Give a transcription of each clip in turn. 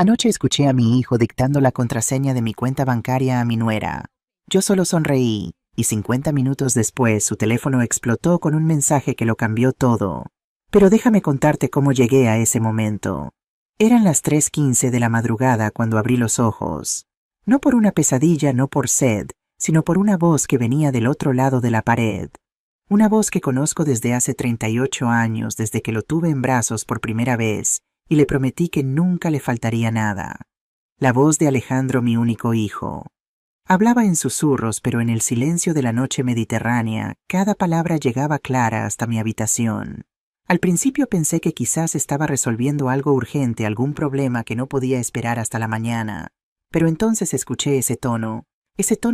Anoche escuché a mi hijo dictando la contraseña de mi cuenta bancaria a mi nuera. Yo solo sonreí, y 50 minutos después su teléfono explotó con un mensaje que lo cambió todo. Pero déjame contarte cómo llegué a ese momento. Eran las 3:15 de la madrugada cuando abrí los ojos. No por una pesadilla, no por sed, sino por una voz que venía del otro lado de la pared. Una voz que conozco desde hace 38 años, desde que lo tuve en brazos por primera vez, y le prometí que nunca le faltaría nada. La voz de Alejandro, mi único hijo. Hablaba en susurros, pero en el silencio de la noche mediterránea, cada palabra llegaba clara hasta mi habitación. Al principio pensé que quizás estaba resolviendo algo urgente, algún problema que no podía esperar hasta la mañana. Pero entonces escuché ese tono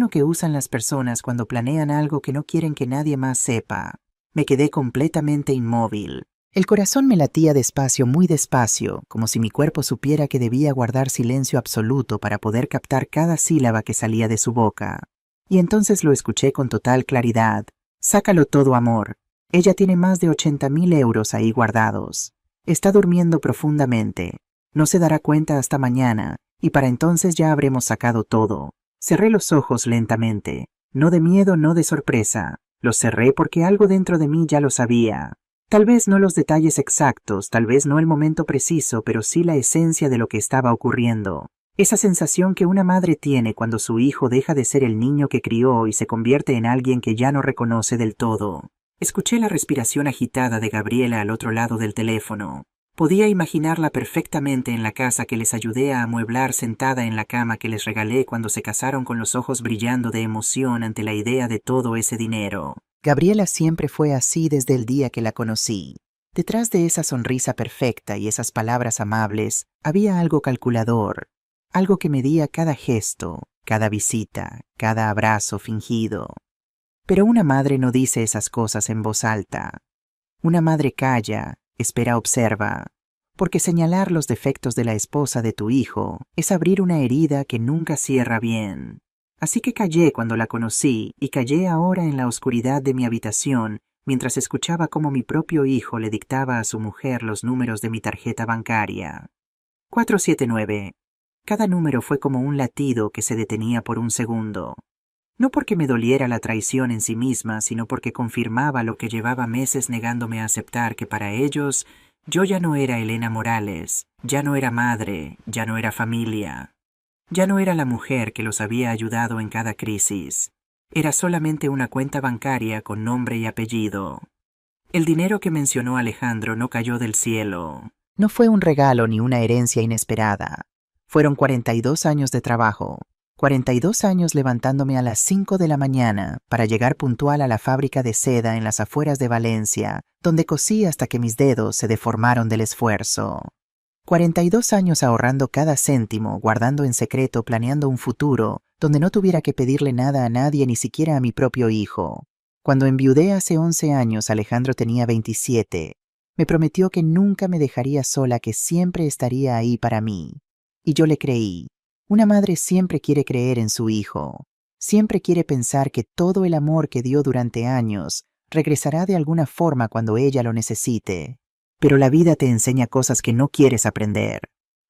que usan las personas cuando planean algo que no quieren que nadie más sepa. Me quedé completamente inmóvil. El corazón me latía despacio, muy despacio, como si mi cuerpo supiera que debía guardar silencio absoluto para poder captar cada sílaba que salía de su boca. Y entonces lo escuché con total claridad. Sácalo todo, amor. Ella tiene más de 80.000 euros ahí guardados. Está durmiendo profundamente. No se dará cuenta hasta mañana, y para entonces ya habremos sacado todo. Cerré los ojos lentamente. No de miedo, no de sorpresa. Los cerré porque algo dentro de mí ya lo sabía. Tal vez no los detalles exactos, tal vez no el momento preciso, pero sí la esencia de lo que estaba ocurriendo. Esa sensación que una madre tiene cuando su hijo deja de ser el niño que crió y se convierte en alguien que ya no reconoce del todo. Escuché la respiración agitada de Gabriela al otro lado del teléfono. Podía imaginarla perfectamente en la casa que les ayudé a amueblar, sentada en la cama que les regalé cuando se casaron, con los ojos brillando de emoción ante la idea de todo ese dinero. Gabriela siempre fue así desde el día que la conocí. Detrás de esa sonrisa perfecta y esas palabras amables había algo calculador, algo que medía cada gesto, cada visita, cada abrazo fingido. Pero una madre no dice esas cosas en voz alta. Una madre calla, espera, observa, porque señalar los defectos de la esposa de tu hijo es abrir una herida que nunca cierra bien. Así que callé cuando la conocí, y callé ahora en la oscuridad de mi habitación mientras escuchaba cómo mi propio hijo le dictaba a su mujer los números de mi tarjeta bancaria. 479. Cada número fue como un latido que se detenía por un segundo. No porque me doliera la traición en sí misma, sino porque confirmaba lo que llevaba meses negándome a aceptar, que para ellos yo ya no era Elena Morales, ya no era madre, ya no era familia. Ya no era la mujer que los había ayudado en cada crisis. Era solamente una cuenta bancaria con nombre y apellido. El dinero que mencionó Alejandro no cayó del cielo. No fue un regalo ni una herencia inesperada. Fueron 42 años de trabajo. 42 años levantándome a las 5 de la mañana para llegar puntual a la fábrica de seda en las afueras de Valencia, donde cosí hasta que mis dedos se deformaron del esfuerzo. 42 años ahorrando cada céntimo, guardando en secreto, planeando un futuro, donde no tuviera que pedirle nada a nadie, ni siquiera a mi propio hijo. Cuando enviudé hace 11 años, Alejandro tenía 27. Me prometió que nunca me dejaría sola, que siempre estaría ahí para mí. Y yo le creí. Una madre siempre quiere creer en su hijo. Siempre quiere pensar que todo el amor que dio durante años regresará de alguna forma cuando ella lo necesite. Pero la vida te enseña cosas que no quieres aprender.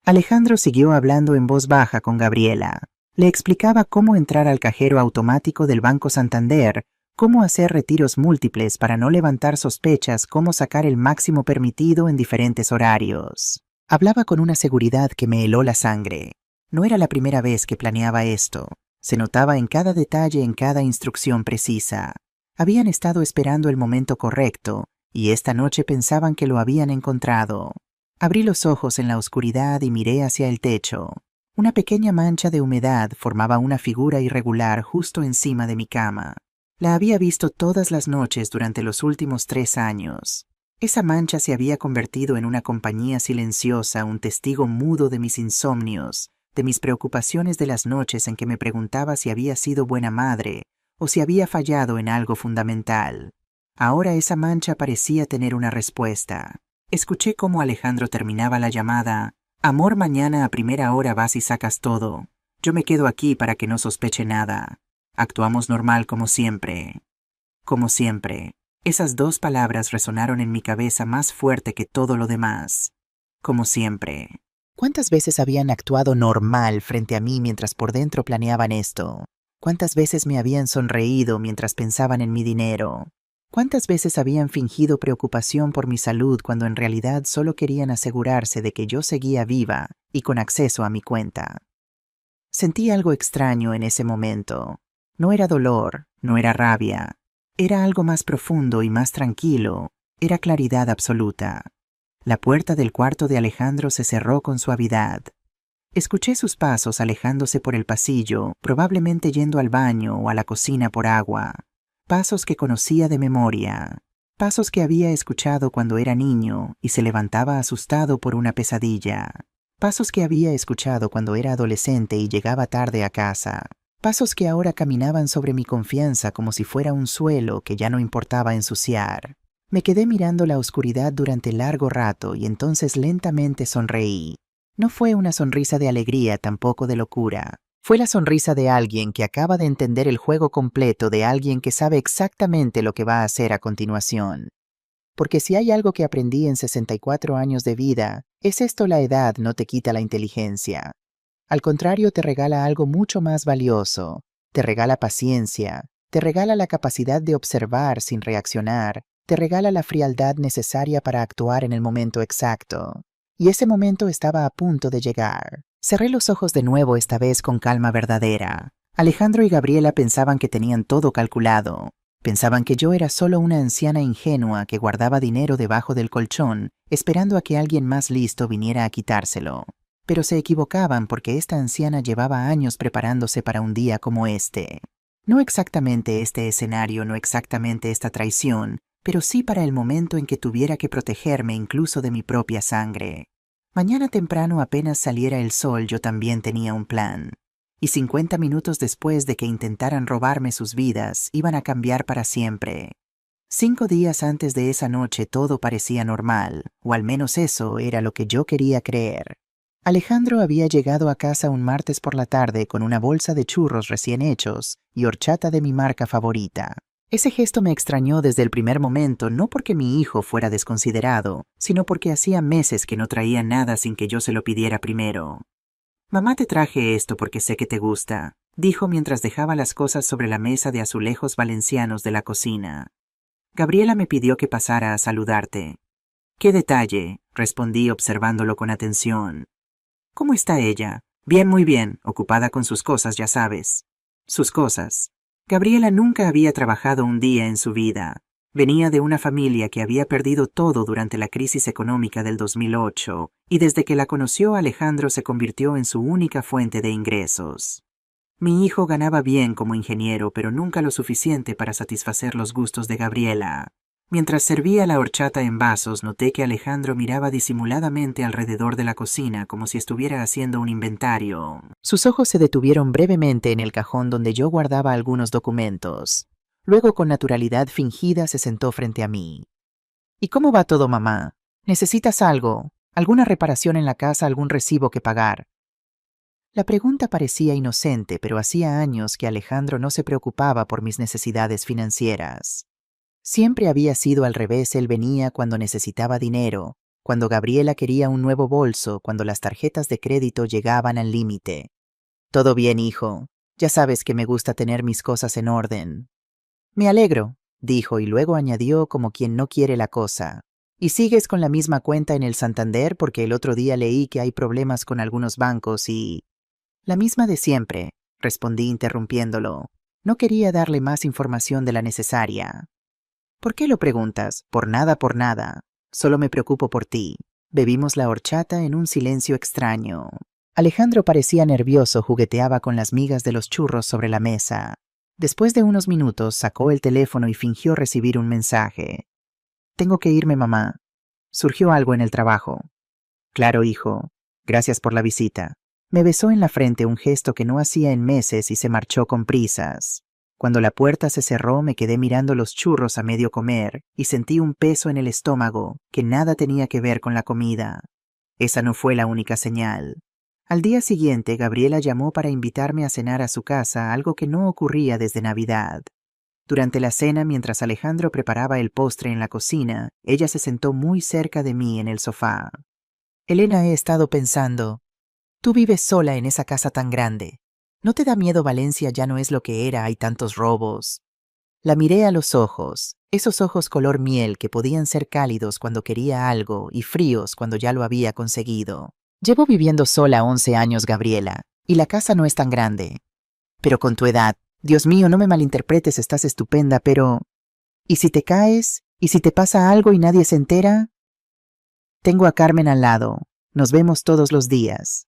Alejandro siguió hablando en voz baja con Gabriela. Le explicaba cómo entrar al cajero automático del Banco Santander, cómo hacer retiros múltiples para no levantar sospechas, cómo sacar el máximo permitido en diferentes horarios. Hablaba con una seguridad que me heló la sangre. No era la primera vez que planeaba esto. Se notaba en cada detalle, en cada instrucción precisa. Habían estado esperando el momento correcto, y esta noche pensaban que lo habían encontrado. Abrí los ojos en la oscuridad y miré hacia el techo. Una pequeña mancha de humedad formaba una figura irregular justo encima de mi cama. La había visto todas las noches durante los últimos 3 años. Esa mancha se había convertido en una compañía silenciosa, un testigo mudo de mis insomnios, de mis preocupaciones, de las noches en que me preguntaba si había sido buena madre o si había fallado en algo fundamental. Ahora esa mancha parecía tener una respuesta. Escuché cómo Alejandro terminaba la llamada. Amor, mañana a primera hora vas y sacas todo. Yo me quedo aquí para que no sospeche nada. Actuamos normal como siempre. Como siempre. Esas 2 palabras resonaron en mi cabeza más fuerte que todo lo demás. Como siempre. ¿Cuántas veces habían actuado normal frente a mí mientras por dentro planeaban esto? ¿Cuántas veces me habían sonreído mientras pensaban en mi dinero? ¿Cuántas veces habían fingido preocupación por mi salud cuando en realidad solo querían asegurarse de que yo seguía viva y con acceso a mi cuenta? Sentí algo extraño en ese momento. No era dolor, no era rabia. Era algo más profundo y más tranquilo. Era claridad absoluta. La puerta del cuarto de Alejandro se cerró con suavidad. Escuché sus pasos alejándose por el pasillo, probablemente yendo al baño o a la cocina por agua. Pasos que conocía de memoria. Pasos que había escuchado cuando era niño y se levantaba asustado por una pesadilla. Pasos que había escuchado cuando era adolescente y llegaba tarde a casa. Pasos que ahora caminaban sobre mi confianza como si fuera un suelo que ya no importaba ensuciar. Me quedé mirando la oscuridad durante largo rato y entonces lentamente sonreí. No fue una sonrisa de alegría, tampoco de locura. Fue la sonrisa de alguien que acaba de entender el juego completo, de alguien que sabe exactamente lo que va a hacer a continuación. Porque si hay algo que aprendí en 64 años de vida, es esto: la edad no te quita la inteligencia. Al contrario, te regala algo mucho más valioso. Te regala paciencia, te regala la capacidad de observar sin reaccionar, te regala la frialdad necesaria para actuar en el momento exacto. Y ese momento estaba a punto de llegar. Cerré los ojos de nuevo, esta vez con calma verdadera. Alejandro y Gabriela pensaban que tenían todo calculado. Pensaban que yo era solo una anciana ingenua que guardaba dinero debajo del colchón, esperando a que alguien más listo viniera a quitárselo. Pero se equivocaban, porque esta anciana llevaba años preparándose para un día como este. No exactamente este escenario, no exactamente esta traición, pero sí para el momento en que tuviera que protegerme incluso de mi propia sangre. Mañana temprano, apenas saliera el sol, yo también tenía un plan. Y 50 minutos después de que intentaran robarme sus vidas, iban a cambiar para siempre. 5 días antes de esa noche todo parecía normal, o al menos eso era lo que yo quería creer. Alejandro había llegado a casa un martes por la tarde con una bolsa de churros recién hechos y horchata de mi marca favorita. Ese gesto me extrañó desde el primer momento, no porque mi hijo fuera desconsiderado, sino porque hacía meses que no traía nada sin que yo se lo pidiera primero. «Mamá, te traje esto porque sé que te gusta», dijo mientras dejaba las cosas sobre la mesa de azulejos valencianos de la cocina. «Gabriela me pidió que pasara a saludarte». «¿Qué detalle?», respondí observándolo con atención. «¿Cómo está ella?» «Bien, muy bien, ocupada con sus cosas, ya sabes». Sus cosas. Gabriela nunca había trabajado un día en su vida. Venía de una familia que había perdido todo durante la crisis económica del 2008, y desde que la conoció, Alejandro se convirtió en su única fuente de ingresos. Mi hijo ganaba bien como ingeniero, pero nunca lo suficiente para satisfacer los gustos de Gabriela. Mientras servía la horchata en vasos, noté que Alejandro miraba disimuladamente alrededor de la cocina como si estuviera haciendo un inventario. Sus ojos se detuvieron brevemente en el cajón donde yo guardaba algunos documentos. Luego, con naturalidad fingida, se sentó frente a mí. «¿Y cómo va todo, mamá? ¿Necesitas algo? ¿Alguna reparación en la casa? ¿Algún recibo que pagar?» La pregunta parecía inocente, pero hacía años que Alejandro no se preocupaba por mis necesidades financieras. Siempre había sido al revés. Él venía cuando necesitaba dinero, cuando Gabriela quería un nuevo bolso, cuando las tarjetas de crédito llegaban al límite. «Todo bien, hijo. Ya sabes que me gusta tener mis cosas en orden». «Me alegro», dijo, y luego añadió como quien no quiere la cosa. «¿Y sigues con la misma cuenta en el Santander? Porque el otro día leí que hay problemas con algunos bancos y...». «La misma de siempre», respondí interrumpiéndolo. No quería darle más información de la necesaria. «¿Por qué lo preguntas?» «Por nada, por nada. Solo me preocupo por ti». Bebimos la horchata en un silencio extraño. Alejandro parecía nervioso, jugueteaba con las migas de los churros sobre la mesa. Después de unos minutos sacó el teléfono y fingió recibir un mensaje. «Tengo que irme, mamá. Surgió algo en el trabajo». «Claro, hijo. Gracias por la visita». Me besó en la frente, un gesto que no hacía en meses, y se marchó con prisas. Cuando la puerta se cerró, me quedé mirando los churros a medio comer y sentí un peso en el estómago que nada tenía que ver con la comida. Esa no fue la única señal. Al día siguiente, Gabriela llamó para invitarme a cenar a su casa, algo que no ocurría desde Navidad. Durante la cena, mientras Alejandro preparaba el postre en la cocina, ella se sentó muy cerca de mí en el sofá. Elena, he estado pensando. Tú vives sola en esa casa tan grande. ¿No te da miedo Valencia ya no es lo que era, hay tantos robos? La miré a los ojos, esos ojos color miel que podían ser cálidos cuando quería algo y fríos cuando ya lo había conseguido. Llevo viviendo sola 11 años, Gabriela, y la casa no es tan grande. Pero con tu edad, Dios mío, no me malinterpretes, estás estupenda, pero... ¿Y si te caes? ¿Y si te pasa algo y nadie se entera? Tengo a Carmen al lado. Nos vemos todos los días.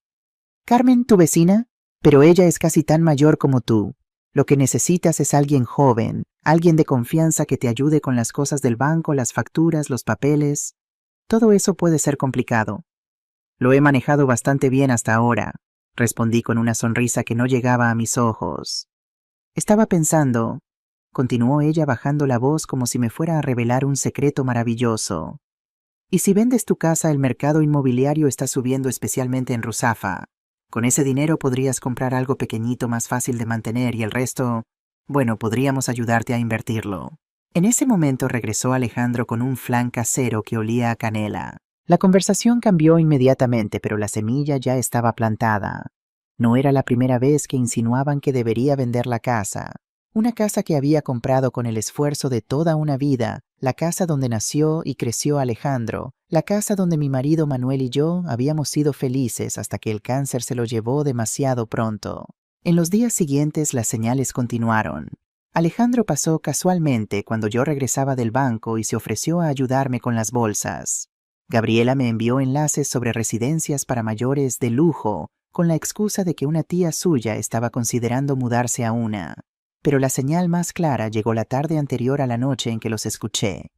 Carmen, tu vecina, pero ella es casi tan mayor como tú. Lo que necesitas es alguien joven, alguien de confianza que te ayude con las cosas del banco, las facturas, los papeles. Todo eso puede ser complicado. Lo he manejado bastante bien hasta ahora, respondí con una sonrisa que no llegaba a mis ojos. Estaba pensando, continuó ella bajando la voz como si me fuera a revelar un secreto maravilloso. ¿Y si vendes tu casa, el mercado inmobiliario está subiendo especialmente en Ruzafa? Con ese dinero podrías comprar algo pequeñito más fácil de mantener y el resto, bueno, podríamos ayudarte a invertirlo. En ese momento regresó Alejandro con un flan casero que olía a canela. La conversación cambió inmediatamente, pero la semilla ya estaba plantada. No era la primera vez que insinuaban que debería vender la casa. Una casa que había comprado con el esfuerzo de toda una vida, la casa donde nació y creció Alejandro, la casa donde mi marido Manuel y yo habíamos sido felices hasta que el cáncer se lo llevó demasiado pronto. En los días siguientes las señales continuaron. Alejandro pasó casualmente cuando yo regresaba del banco y se ofreció a ayudarme con las bolsas. Gabriela me envió enlaces sobre residencias para mayores de lujo, con la excusa de que una tía suya estaba considerando mudarse a una. Pero la señal más clara llegó la tarde anterior a la noche en que los escuché.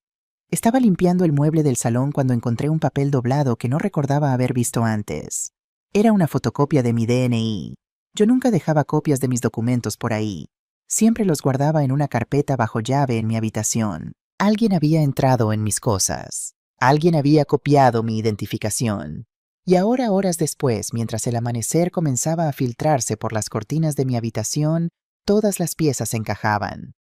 Estaba limpiando el mueble del salón cuando encontré un papel doblado que no recordaba haber visto antes. Era una fotocopia de mi DNI. Yo nunca dejaba copias de mis documentos por ahí. Siempre los guardaba en una carpeta bajo llave en mi habitación. Alguien había entrado en mis cosas. Alguien había copiado mi identificación. Y ahora, horas después, mientras el amanecer comenzaba a filtrarse por las cortinas de mi habitación, todas las piezas encajaban.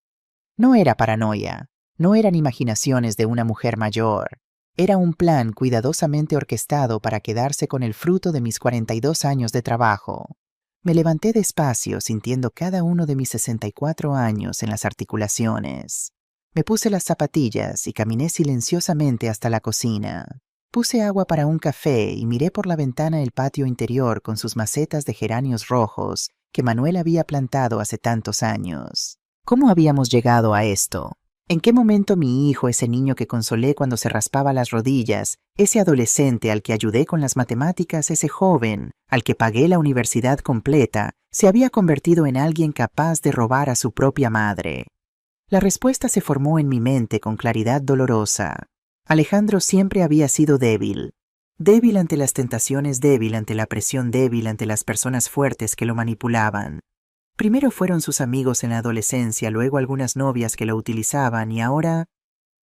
No era paranoia, no eran imaginaciones de una mujer mayor. Era un plan cuidadosamente orquestado para quedarse con el fruto de mis 42 años de trabajo. Me levanté despacio, sintiendo cada uno de mis 64 años en las articulaciones. Me puse las zapatillas y caminé silenciosamente hasta la cocina. Puse agua para un café y miré por la ventana el patio interior con sus macetas de geranios rojos que Manuel había plantado hace tantos años. ¿Cómo habíamos llegado a esto? ¿En qué momento mi hijo, ese niño que consolé cuando se raspaba las rodillas, ese adolescente al que ayudé con las matemáticas, ese joven al que pagué la universidad completa, se había convertido en alguien capaz de robar a su propia madre? La respuesta se formó en mi mente con claridad dolorosa. Alejandro siempre había sido débil. Débil ante las tentaciones, débil ante la presión, débil ante las personas fuertes que lo manipulaban. Primero fueron sus amigos en la adolescencia, luego algunas novias que lo utilizaban y ahora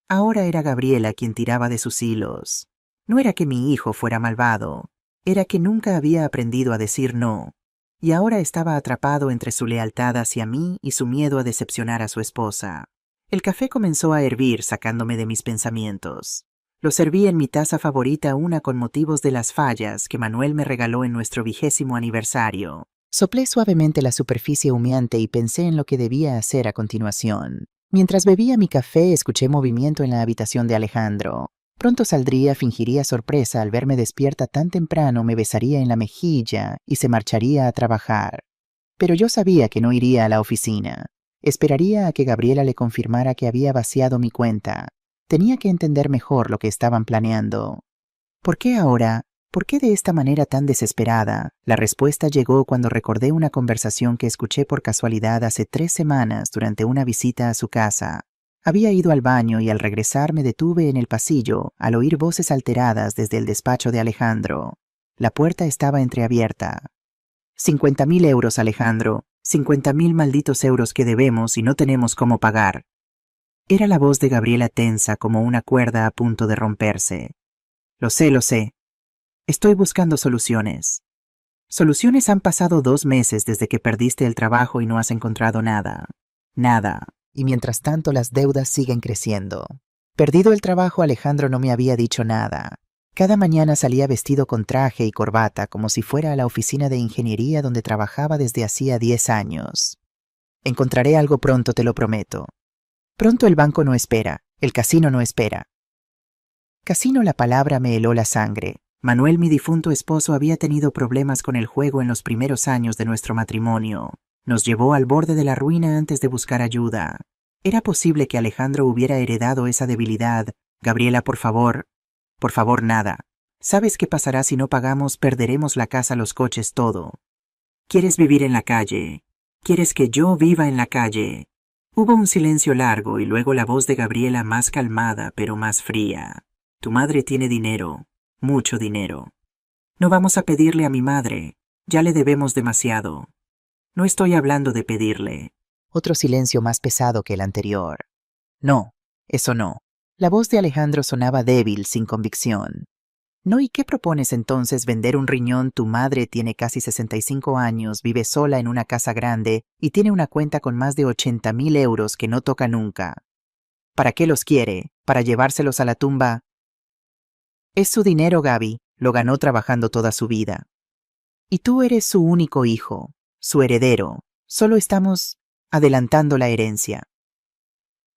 era Gabriela quien tiraba de sus hilos. No era que mi hijo fuera malvado, era que nunca había aprendido a decir no, y ahora estaba atrapado entre su lealtad hacia mí y su miedo a decepcionar a su esposa. El café comenzó a hervir sacándome de mis pensamientos. Lo serví en mi taza favorita, una con motivos de las fallas que Manuel me regaló en nuestro 20º aniversario. Soplé suavemente la superficie humeante y pensé en lo que debía hacer a continuación. Mientras bebía mi café, escuché movimiento en la habitación de Alejandro. Pronto saldría, fingiría sorpresa al verme despierta tan temprano, me besaría en la mejilla y se marcharía a trabajar. Pero yo sabía que no iría a la oficina. Esperaría a que Gabriela le confirmara que había vaciado mi cuenta. Tenía que entender mejor lo que estaban planeando. ¿Por qué ahora? ¿Por qué de esta manera tan desesperada? La respuesta llegó cuando recordé una conversación que escuché por casualidad hace 3 semanas durante una visita a su casa. Había ido al baño y al regresar me detuve en el pasillo al oír voces alteradas desde el despacho de Alejandro. La puerta estaba entreabierta. 50.000 euros, Alejandro. 50.000 malditos euros que debemos y no tenemos cómo pagar. Era la voz de Gabriela tensa como una cuerda a punto de romperse. Lo sé. Estoy buscando soluciones. Soluciones. Han pasado 2 meses desde que perdiste el trabajo y no has encontrado nada. Nada. Y mientras tanto las deudas siguen creciendo. Perdido el trabajo, Alejandro no me había dicho nada. Cada mañana salía vestido con traje y corbata como si fuera a la oficina de ingeniería donde trabajaba desde hacía 10 años. Encontraré algo pronto, te lo prometo. Pronto el banco no espera, el casino no espera. Casino, la palabra me heló la sangre. Manuel, mi difunto esposo, había tenido problemas con el juego en los primeros años de nuestro matrimonio. Nos llevó al borde de la ruina antes de buscar ayuda. ¿Era posible que Alejandro hubiera heredado esa debilidad? Gabriela, por favor, nada. ¿Sabes qué pasará si no pagamos? Perderemos la casa, los coches, todo. ¿Quieres vivir en la calle? ¿Quieres que yo viva en la calle? Hubo un silencio largo y luego la voz de Gabriela, más calmada pero más fría. Tu madre tiene dinero, mucho dinero. No vamos a pedirle a mi madre, ya le debemos demasiado. No estoy hablando de pedirle. Otro silencio más pesado que el anterior. No, eso no. La voz de Alejandro sonaba débil, sin convicción. No, ¿y qué propones entonces? ¿Vender un riñón? Tu madre tiene casi 65 años, vive sola en una casa grande y tiene una cuenta con más de 80,000 euros que no toca nunca. ¿Para qué los quiere? ¿Para llevárselos a la tumba? Es su dinero, Gaby. Lo ganó trabajando toda su vida. Y tú eres su único hijo, su heredero. Solo estamos adelantando la herencia.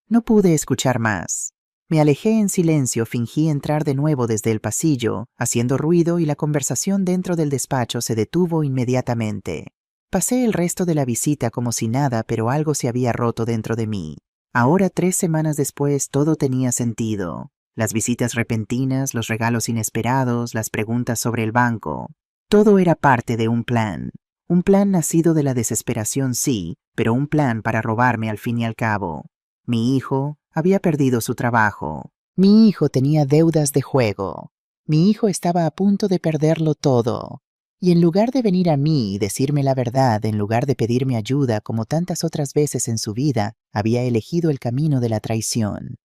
No pude escuchar más. Me alejé en silencio, fingí entrar de nuevo desde el pasillo, haciendo ruido, y la conversación dentro del despacho se detuvo inmediatamente. Pasé el resto de la visita como si nada, pero algo se había roto dentro de mí. Ahora, 3 semanas después, todo tenía sentido. Las visitas repentinas, los regalos inesperados, las preguntas sobre el banco. Todo era parte de un plan. Un plan nacido de la desesperación, sí, pero un plan para robarme al fin y al cabo. Mi hijo había perdido su trabajo. Mi hijo tenía deudas de juego. Mi hijo estaba a punto de perderlo todo. Y en lugar de venir a mí y decirme la verdad, en lugar de pedirme ayuda como tantas otras veces en su vida, había elegido el camino de la traición.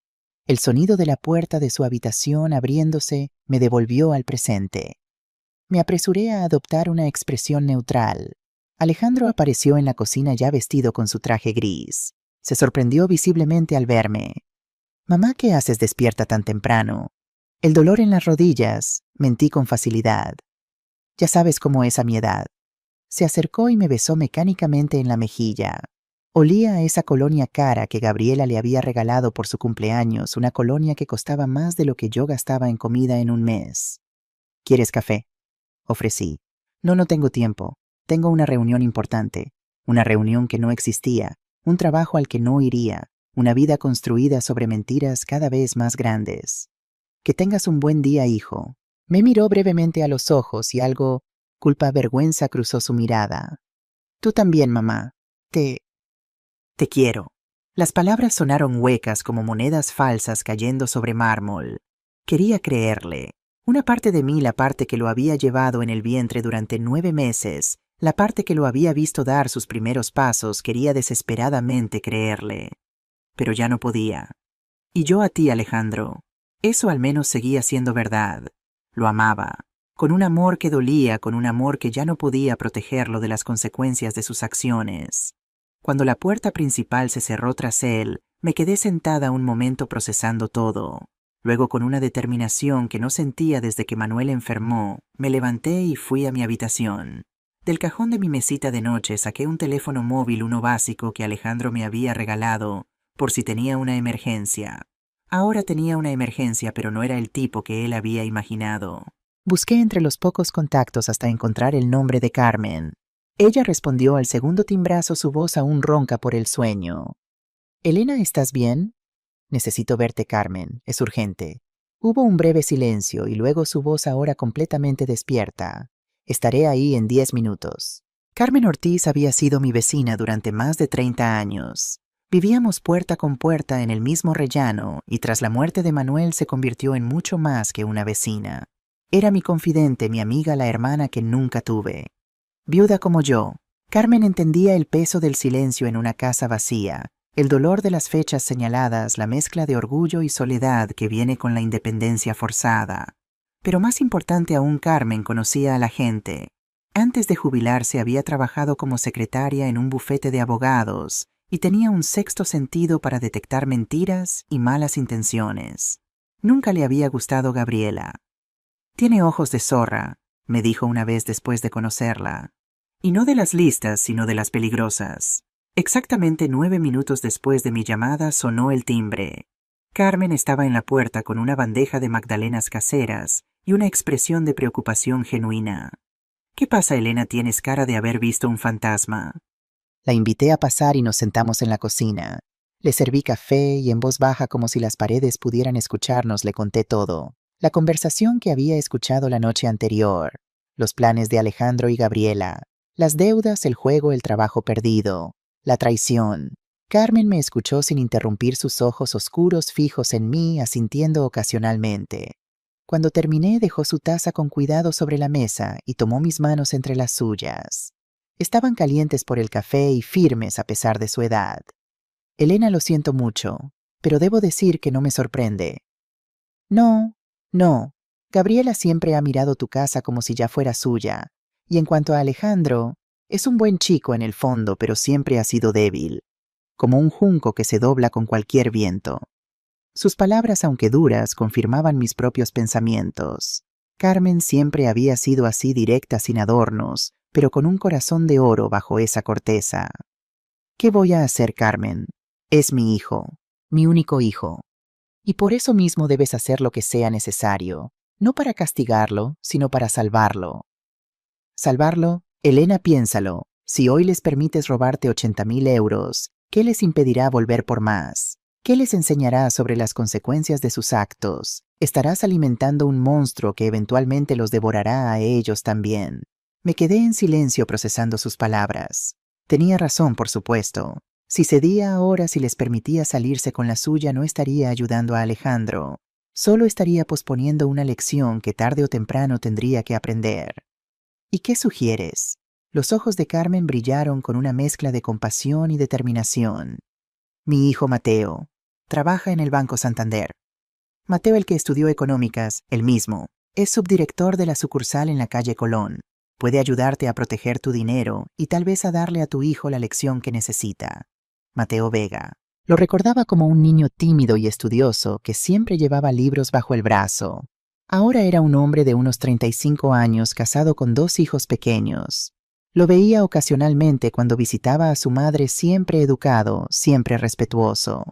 El sonido de la puerta de su habitación abriéndose me devolvió al presente. Me apresuré a adoptar una expresión neutral. Alejandro apareció en la cocina ya vestido con su traje gris. Se sorprendió visiblemente al verme. «Mamá, ¿qué haces despierta tan temprano?» «El dolor en las rodillas», mentí con facilidad. «Ya sabes cómo es a mi edad». Se acercó y me besó mecánicamente en la mejilla. Olía a esa colonia cara que Gabriela le había regalado por su cumpleaños, una colonia que costaba más de lo que yo gastaba en comida en un mes. «¿Quieres café?», ofrecí. No tengo tiempo. Tengo una reunión importante. Una reunión que no existía. Un trabajo al que no iría. Una vida construida sobre mentiras cada vez más grandes. Que tengas un buen día, hijo. Me miró brevemente a los ojos y algo, culpa-vergüenza, cruzó su mirada. Tú también, mamá. Te quiero. Las palabras sonaron huecas como monedas falsas cayendo sobre mármol. Quería creerle. Una parte de mí, la parte que lo había llevado en el vientre durante 9 meses, la parte que lo había visto dar sus primeros pasos, quería desesperadamente creerle. Pero ya no podía. Y yo a ti, Alejandro. Eso al menos seguía siendo verdad. Lo amaba. Con un amor que dolía, con un amor que ya no podía protegerlo de las consecuencias de sus acciones. Cuando la puerta principal se cerró tras él, me quedé sentada un momento procesando todo. Luego, con una determinación que no sentía desde que Manuel enfermó, me levanté y fui a mi habitación. Del cajón de mi mesita de noche saqué un teléfono móvil, uno básico que Alejandro me había regalado, por si tenía una emergencia. Ahora tenía una emergencia, pero no era el tipo que él había imaginado. Busqué entre los pocos contactos hasta encontrar el nombre de Carmen. Ella respondió al segundo timbrazo, su voz aún ronca por el sueño. «Elena, ¿estás bien?» «Necesito verte, Carmen. Es urgente». Hubo un breve silencio y luego su voz, ahora completamente despierta. «Estaré ahí en 10 minutos». Carmen Ortiz había sido mi vecina durante más de 30 años. Vivíamos puerta con puerta en el mismo rellano y tras la muerte de Manuel se convirtió en mucho más que una vecina. Era mi confidente, mi amiga, la hermana que nunca tuve. Viuda como yo, Carmen entendía el peso del silencio en una casa vacía, el dolor de las fechas señaladas, la mezcla de orgullo y soledad que viene con la independencia forzada. Pero más importante aún, Carmen conocía a la gente. Antes de jubilarse había trabajado como secretaria en un bufete de abogados y tenía un sexto sentido para detectar mentiras y malas intenciones. Nunca le había gustado Gabriela. Tiene ojos de zorra, me dijo una vez después de conocerla. Y no de las listas, sino de las peligrosas. Exactamente 9 minutos después de mi llamada sonó el timbre. Carmen estaba en la puerta con una bandeja de magdalenas caseras y una expresión de preocupación genuina. ¿Qué pasa, Elena? Tienes cara de haber visto un fantasma. La invité a pasar y nos sentamos en la cocina. Le serví café y en voz baja, como si las paredes pudieran escucharnos, le conté todo. La conversación que había escuchado la noche anterior, los planes de Alejandro y Gabriela, las deudas, el juego, el trabajo perdido, la traición. Carmen me escuchó sin interrumpir, sus ojos oscuros fijos en mí, asintiendo ocasionalmente. Cuando terminé, dejó su taza con cuidado sobre la mesa y tomó mis manos entre las suyas. Estaban calientes por el café y firmes a pesar de su edad. Elena, lo siento mucho, pero debo decir que no me sorprende. No. Gabriela siempre ha mirado tu casa como si ya fuera suya. Y en cuanto a Alejandro, es un buen chico en el fondo, pero siempre ha sido débil, como un junco que se dobla con cualquier viento. Sus palabras, aunque duras, confirmaban mis propios pensamientos. Carmen siempre había sido así, directa, sin adornos, pero con un corazón de oro bajo esa corteza. ¿Qué voy a hacer, Carmen? Es mi hijo, mi único hijo. Y por eso mismo debes hacer lo que sea necesario, no para castigarlo, sino para salvarlo. ¿Salvarlo? Elena, piénsalo. Si hoy les permites robarte 80.000 euros, ¿qué les impedirá volver por más? ¿Qué les enseñará sobre las consecuencias de sus actos? Estarás alimentando un monstruo que eventualmente los devorará a ellos también. Me quedé en silencio procesando sus palabras. Tenía razón, por supuesto. Si cedía ahora, si les permitía salirse con la suya, no estaría ayudando a Alejandro. Solo estaría posponiendo una lección que tarde o temprano tendría que aprender. ¿Y qué sugieres? Los ojos de Carmen brillaron con una mezcla de compasión y determinación. Mi hijo Mateo trabaja en el Banco Santander. Mateo, el que estudió económicas, el mismo, es subdirector de la sucursal en la calle Colón. Puede ayudarte a proteger tu dinero y tal vez a darle a tu hijo la lección que necesita. Mateo Vega. Lo recordaba como un niño tímido y estudioso que siempre llevaba libros bajo el brazo. Ahora era un hombre de unos 35 años, casado con 2 hijos pequeños. Lo veía ocasionalmente cuando visitaba a su madre, siempre educado, siempre respetuoso.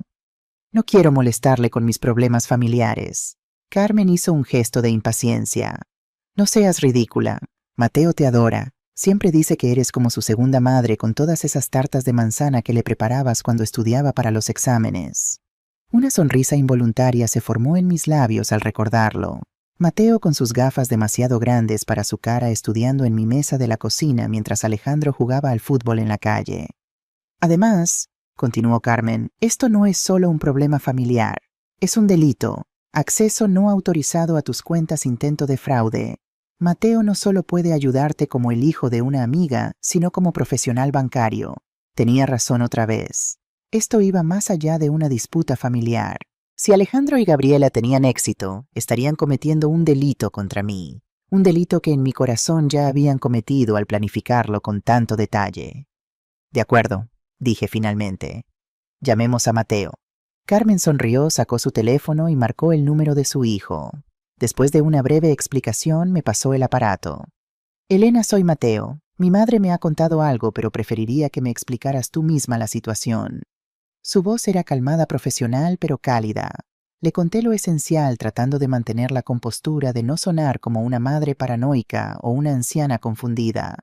No quiero molestarle con mis problemas familiares. Carmen hizo un gesto de impaciencia. No seas ridícula. Mateo te adora. Siempre dice que eres como su segunda madre, con todas esas tartas de manzana que le preparabas cuando estudiaba para los exámenes. Una sonrisa involuntaria se formó en mis labios al recordarlo. Mateo, con sus gafas demasiado grandes para su cara, estudiando en mi mesa de la cocina mientras Alejandro jugaba al fútbol en la calle. Además, continuó Carmen, esto no es solo un problema familiar. Es un delito. Acceso no autorizado a tus cuentas, intento de fraude. Mateo no solo puede ayudarte como el hijo de una amiga, sino como profesional bancario. Tenía razón otra vez. Esto iba más allá de una disputa familiar. Si Alejandro y Gabriela tenían éxito, estarían cometiendo un delito contra mí. Un delito que en mi corazón ya habían cometido al planificarlo con tanto detalle. De acuerdo, dije finalmente. Llamemos a Mateo. Carmen sonrió, sacó su teléfono y marcó el número de su hijo. Después de una breve explicación, me pasó el aparato. Elena, soy Mateo. Mi madre me ha contado algo, pero preferiría que me explicaras tú misma la situación. Su voz era calmada, profesional, pero cálida. Le conté lo esencial, tratando de mantener la compostura, de no sonar como una madre paranoica o una anciana confundida.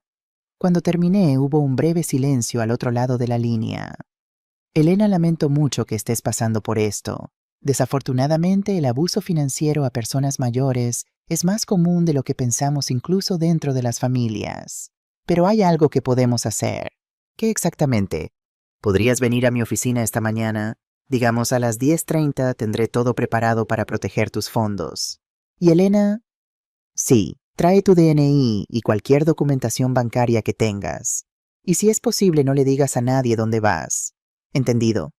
Cuando terminé, hubo un breve silencio al otro lado de la línea. Elena, lamento mucho que estés pasando por esto. Desafortunadamente, el abuso financiero a personas mayores es más común de lo que pensamos, incluso dentro de las familias. Pero hay algo que podemos hacer. ¿Qué exactamente? ¿Podrías venir a mi oficina esta mañana? Digamos a las 10:30, tendré todo preparado para proteger tus fondos. ¿Y Elena? Sí, trae tu DNI y cualquier documentación bancaria que tengas. Y si es posible, no le digas a nadie dónde vas. Entendido.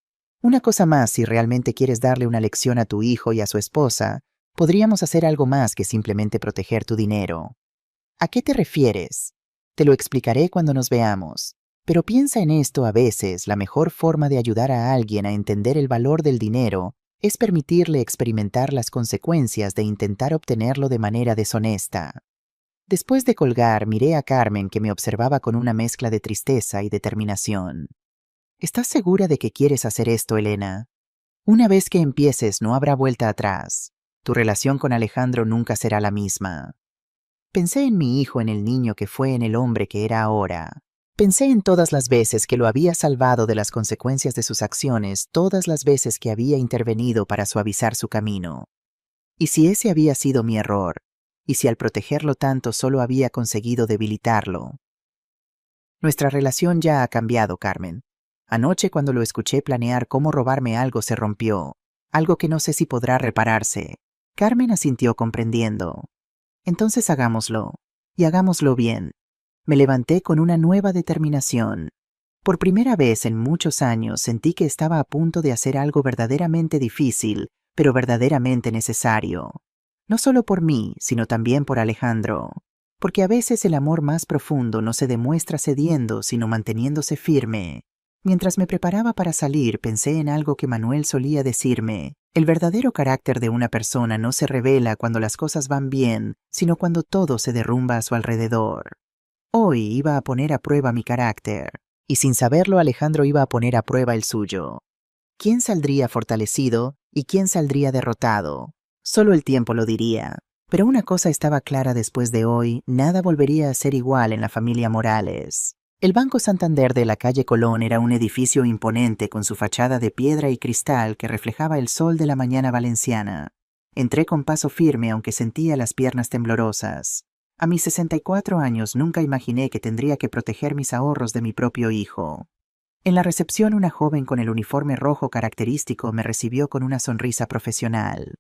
Una cosa más, si realmente quieres darle una lección a tu hijo y a su esposa, podríamos hacer algo más que simplemente proteger tu dinero. ¿A qué te refieres? Te lo explicaré cuando nos veamos. Pero piensa en esto: a veces la mejor forma de ayudar a alguien a entender el valor del dinero Es permitirle experimentar las consecuencias de intentar obtenerlo de manera deshonesta. Después de colgar, miré a Carmen, que me observaba con una mezcla de tristeza y determinación. ¿Estás segura de que quieres hacer esto, Elena? Una vez que empieces, no habrá vuelta atrás. Tu relación con Alejandro nunca será la misma. Pensé en mi hijo, en el niño que fue, en el hombre que era ahora. Pensé en todas las veces que lo había salvado de las consecuencias de sus acciones, todas las veces que había intervenido para suavizar su camino. ¿Y si ese había sido mi error? ¿Y si al protegerlo tanto solo había conseguido debilitarlo? Nuestra relación ya ha cambiado, Carmen. Anoche, cuando lo escuché planear cómo robarme algo, se rompió. Algo que no sé si podrá repararse. Carmen asintió comprendiendo. Entonces hagámoslo. Y hagámoslo bien. Me levanté con una nueva determinación. Por primera vez en muchos años sentí que estaba a punto de hacer algo verdaderamente difícil, pero verdaderamente necesario. No solo por mí, sino también por Alejandro. Porque a veces el amor más profundo no se demuestra cediendo, sino manteniéndose firme. Mientras me preparaba para salir, pensé en algo que Manuel solía decirme. El verdadero carácter de una persona no se revela cuando las cosas van bien, sino cuando todo se derrumba a su alrededor. Hoy iba a poner a prueba mi carácter, y sin saberlo Alejandro iba a poner a prueba el suyo. ¿Quién saldría fortalecido y quién saldría derrotado? Solo el tiempo lo diría. Pero una cosa estaba clara: después de hoy, nada volvería a ser igual en la familia Morales. El Banco Santander de la calle Colón era un edificio imponente con su fachada de piedra y cristal que reflejaba el sol de la mañana valenciana. Entré con paso firme, aunque sentía las piernas temblorosas. A mis 64 años nunca imaginé que tendría que proteger mis ahorros de mi propio hijo. En la recepción, una joven con el uniforme rojo característico me recibió con una sonrisa profesional.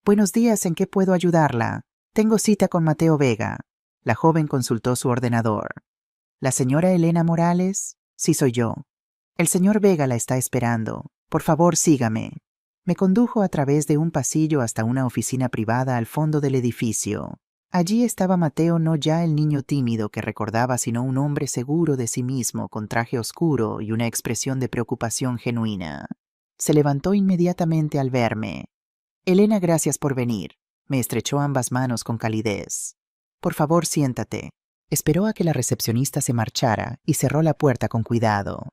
«Buenos días, ¿en qué puedo ayudarla? Tengo cita con Mateo Vega». La joven consultó su ordenador. «¿La señora Elena Morales?» «Sí, soy yo». «El señor Vega la está esperando. Por favor, sígame». Me condujo a través de un pasillo hasta una oficina privada al fondo del edificio. Allí estaba Mateo, no ya el niño tímido que recordaba, sino un hombre seguro de sí mismo, con traje oscuro y una expresión de preocupación genuina. Se levantó inmediatamente al verme. «Elena, gracias por venir». Me estrechó ambas manos con calidez. «Por favor, siéntate». Esperó a que la recepcionista se marchara y cerró la puerta con cuidado.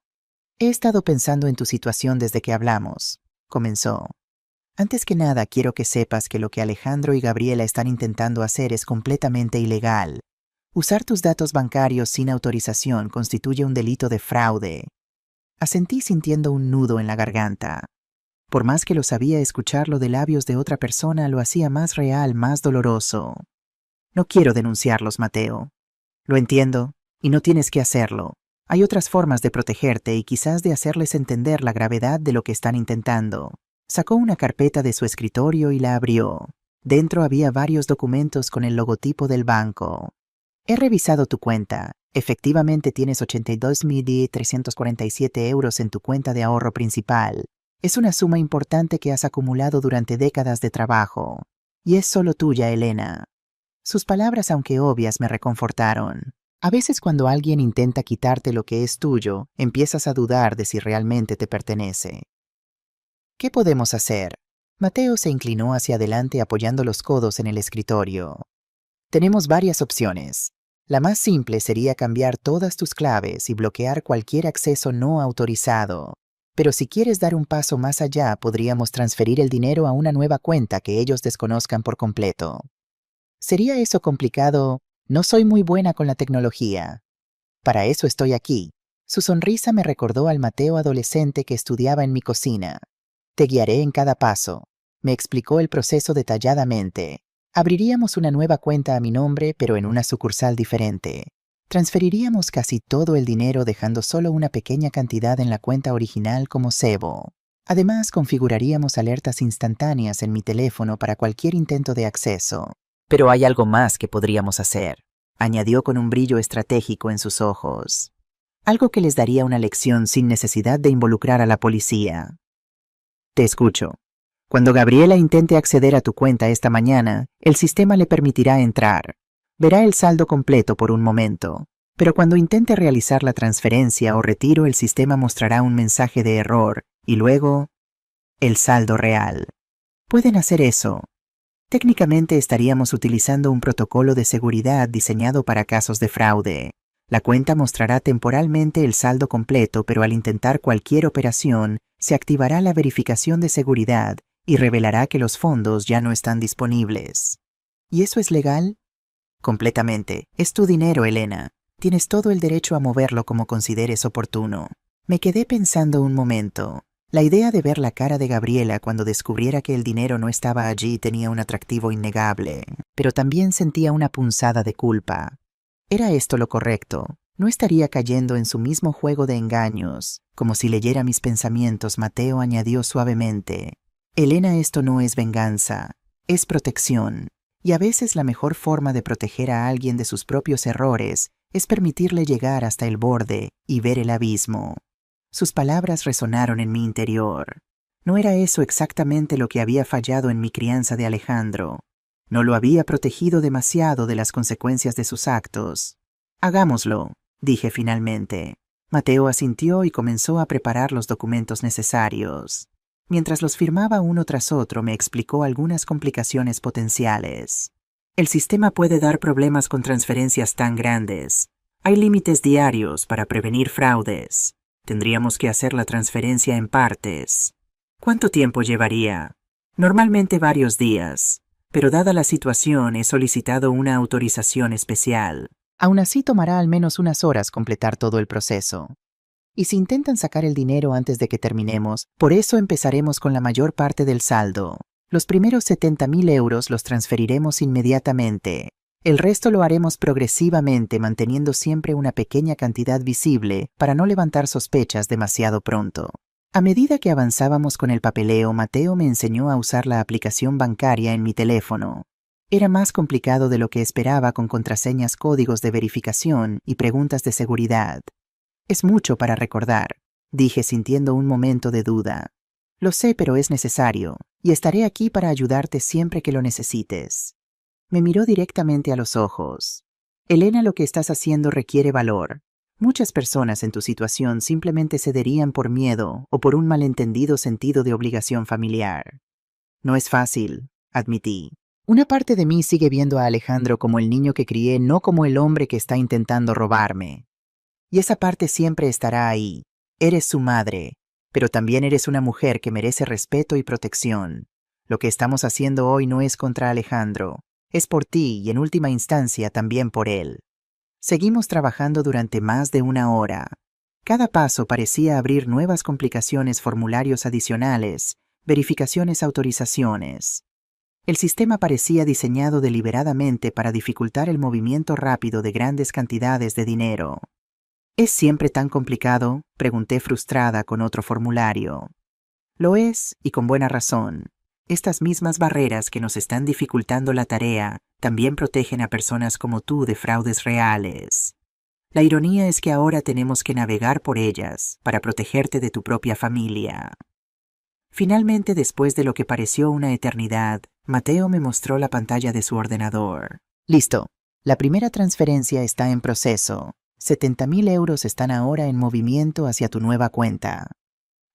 «He estado pensando en tu situación desde que hablamos», comenzó. «Antes que nada, quiero que sepas que lo que Alejandro y Gabriela están intentando hacer es completamente ilegal. Usar tus datos bancarios sin autorización constituye un delito de fraude». Asentí sintiendo un nudo en la garganta. Por más que lo sabía, escucharlo de labios de otra persona lo hacía más real, más doloroso. «No quiero denunciarlos, Mateo. Lo entiendo, y no tienes que hacerlo. Hay otras formas de protegerte y quizás de hacerles entender la gravedad de lo que están intentando». Sacó una carpeta de su escritorio y la abrió. Dentro había varios documentos con el logotipo del banco. «He revisado tu cuenta. Efectivamente tienes 82.347 euros en tu cuenta de ahorro principal. Es una suma importante que has acumulado durante décadas de trabajo. Y es solo tuya, Elena». Sus palabras, aunque obvias, me reconfortaron. A veces, cuando alguien intenta quitarte lo que es tuyo, empiezas a dudar de si realmente te pertenece. «¿Qué podemos hacer?» Mateo se inclinó hacia adelante apoyando los codos en el escritorio. «Tenemos varias opciones. La más simple sería cambiar todas tus claves y bloquear cualquier acceso no autorizado. Pero si quieres dar un paso más allá, podríamos transferir el dinero a una nueva cuenta que ellos desconozcan por completo». «¿Sería eso complicado? No soy muy buena con la tecnología». «Para eso estoy aquí». Su sonrisa me recordó al Mateo adolescente que estudiaba en mi cocina. «Te guiaré en cada paso». Me explicó el proceso detalladamente. Abriríamos una nueva cuenta a mi nombre, pero en una sucursal diferente. Transferiríamos casi todo el dinero, dejando solo una pequeña cantidad en la cuenta original como cebo. Además, configuraríamos alertas instantáneas en mi teléfono para cualquier intento de acceso. «Pero hay algo más que podríamos hacer», añadió con un brillo estratégico en sus ojos. «Algo que les daría una lección sin necesidad de involucrar a la policía». «Te escucho». «Cuando Gabriela intente acceder a tu cuenta esta mañana, el sistema le permitirá entrar. Verá el saldo completo por un momento. Pero cuando intente realizar la transferencia o retiro, el sistema mostrará un mensaje de error y luego el saldo real. Pueden hacer eso. Técnicamente estaríamos utilizando un protocolo de seguridad diseñado para casos de fraude. La cuenta mostrará temporalmente el saldo completo, pero al intentar cualquier operación, se activará la verificación de seguridad y revelará que los fondos ya no están disponibles. ¿Y eso es legal? Completamente. Es tu dinero, Elena. Tienes todo el derecho a moverlo como consideres oportuno. Me quedé pensando un momento. La idea de ver la cara de Gabriela cuando descubriera que el dinero no estaba allí tenía un atractivo innegable, pero también sentía una punzada de culpa. ¿Era esto lo correcto? ¿No estaría cayendo en su mismo juego de engaños? Como si leyera mis pensamientos, Mateo añadió suavemente. Elena, esto no es venganza, es protección. Y a veces la mejor forma de proteger a alguien de sus propios errores es permitirle llegar hasta el borde y ver el abismo. Sus palabras resonaron en mi interior. No era eso exactamente lo que había fallado en mi crianza de Alejandro. No lo había protegido demasiado de las consecuencias de sus actos. Hagámoslo, dije finalmente. Mateo asintió y comenzó a preparar los documentos necesarios. Mientras los firmaba uno tras otro, me explicó algunas complicaciones potenciales. El sistema puede dar problemas con transferencias tan grandes. Hay límites diarios para prevenir fraudes. Tendríamos que hacer la transferencia en partes. ¿Cuánto tiempo llevaría? Normalmente varios días, pero dada la situación he solicitado una autorización especial. Aún así tomará al menos unas horas completar todo el proceso. Y si intentan sacar el dinero antes de que terminemos, por eso empezaremos con la mayor parte del saldo. Los primeros 70.000 euros los transferiremos inmediatamente. El resto lo haremos progresivamente, manteniendo siempre una pequeña cantidad visible para no levantar sospechas demasiado pronto. A medida que avanzábamos con el papeleo, Mateo me enseñó a usar la aplicación bancaria en mi teléfono. Era más complicado de lo que esperaba, con contraseñas, códigos de verificación y preguntas de seguridad. Es mucho para recordar, dije sintiendo un momento de duda. Lo sé, pero es necesario, y estaré aquí para ayudarte siempre que lo necesites. Me miró directamente a los ojos. Elena, lo que estás haciendo requiere valor. Muchas personas en tu situación simplemente cederían por miedo o por un malentendido sentido de obligación familiar. No es fácil, admití. Una parte de mí sigue viendo a Alejandro como el niño que crié, no como el hombre que está intentando robarme. Y esa parte siempre estará ahí. Eres su madre, pero también eres una mujer que merece respeto y protección. Lo que estamos haciendo hoy no es contra Alejandro. Es por ti y en última instancia también por él. Seguimos trabajando durante más de una hora. Cada paso parecía abrir nuevas complicaciones, formularios adicionales, verificaciones, autorizaciones. El sistema parecía diseñado deliberadamente para dificultar el movimiento rápido de grandes cantidades de dinero. ¿Es siempre tan complicado?, pregunté frustrada con otro formulario. Lo es, y con buena razón. Estas mismas barreras que nos están dificultando la tarea también protegen a personas como tú de fraudes reales. La ironía es que ahora tenemos que navegar por ellas para protegerte de tu propia familia. Finalmente, después de lo que pareció una eternidad, Mateo me mostró la pantalla de su ordenador. Listo. La primera transferencia está en proceso. 70.000 euros están ahora en movimiento hacia tu nueva cuenta.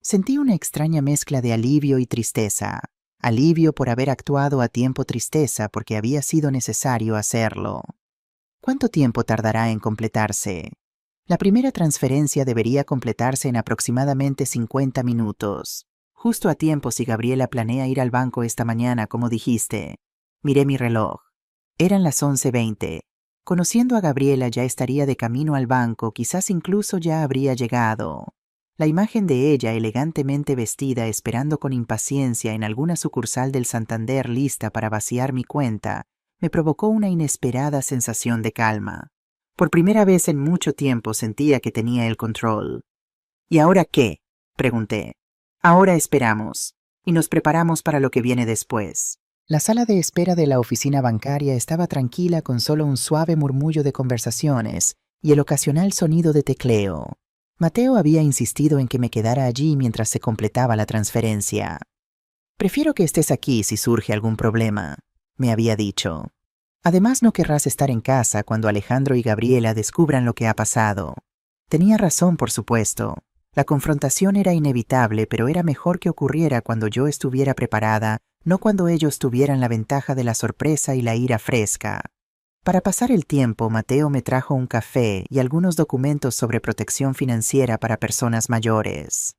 Sentí una extraña mezcla de alivio y tristeza. Alivio por haber actuado a tiempo, tristeza porque había sido necesario hacerlo. ¿Cuánto tiempo tardará en completarse? La primera transferencia debería completarse en aproximadamente 50 minutos. Justo a tiempo si Gabriela planea ir al banco esta mañana, como dijiste. Miré mi reloj. Eran las 11:20. Conociendo a Gabriela ya estaría de camino al banco, quizás incluso ya habría llegado. La imagen de ella elegantemente vestida, esperando con impaciencia en alguna sucursal del Santander lista para vaciar mi cuenta, me provocó una inesperada sensación de calma. Por primera vez en mucho tiempo sentía que tenía el control. ¿Y ahora qué?, pregunté. Ahora esperamos, y nos preparamos para lo que viene después. La sala de espera de la oficina bancaria estaba tranquila, con solo un suave murmullo de conversaciones y el ocasional sonido de tecleo. Mateo había insistido en que me quedara allí mientras se completaba la transferencia. Prefiero que estés aquí si surge algún problema, me había dicho. Además, no querrás estar en casa cuando Alejandro y Gabriela descubran lo que ha pasado. Tenía razón, por supuesto. La confrontación era inevitable, pero era mejor que ocurriera cuando yo estuviera preparada, no cuando ellos tuvieran la ventaja de la sorpresa y la ira fresca. Para pasar el tiempo, Mateo me trajo un café y algunos documentos sobre protección financiera para personas mayores.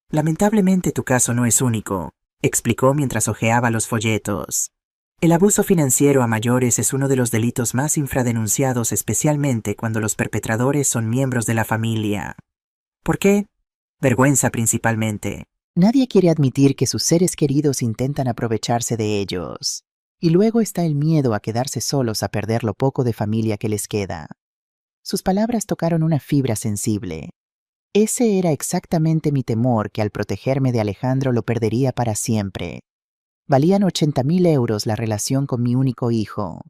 Lamentablemente tu caso no es único, explicó mientras hojeaba los folletos. El abuso financiero a mayores es uno de los delitos más infradenunciados, especialmente cuando los perpetradores son miembros de la familia. ¿Por qué? Vergüenza principalmente. Nadie quiere admitir que sus seres queridos intentan aprovecharse de ellos. Y luego está el miedo a quedarse solos, a perder lo poco de familia que les queda. Sus palabras tocaron una fibra sensible. Ese era exactamente mi temor, que al protegerme de Alejandro lo perdería para siempre. Valían 80.000 euros la relación con mi único hijo.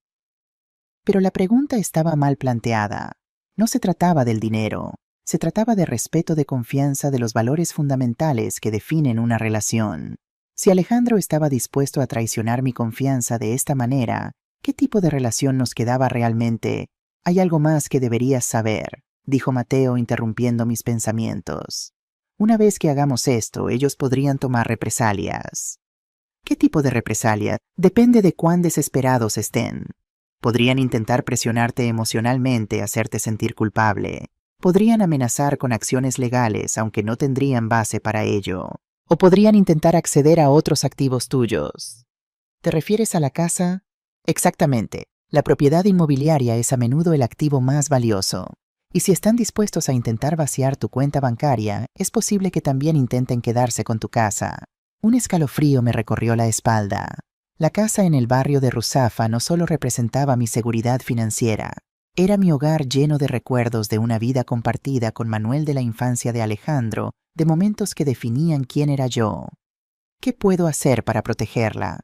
Pero la pregunta estaba mal planteada. No se trataba del dinero. Se trataba de respeto, de confianza, de los valores fundamentales que definen una relación. Si Alejandro estaba dispuesto a traicionar mi confianza de esta manera, ¿qué tipo de relación nos quedaba realmente? Hay algo más que deberías saber, dijo Mateo, interrumpiendo mis pensamientos. Una vez que hagamos esto, ellos podrían tomar represalias. ¿Qué tipo de represalia? Depende de cuán desesperados estén. Podrían intentar presionarte emocionalmente, hacerte sentir culpable. Podrían amenazar con acciones legales, aunque no tendrían base para ello. O podrían intentar acceder a otros activos tuyos. ¿Te refieres a la casa? Exactamente. La propiedad inmobiliaria es a menudo el activo más valioso. Y si están dispuestos a intentar vaciar tu cuenta bancaria, es posible que también intenten quedarse con tu casa. Un escalofrío me recorrió la espalda. La casa en el barrio de Ruzafa no solo representaba mi seguridad financiera, era mi hogar lleno de recuerdos de una vida compartida con Manuel, de la infancia de Alejandro, de momentos que definían quién era yo. ¿Qué puedo hacer para protegerla?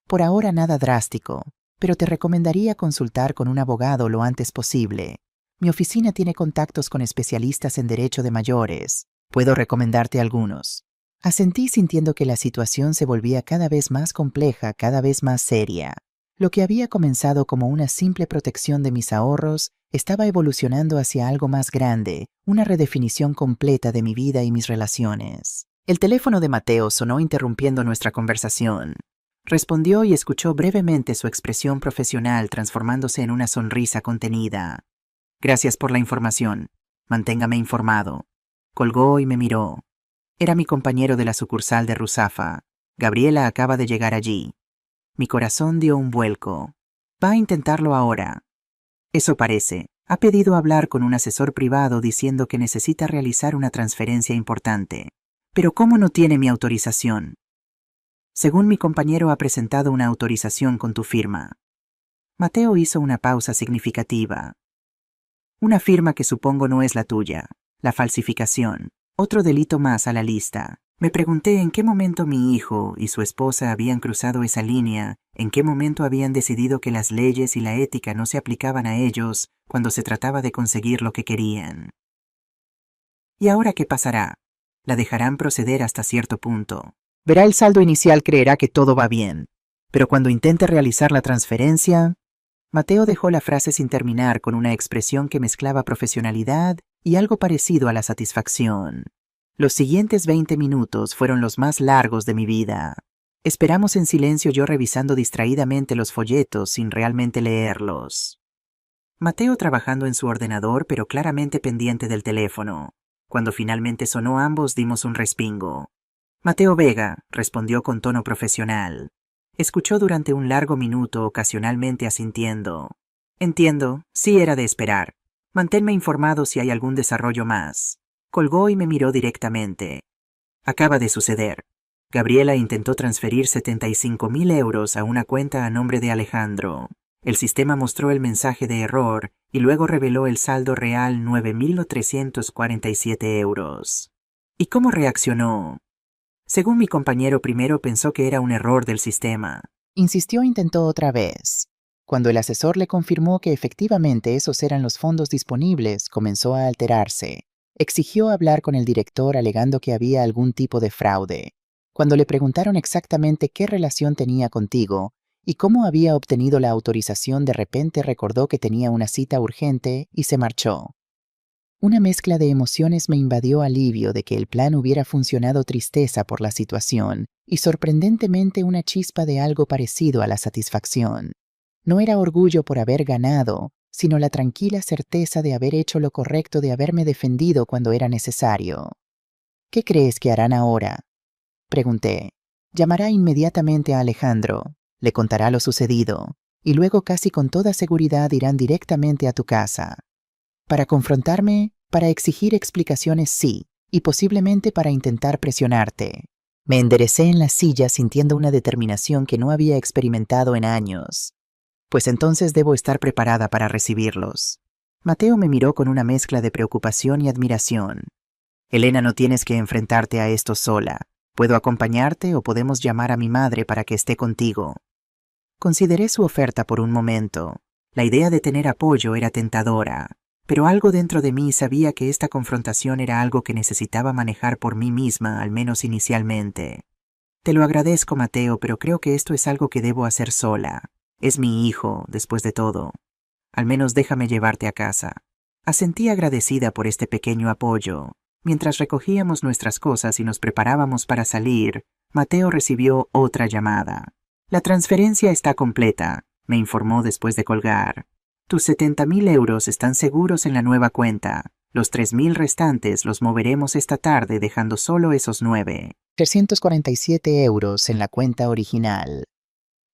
Por ahora nada drástico, pero te recomendaría consultar con un abogado lo antes posible. Mi oficina tiene contactos con especialistas en derecho de mayores. Puedo recomendarte algunos. Asentí, sintiendo que la situación se volvía cada vez más compleja, cada vez más seria. Lo que había comenzado como una simple protección de mis ahorros estaba evolucionando hacia algo más grande, una redefinición completa de mi vida y mis relaciones. El teléfono de Mateo sonó, interrumpiendo nuestra conversación. Respondió y escuchó brevemente, su expresión profesional transformándose en una sonrisa contenida. Gracias por la información. Manténgame informado. Colgó y me miró. Era mi compañero de la sucursal de Ruzafa. Gabriela acaba de llegar allí. Mi corazón dio un vuelco. Va a intentarlo ahora. Eso parece. Ha pedido hablar con un asesor privado diciendo que necesita realizar una transferencia importante. Pero ¿cómo no tiene mi autorización? Según mi compañero, ha presentado una autorización con tu firma. Mateo hizo una pausa significativa. Una firma que supongo no es la tuya. La falsificación. Otro delito más a la lista. Me pregunté en qué momento mi hijo y su esposa habían cruzado esa línea, en qué momento habían decidido que las leyes y la ética no se aplicaban a ellos cuando se trataba de conseguir lo que querían. ¿Y ahora qué pasará? La dejarán proceder hasta cierto punto. Verá el saldo inicial, creerá que todo va bien. Pero cuando intente realizar la transferencia... Mateo dejó la frase sin terminar, con una expresión que mezclaba profesionalidad y algo parecido a la satisfacción. Los siguientes 20 minutos fueron los más largos de mi vida. Esperamos en silencio, yo revisando distraídamente los folletos sin realmente leerlos. Mateo trabajando en su ordenador, pero claramente pendiente del teléfono. Cuando finalmente sonó, ambos dimos un respingo. Mateo Vega, respondió con tono profesional. Escuchó durante un largo minuto, ocasionalmente asintiendo. Entiendo, sí, era de esperar. Manténme informado si hay algún desarrollo más. Colgó y me miró directamente. Acaba de suceder. Gabriela intentó transferir 75.000 euros a una cuenta a nombre de Alejandro. El sistema mostró el mensaje de error y luego reveló el saldo real: 9.347 euros. ¿Y cómo reaccionó? Según mi compañero, primero pensó que era un error del sistema. Insistió, intentó otra vez. Cuando el asesor le confirmó que efectivamente esos eran los fondos disponibles, comenzó a alterarse. Exigió hablar con el director, alegando que había algún tipo de fraude. Cuando le preguntaron exactamente qué relación tenía contigo y cómo había obtenido la autorización, de repente recordó que tenía una cita urgente y se marchó. Una mezcla de emociones me invadió: alivio de que el plan hubiera funcionado, tristeza por la situación y sorprendentemente una chispa de algo parecido a la satisfacción. No era orgullo por haber ganado, sino la tranquila certeza de haber hecho lo correcto, de haberme defendido cuando era necesario. ¿Qué crees que harán ahora?, pregunté. Llamará inmediatamente a Alejandro, le contará lo sucedido, y luego casi con toda seguridad irán directamente a tu casa. Para confrontarme, para exigir explicaciones, sí, y posiblemente para intentar presionarte. Me enderecé en la silla sintiendo una determinación que no había experimentado en años. Pues entonces debo estar preparada para recibirlos. Mateo me miró con una mezcla de preocupación y admiración. Elena, no tienes que enfrentarte a esto sola. ¿Puedo acompañarte o podemos llamar a mi madre para que esté contigo? Consideré su oferta por un momento. La idea de tener apoyo era tentadora, pero algo dentro de mí sabía que esta confrontación era algo que necesitaba manejar por mí misma, al menos inicialmente. Te lo agradezco, Mateo, pero creo que esto es algo que debo hacer sola. Es mi hijo, después de todo. Al menos déjame llevarte a casa. Asentí agradecida por este pequeño apoyo. Mientras recogíamos nuestras cosas y nos preparábamos para salir, Mateo recibió otra llamada. La transferencia está completa, me informó después de colgar. Tus 70.000 euros están seguros en la nueva cuenta. Los 3.000 restantes los moveremos esta tarde, dejando solo esos 347 euros en la cuenta original.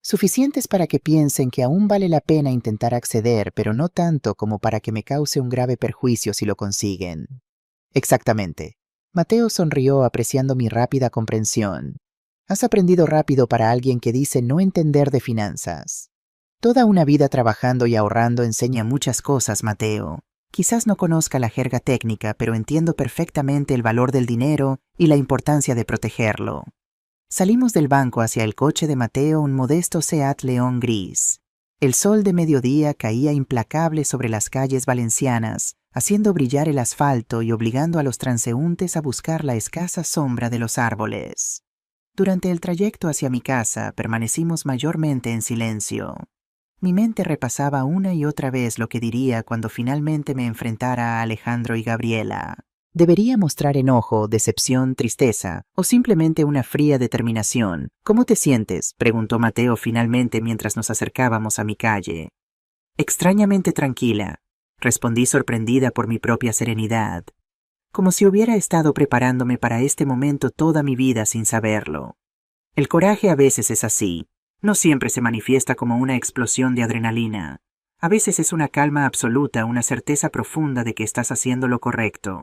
Suficientes para que piensen que aún vale la pena intentar acceder, pero no tanto como para que me cause un grave perjuicio si lo consiguen. Exactamente. Mateo sonrió apreciando mi rápida comprensión. Has aprendido rápido para alguien que dice no entender de finanzas. Toda una vida trabajando y ahorrando enseña muchas cosas, Mateo. Quizás no conozca la jerga técnica, pero entiendo perfectamente el valor del dinero y la importancia de protegerlo. Salimos del banco hacia el coche de Mateo, un modesto Seat León gris. El sol de mediodía caía implacable sobre las calles valencianas, haciendo brillar el asfalto y obligando a los transeúntes a buscar la escasa sombra de los árboles. Durante el trayecto hacia mi casa permanecimos mayormente en silencio. Mi mente repasaba una y otra vez lo que diría cuando finalmente me enfrentara a Alejandro y Gabriela. ¿Debería mostrar enojo, decepción, tristeza o simplemente una fría determinación? ¿Cómo te sientes?, preguntó Mateo finalmente mientras nos acercábamos a mi calle. Extrañamente tranquila, respondí sorprendida por mi propia serenidad, como si hubiera estado preparándome para este momento toda mi vida sin saberlo. El coraje a veces es así, no siempre se manifiesta como una explosión de adrenalina. A veces es una calma absoluta, una certeza profunda de que estás haciendo lo correcto.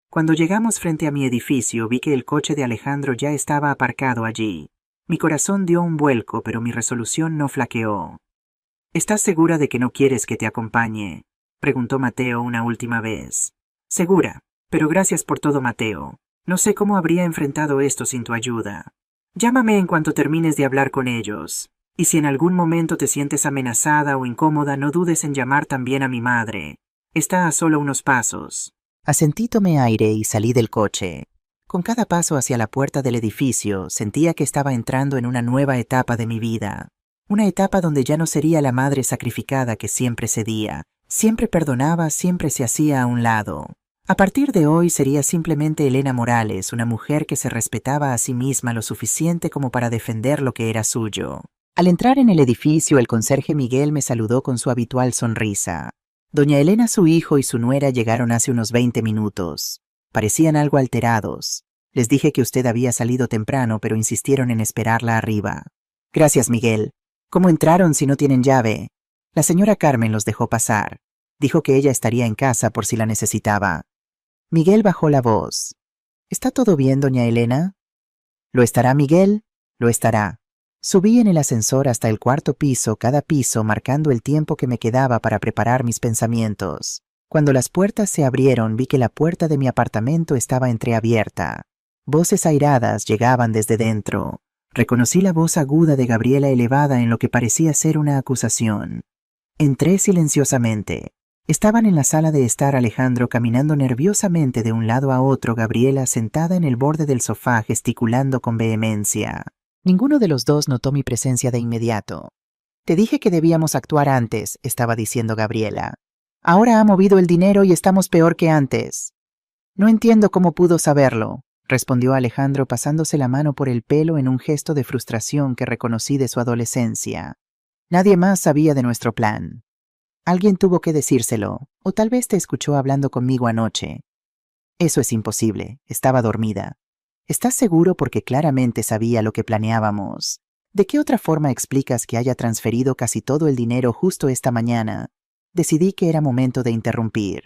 Cuando llegamos frente a mi edificio, vi que el coche de Alejandro ya estaba aparcado allí. Mi corazón dio un vuelco, pero mi resolución no flaqueó. ¿Estás segura de que no quieres que te acompañe?, preguntó Mateo una última vez. Segura, pero gracias por todo, Mateo. No sé cómo habría enfrentado esto sin tu ayuda. Llámame en cuanto termines de hablar con ellos. Y si en algún momento te sientes amenazada o incómoda, no dudes en llamar también a mi madre. Está a solo unos pasos. Asentí, tomé aire y salí del coche. Con cada paso hacia la puerta del edificio, sentía que estaba entrando en una nueva etapa de mi vida. Una etapa donde ya no sería la madre sacrificada que siempre cedía, siempre perdonaba, siempre se hacía a un lado. A partir de hoy sería simplemente Elena Morales, una mujer que se respetaba a sí misma lo suficiente como para defender lo que era suyo. Al entrar en el edificio, el conserje Miguel me saludó con su habitual sonrisa. Doña Elena, su hijo y su nuera llegaron hace unos 20 minutos. Parecían algo alterados. Les dije que usted había salido temprano, pero insistieron en esperarla arriba. Gracias, Miguel. ¿Cómo entraron si no tienen llave? La señora Carmen los dejó pasar. Dijo que ella estaría en casa por si la necesitaba. Miguel bajó la voz. ¿Está todo bien, doña Elena? ¿Lo estará, Miguel? Lo estará. Subí en el ascensor hasta el 4.º piso, cada piso marcando el tiempo que me quedaba para preparar mis pensamientos. Cuando las puertas se abrieron, vi que la puerta de mi apartamento estaba entreabierta. Voces airadas llegaban desde dentro. Reconocí la voz aguda de Gabriela elevada en lo que parecía ser una acusación. Entré silenciosamente. Estaban en la sala de estar Alejandro caminando nerviosamente de un lado a otro, Gabriela sentada en el borde del sofá gesticulando con vehemencia. Ninguno de los dos notó mi presencia de inmediato. Te dije que debíamos actuar antes, estaba diciendo Gabriela. Ahora ha movido el dinero y estamos peor que antes. No entiendo cómo pudo saberlo, respondió Alejandro pasándose la mano por el pelo en un gesto de frustración que reconocí de su adolescencia. Nadie más sabía de nuestro plan. Alguien tuvo que decírselo, o tal vez te escuchó hablando conmigo anoche. Eso es imposible, estaba dormida. ¿Estás seguro? Porque claramente sabía lo que planeábamos. ¿De qué otra forma explicas que haya transferido casi todo el dinero justo esta mañana? Decidí que era momento de interrumpir.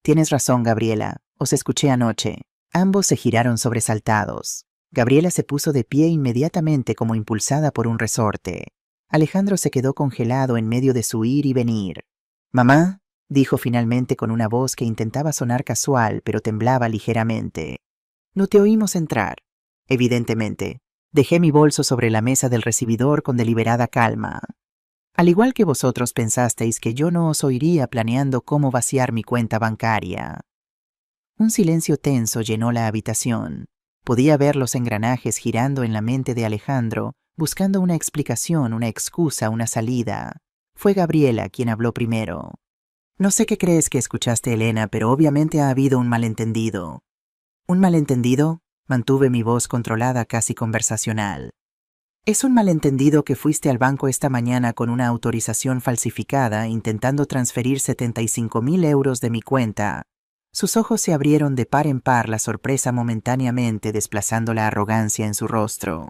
Tienes razón, Gabriela, os escuché anoche. Ambos se giraron sobresaltados. Gabriela se puso de pie inmediatamente como impulsada por un resorte. Alejandro se quedó congelado en medio de su ir y venir. «Mamá», dijo finalmente con una voz que intentaba sonar casual, pero temblaba ligeramente. «No te oímos entrar». Evidentemente, dejé mi bolso sobre la mesa del recibidor con deliberada calma. Al igual que vosotros pensasteis que yo no os oiría planeando cómo vaciar mi cuenta bancaria. Un silencio tenso llenó la habitación. Podía ver los engranajes girando en la mente de Alejandro, buscando una explicación, una excusa, una salida. Fue Gabriela quien habló primero. «No sé qué crees que escuchaste, Elena, pero obviamente ha habido un malentendido». «¿Un malentendido?», mantuve mi voz controlada, casi conversacional. «Es un malentendido que fuiste al banco esta mañana con una autorización falsificada intentando transferir 75.000 euros de mi cuenta». Sus ojos se abrieron de par en par, la sorpresa momentáneamente desplazando la arrogancia en su rostro.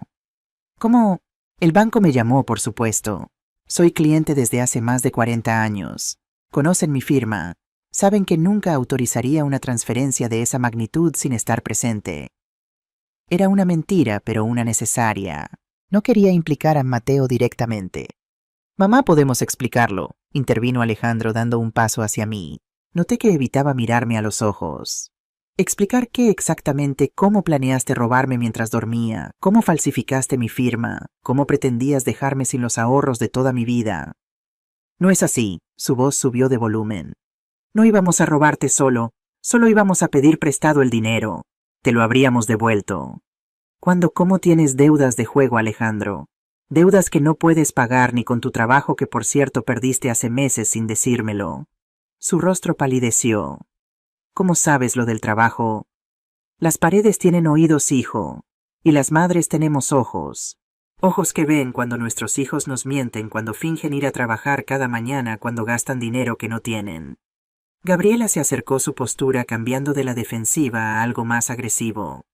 «¿Cómo? El banco me llamó, por supuesto. Soy cliente desde hace más de 40 años. Conocen mi firma. Saben que nunca autorizaría una transferencia de esa magnitud sin estar presente». Era una mentira, pero una necesaria. No quería implicar a Mateo directamente. «Mamá, podemos explicarlo», intervino Alejandro dando un paso hacia mí. Noté que evitaba mirarme a los ojos. «¿Explicar qué exactamente? ¿Cómo planeaste robarme mientras dormía? ¿Cómo falsificaste mi firma? ¿Cómo pretendías dejarme sin los ahorros de toda mi vida?» «No es así», su voz subió de volumen. «No íbamos a robarte solo íbamos a pedir prestado el dinero. Te lo habríamos devuelto». ¿Cómo tienes deudas de juego, Alejandro? Deudas que no puedes pagar ni con tu trabajo, que por cierto perdiste hace meses sin decírmelo. Su rostro palideció. ¿Cómo sabes lo del trabajo? Las paredes tienen oídos, hijo, y las madres tenemos ojos. Ojos que ven cuando nuestros hijos nos mienten, cuando fingen ir a trabajar cada mañana, cuando gastan dinero que no tienen. Gabriela se acercó, su postura cambiando de la defensiva a algo más agresivo.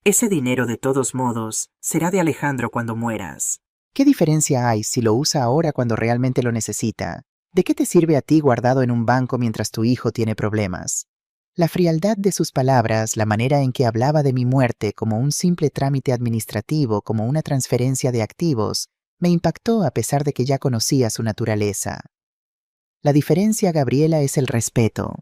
Ese dinero, de todos modos, será de Alejandro cuando mueras. ¿Qué diferencia hay si lo usa ahora cuando realmente lo necesita? ¿De qué te sirve a ti guardado en un banco mientras tu hijo tiene problemas? La frialdad de sus palabras, la manera en que hablaba de mi muerte como un simple trámite administrativo, como una transferencia de activos, me impactó a pesar de que ya conocía su naturaleza. La diferencia, Gabriela, es el respeto,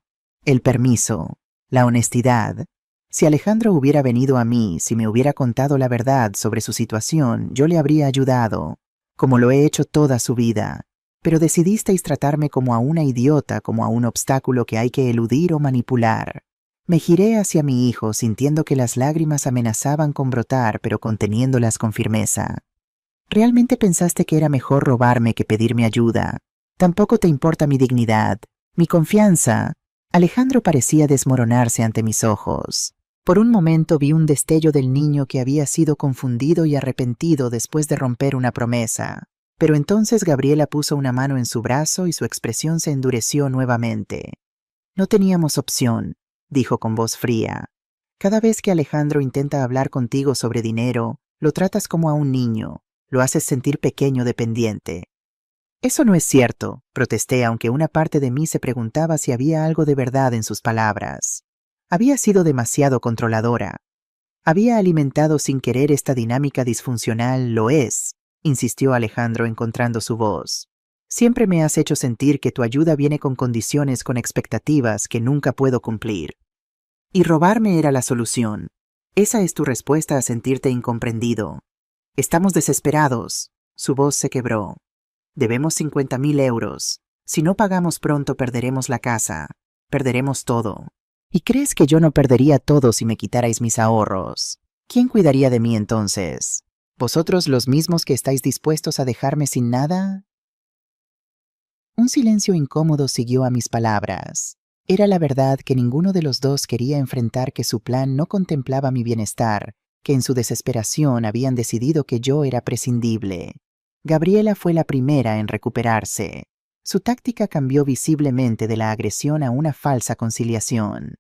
el permiso, la honestidad. Si Alejandro hubiera venido a mí, si me hubiera contado la verdad sobre su situación, yo le habría ayudado, como lo he hecho toda su vida. Pero decidisteis tratarme como a una idiota, como a un obstáculo que hay que eludir o manipular. Me giré hacia mi hijo, sintiendo que las lágrimas amenazaban con brotar, pero conteniéndolas con firmeza. ¿Realmente pensaste que era mejor robarme que pedirme ayuda? Tampoco te importa mi dignidad, mi confianza. Alejandro parecía desmoronarse ante mis ojos. Por un momento vi un destello del niño que había sido confundido y arrepentido después de romper una promesa. Pero entonces Gabriela puso una mano en su brazo y su expresión se endureció nuevamente. «No teníamos opción», dijo con voz fría. «Cada vez que Alejandro intenta hablar contigo sobre dinero, lo tratas como a un niño, lo haces sentir pequeño, dependiente». «Eso no es cierto», protesté, aunque una parte de mí se preguntaba si había algo de verdad en sus palabras. Había sido demasiado controladora. Había alimentado sin querer esta dinámica disfuncional. «Lo es», insistió Alejandro encontrando su voz. «Siempre me has hecho sentir que tu ayuda viene con condiciones, con expectativas que nunca puedo cumplir. Y robarme era la solución. Esa es tu respuesta a sentirte incomprendido. Estamos desesperados». Su voz se quebró. «Debemos 50.000 euros. Si no pagamos pronto perderemos la casa. Perderemos todo». «¿Y crees que yo no perdería todo si me quitarais mis ahorros? ¿Quién cuidaría de mí entonces? ¿Vosotros, los mismos que estáis dispuestos a dejarme sin nada?» Un silencio incómodo siguió a mis palabras. Era la verdad que ninguno de los dos quería enfrentar que su plan no contemplaba mi bienestar, que en su desesperación habían decidido que yo era prescindible. Gabriela fue la primera en recuperarse. Su táctica cambió visiblemente de la agresión a una falsa conciliación.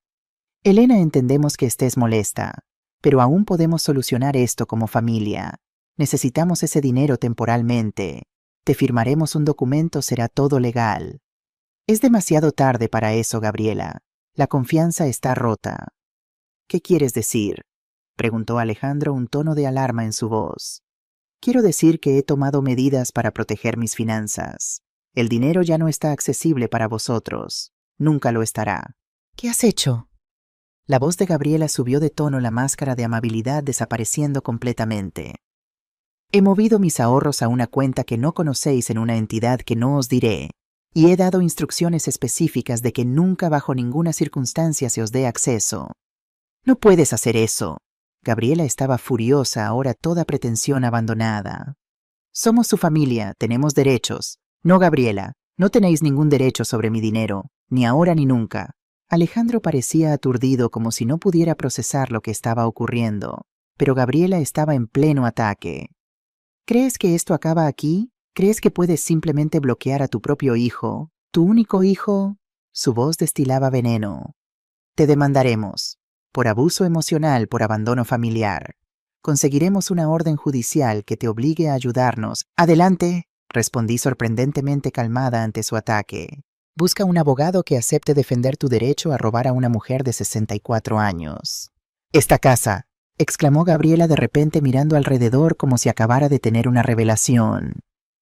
Elena, entendemos que estés molesta, pero aún podemos solucionar esto como familia. Necesitamos ese dinero temporalmente. Te firmaremos un documento, será todo legal. Es demasiado tarde para eso, Gabriela. La confianza está rota. ¿Qué quieres decir?, preguntó Alejandro, un tono de alarma en su voz. Quiero decir que he tomado medidas para proteger mis finanzas. El dinero ya no está accesible para vosotros. Nunca lo estará. ¿Qué has hecho? La voz de Gabriela subió de tono, la máscara de amabilidad desapareciendo completamente. He movido mis ahorros a una cuenta que no conocéis en una entidad que no os diré, y he dado instrucciones específicas de que nunca bajo ninguna circunstancia se os dé acceso. No puedes hacer eso. Gabriela estaba furiosa, ahora toda pretensión abandonada. Somos su familia, tenemos derechos. No, Gabriela, no tenéis ningún derecho sobre mi dinero, ni ahora ni nunca. Alejandro parecía aturdido, como si no pudiera procesar lo que estaba ocurriendo, pero Gabriela estaba en pleno ataque. ¿Crees que esto acaba aquí? ¿Crees que puedes simplemente bloquear a tu propio hijo, tu único hijo? Su voz destilaba veneno. Te demandaremos. Por abuso emocional, por abandono familiar. Conseguiremos una orden judicial que te obligue a ayudarnos. ¡Adelante!, respondí sorprendentemente calmada ante su ataque. Busca un abogado que acepte defender tu derecho a robar a una mujer de 64 años. ¡Esta casa!, exclamó Gabriela de repente, mirando alrededor como si acabara de tener una revelación.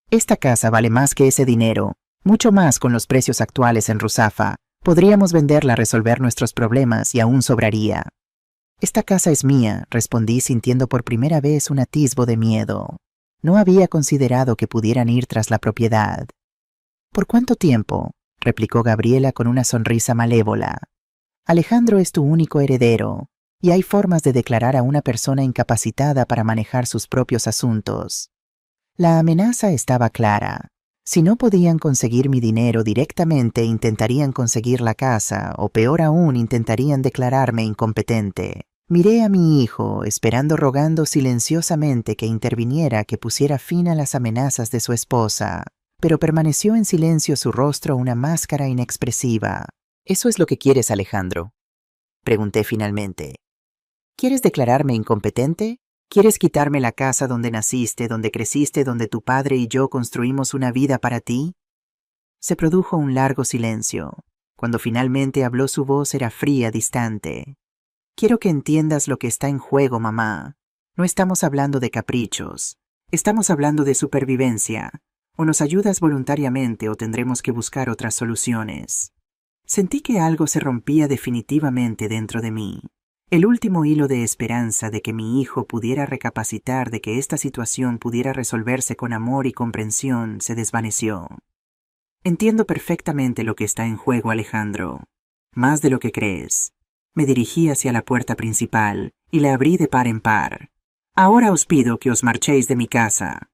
Esta casa vale más que ese dinero, mucho más con los precios actuales en Ruzafa. Podríamos venderla, resolver nuestros problemas y aún sobraría. Esta casa es mía, respondí sintiendo por primera vez un atisbo de miedo. No había considerado que pudieran ir tras la propiedad. ¿Por cuánto tiempo?, replicó Gabriela con una sonrisa malévola. Alejandro es tu único heredero, y hay formas de declarar a una persona incapacitada para manejar sus propios asuntos. La amenaza estaba clara. Si no podían conseguir mi dinero directamente, intentarían conseguir la casa, o peor aún, intentarían declararme incompetente. Miré a mi hijo, esperando, rogando silenciosamente que interviniera, que pusiera fin a las amenazas de su esposa, pero permaneció en silencio, su rostro una máscara inexpresiva. ¿Eso es lo que quieres, Alejandro?, pregunté finalmente. ¿Quieres declararme incompetente? ¿Quieres quitarme la casa donde naciste, donde creciste, donde tu padre y yo construimos una vida para ti? Se produjo un largo silencio. Cuando finalmente habló, su voz era fría, distante. Quiero que entiendas lo que está en juego, mamá. No estamos hablando de caprichos. Estamos hablando de supervivencia. O nos ayudas voluntariamente o tendremos que buscar otras soluciones. Sentí que algo se rompía definitivamente dentro de mí. El último hilo de esperanza de que mi hijo pudiera recapacitar, de que esta situación pudiera resolverse con amor y comprensión, se desvaneció. Entiendo perfectamente lo que está en juego, Alejandro. Más de lo que crees. Me dirigí hacia la puerta principal y la abrí de par en par. Ahora os pido que os marchéis de mi casa.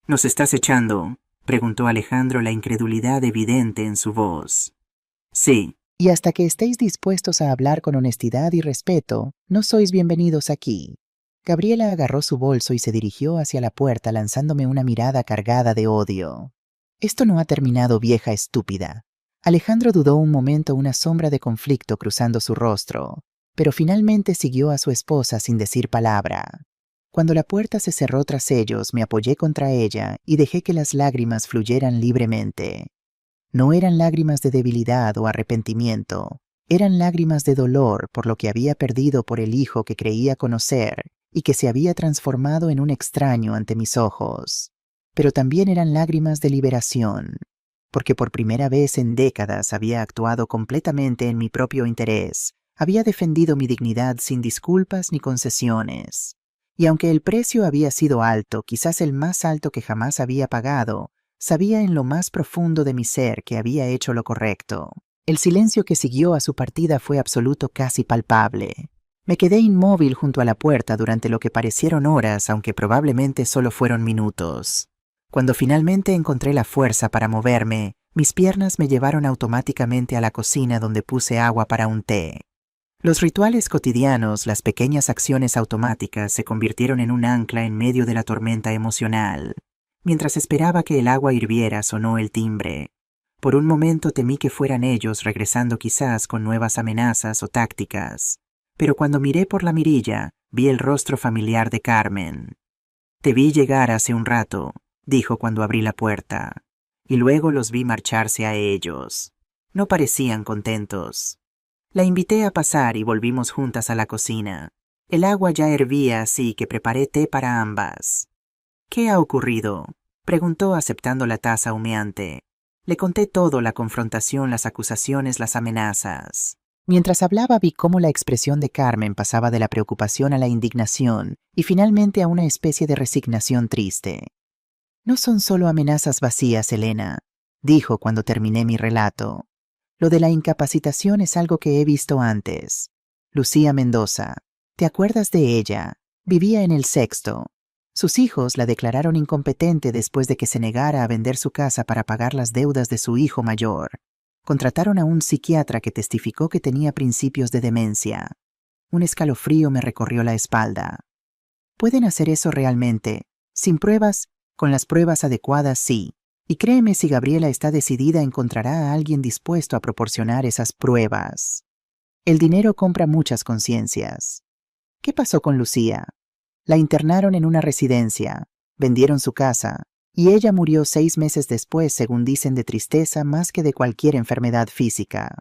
¿Nos estás echando?, preguntó Alejandro, la incredulidad evidente en su voz. Sí. Y hasta que estéis dispuestos a hablar con honestidad y respeto, no sois bienvenidos aquí. Gabriela agarró su bolso y se dirigió hacia la puerta, lanzándome una mirada cargada de odio. Esto no ha terminado, vieja estúpida. Alejandro dudó un momento, una sombra de conflicto cruzando su rostro, pero finalmente siguió a su esposa sin decir palabra. Cuando la puerta se cerró tras ellos, me apoyé contra ella y dejé que las lágrimas fluyeran libremente. No eran lágrimas de debilidad o arrepentimiento, eran lágrimas de dolor por lo que había perdido, por el hijo que creía conocer y que se había transformado en un extraño ante mis ojos. Pero también eran lágrimas de liberación, porque por primera vez en décadas había actuado completamente en mi propio interés, había defendido mi dignidad sin disculpas ni concesiones. Y aunque el precio había sido alto, quizás el más alto que jamás había pagado, sabía en lo más profundo de mi ser que había hecho lo correcto. El silencio que siguió a su partida fue absoluto, casi palpable. Me quedé inmóvil junto a la puerta durante lo que parecieron horas, aunque probablemente solo fueron minutos. Cuando finalmente encontré la fuerza para moverme, mis piernas me llevaron automáticamente a la cocina donde puse agua para un té. Los rituales cotidianos, las pequeñas acciones automáticas se convirtieron en un ancla en medio de la tormenta emocional. Mientras esperaba que el agua hirviera, sonó el timbre. Por un momento temí que fueran ellos regresando quizás con nuevas amenazas o tácticas. Pero cuando miré por la mirilla, vi el rostro familiar de Carmen. «Te vi llegar hace un rato», dijo cuando abrí la puerta. Y luego los vi marcharse a ellos. No parecían contentos. La invité a pasar y volvimos juntas a la cocina. El agua ya hervía, así que preparé té para ambas. «¿Qué ha ocurrido?», preguntó aceptando la taza humeante. Le conté todo: la confrontación, las acusaciones, las amenazas. Mientras hablaba vi cómo la expresión de Carmen pasaba de la preocupación a la indignación y finalmente a una especie de resignación triste. «No son solo amenazas vacías, Elena», dijo cuando terminé mi relato. «Lo de la incapacitación es algo que he visto antes. Lucía Mendoza, ¿te acuerdas de ella? Vivía en el Sexto. Sus hijos la declararon incompetente después de que se negara a vender su casa para pagar las deudas de su hijo mayor. Contrataron a un psiquiatra que testificó que tenía principios de demencia. Un escalofrío me recorrió la espalda. ¿Pueden hacer eso realmente? ¿Sin pruebas? Con las pruebas adecuadas, sí. Y créeme, si Gabriela está decidida, encontrará a alguien dispuesto a proporcionar esas pruebas. El dinero compra muchas conciencias. ¿Qué pasó con Lucía? La internaron en una residencia, vendieron su casa, y ella murió 6 meses después, según dicen, de tristeza más que de cualquier enfermedad física.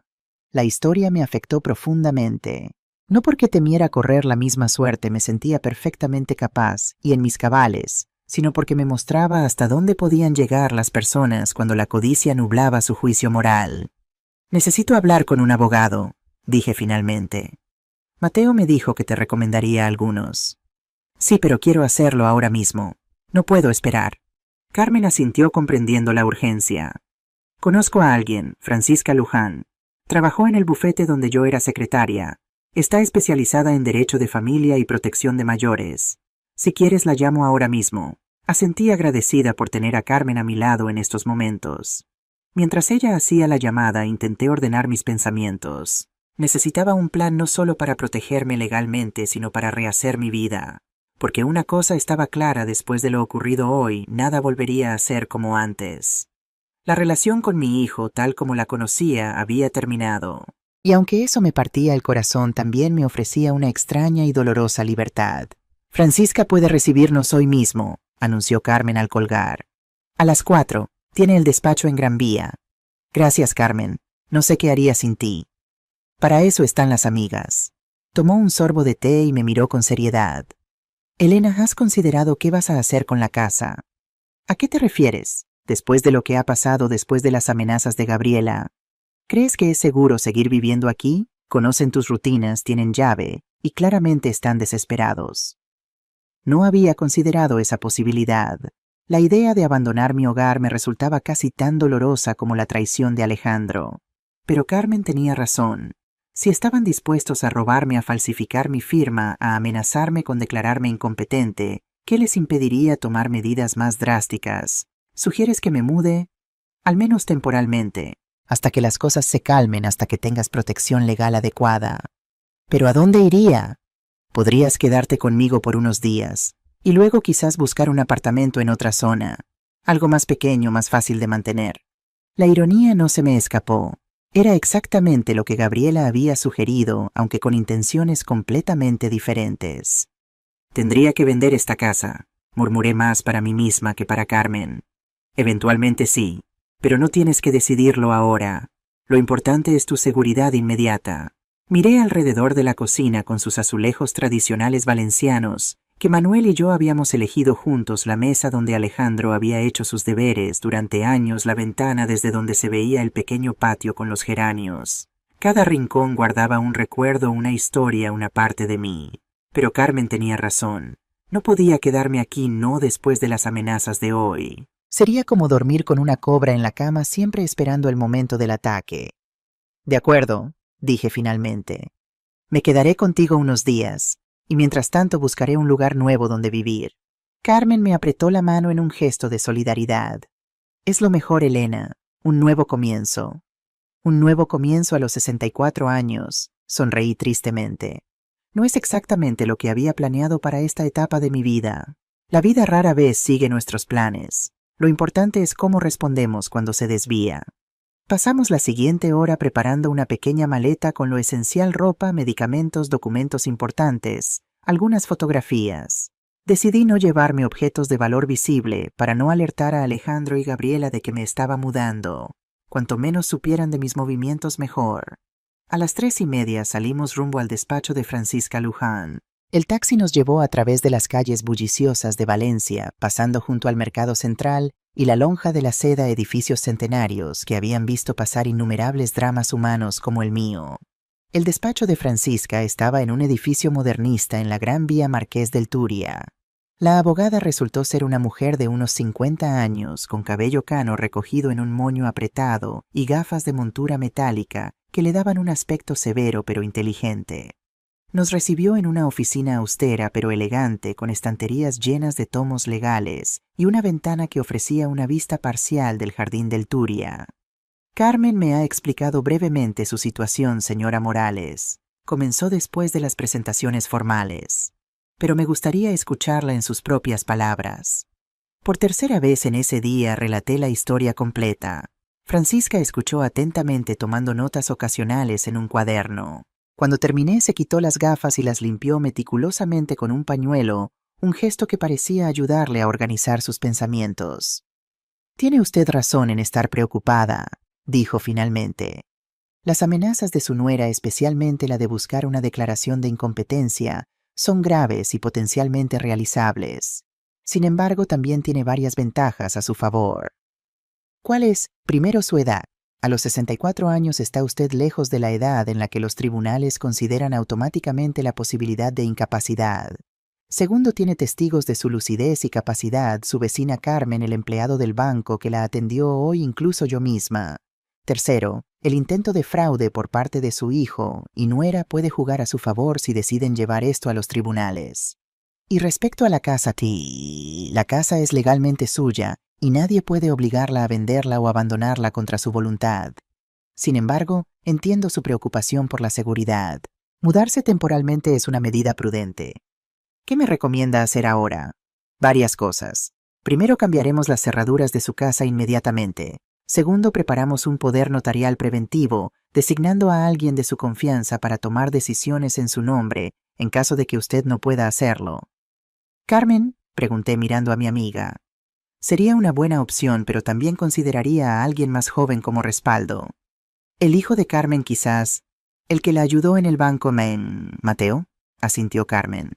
La historia me afectó profundamente. No porque temiera correr la misma suerte, me sentía perfectamente capaz y en mis cabales, sino porque me mostraba hasta dónde podían llegar las personas cuando la codicia nublaba su juicio moral. «Necesito hablar con un abogado», dije finalmente. «Mateo me dijo que te recomendaría a algunos». «Sí, pero quiero hacerlo ahora mismo. No puedo esperar». Carmen asintió, comprendiendo la urgencia. «Conozco a alguien, Francisca Luján. Trabajó en el bufete donde yo era secretaria. Está especializada en derecho de familia y protección de mayores. Si quieres la llamo ahora mismo». Asentí, agradecida por tener a Carmen a mi lado en estos momentos. Mientras ella hacía la llamada, intenté ordenar mis pensamientos. Necesitaba un plan no solo para protegerme legalmente, sino para rehacer mi vida. Porque una cosa estaba clara: después de lo ocurrido hoy, nada volvería a ser como antes. La relación con mi hijo, tal como la conocía, había terminado. Y aunque eso me partía el corazón, también me ofrecía una extraña y dolorosa libertad. «Francisca puede recibirnos hoy mismo», anunció Carmen al colgar. «A las 4, tiene el despacho en Gran Vía». «Gracias, Carmen. No sé qué haría sin ti». «Para eso están las amigas». Tomó un sorbo de té y me miró con seriedad. «Elena, ¿has considerado qué vas a hacer con la casa?» «¿A qué te refieres? Después de lo que ha pasado, después de las amenazas de Gabriela. ¿Crees que es seguro seguir viviendo aquí? Conocen tus rutinas, tienen llave y claramente están desesperados». No había considerado esa posibilidad. La idea de abandonar mi hogar me resultaba casi tan dolorosa como la traición de Alejandro. Pero Carmen tenía razón. Si estaban dispuestos a robarme, a falsificar mi firma, a amenazarme con declararme incompetente, ¿qué les impediría tomar medidas más drásticas? ¿Sugieres que me mude? Al menos temporalmente, hasta que las cosas se calmen, hasta que tengas protección legal adecuada. ¿Pero a dónde iría? Podrías quedarte conmigo por unos días, y luego quizás buscar un apartamento en otra zona, algo más pequeño, más fácil de mantener. La ironía no se me escapó. Era exactamente lo que Gabriela había sugerido, aunque con intenciones completamente diferentes. «Tendría que vender esta casa», murmuré, más para mí misma que para Carmen. «Eventualmente sí, pero no tienes que decidirlo ahora. Lo importante es tu seguridad inmediata». Miré alrededor de la cocina con sus azulejos tradicionales valencianos, que Manuel y yo habíamos elegido juntos, la mesa donde Alejandro había hecho sus deberes, durante años la ventana desde donde se veía el pequeño patio con los geranios. Cada rincón guardaba un recuerdo, una historia, una parte de mí. Pero Carmen tenía razón. No podía quedarme aquí, no después de las amenazas de hoy. Sería como dormir con una cobra en la cama, siempre esperando el momento del ataque. «De acuerdo», dije finalmente. «Me quedaré contigo unos días, y mientras tanto buscaré un lugar nuevo donde vivir. Carmen me apretó la mano en un gesto de solidaridad. Es lo mejor, Elena. Un nuevo comienzo. Un nuevo comienzo a los 64 años. Sonreí tristemente. No es exactamente lo que había planeado para esta etapa de mi vida. La vida rara vez sigue nuestros planes. Lo importante es cómo respondemos cuando se desvía. Pasamos la siguiente hora preparando una pequeña maleta con lo esencial: ropa, medicamentos, documentos importantes, algunas fotografías. Decidí no llevarme objetos de valor visible para no alertar a Alejandro y Gabriela de que me estaba mudando. Cuanto menos supieran de mis movimientos, mejor. A las 3:30 salimos rumbo al despacho de Francisca Luján. El taxi nos llevó a través de las calles bulliciosas de Valencia, pasando junto al Mercado Central y la lonja de la seda, edificios centenarios que habían visto pasar innumerables dramas humanos como el mío. El despacho de Francisca estaba en un edificio modernista en la Gran Vía Marqués del Turia. La abogada resultó ser una mujer de unos 50 años, con cabello cano recogido en un moño apretado y gafas de montura metálica que le daban un aspecto severo pero inteligente. Nos recibió en una oficina austera pero elegante, con estanterías llenas de tomos legales y una ventana que ofrecía una vista parcial del jardín del Turia. Carmen me ha explicado brevemente su situación, señora Morales. Comenzó después de las presentaciones formales. Pero me gustaría escucharla en sus propias palabras. Por tercera vez en ese día relaté la historia completa. Francisca escuchó atentamente, tomando notas ocasionales en un cuaderno. Cuando terminé, se quitó las gafas y las limpió meticulosamente con un pañuelo, un gesto que parecía ayudarle a organizar sus pensamientos. «Tiene usted razón en estar preocupada», dijo finalmente. «Las amenazas de su nuera, especialmente la de buscar una declaración de incompetencia, son graves y potencialmente realizables. Sin embargo, también tiene varias ventajas a su favor». «¿Cuál es? Primero, su edad. A los 64 años está usted lejos de la edad en la que los tribunales consideran automáticamente la posibilidad de incapacidad. Segundo, tiene testigos de su lucidez y capacidad, su vecina Carmen, el empleado del banco que la atendió hoy, incluso yo misma. Tercero, el intento de fraude por parte de su hijo y nuera puede jugar a su favor si deciden llevar esto a los tribunales. Y respecto a la casa, la casa es legalmente suya y nadie puede obligarla a venderla o abandonarla contra su voluntad. Sin embargo, entiendo su preocupación por la seguridad. Mudarse temporalmente es una medida prudente. ¿Qué me recomienda hacer ahora? Varias cosas. Primero, cambiaremos las cerraduras de su casa inmediatamente. Segundo, preparamos un poder notarial preventivo, designando a alguien de su confianza para tomar decisiones en su nombre, en caso de que usted no pueda hacerlo. «Carmen», pregunté mirando a mi amiga. «Sería una buena opción, pero también consideraría a alguien más joven como respaldo. El hijo de Carmen, quizás. El que la ayudó en el banco, Mateo», asintió Carmen.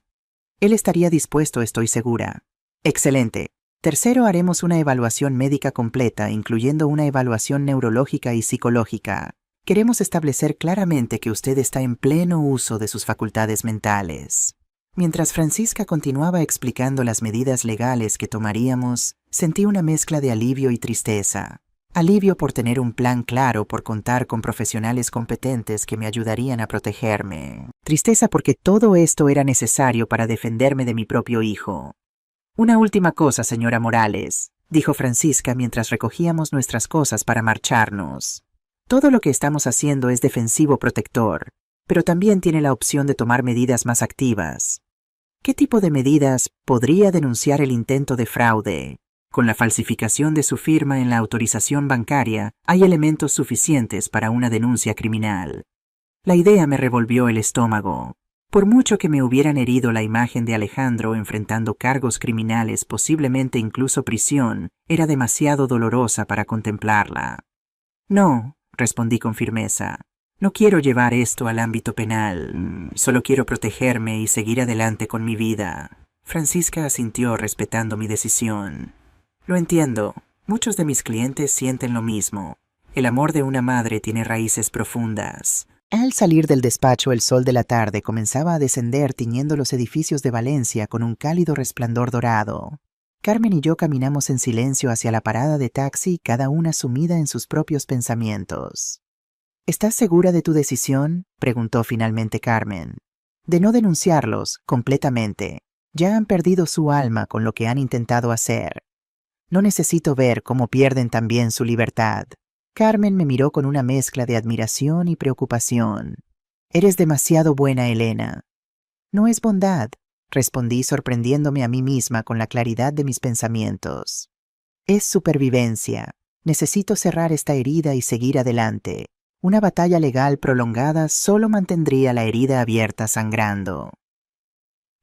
«Él estaría dispuesto, estoy segura». «Excelente. Tercero, haremos una evaluación médica completa, incluyendo una evaluación neurológica y psicológica. Queremos establecer claramente que usted está en pleno uso de sus facultades mentales». Mientras Francisca continuaba explicando las medidas legales que tomaríamos, sentí una mezcla de alivio y tristeza. Alivio por tener un plan claro, por contar con profesionales competentes que me ayudarían a protegerme. Tristeza porque todo esto era necesario para defenderme de mi propio hijo. «Una última cosa, señora Morales», dijo Francisca mientras recogíamos nuestras cosas para marcharnos. «Todo lo que estamos haciendo es defensivo protector, pero también tiene la opción de tomar medidas más activas». «¿Qué tipo de medidas? Podría denunciar el intento de fraude. Con la falsificación de su firma en la autorización bancaria, hay elementos suficientes para una denuncia criminal». La idea me revolvió el estómago. Por mucho que me hubieran herido la imagen de Alejandro enfrentando cargos criminales, posiblemente incluso prisión, era demasiado dolorosa para contemplarla. «No», respondí con firmeza. «No quiero llevar esto al ámbito penal. Solo quiero protegerme y seguir adelante con mi vida». Francisca asintió, respetando mi decisión. «Lo entiendo. Muchos de mis clientes sienten lo mismo. El amor de una madre tiene raíces profundas». Al salir del despacho, el sol de la tarde comenzaba a descender, tiñendo los edificios de Valencia con un cálido resplandor dorado. Carmen y yo caminamos en silencio hacia la parada de taxi, cada una sumida en sus propios pensamientos. «¿Estás segura de tu decisión?», preguntó finalmente Carmen. «De no denunciarlos, completamente. Ya han perdido su alma con lo que han intentado hacer. No necesito ver cómo pierden también su libertad. Carmen me miró con una mezcla de admiración y preocupación. Eres demasiado buena, Elena. No es bondad, respondí sorprendiéndome a mí misma con la claridad de mis pensamientos. Es supervivencia. Necesito cerrar esta herida y seguir adelante. Una batalla legal prolongada solo mantendría la herida abierta sangrando.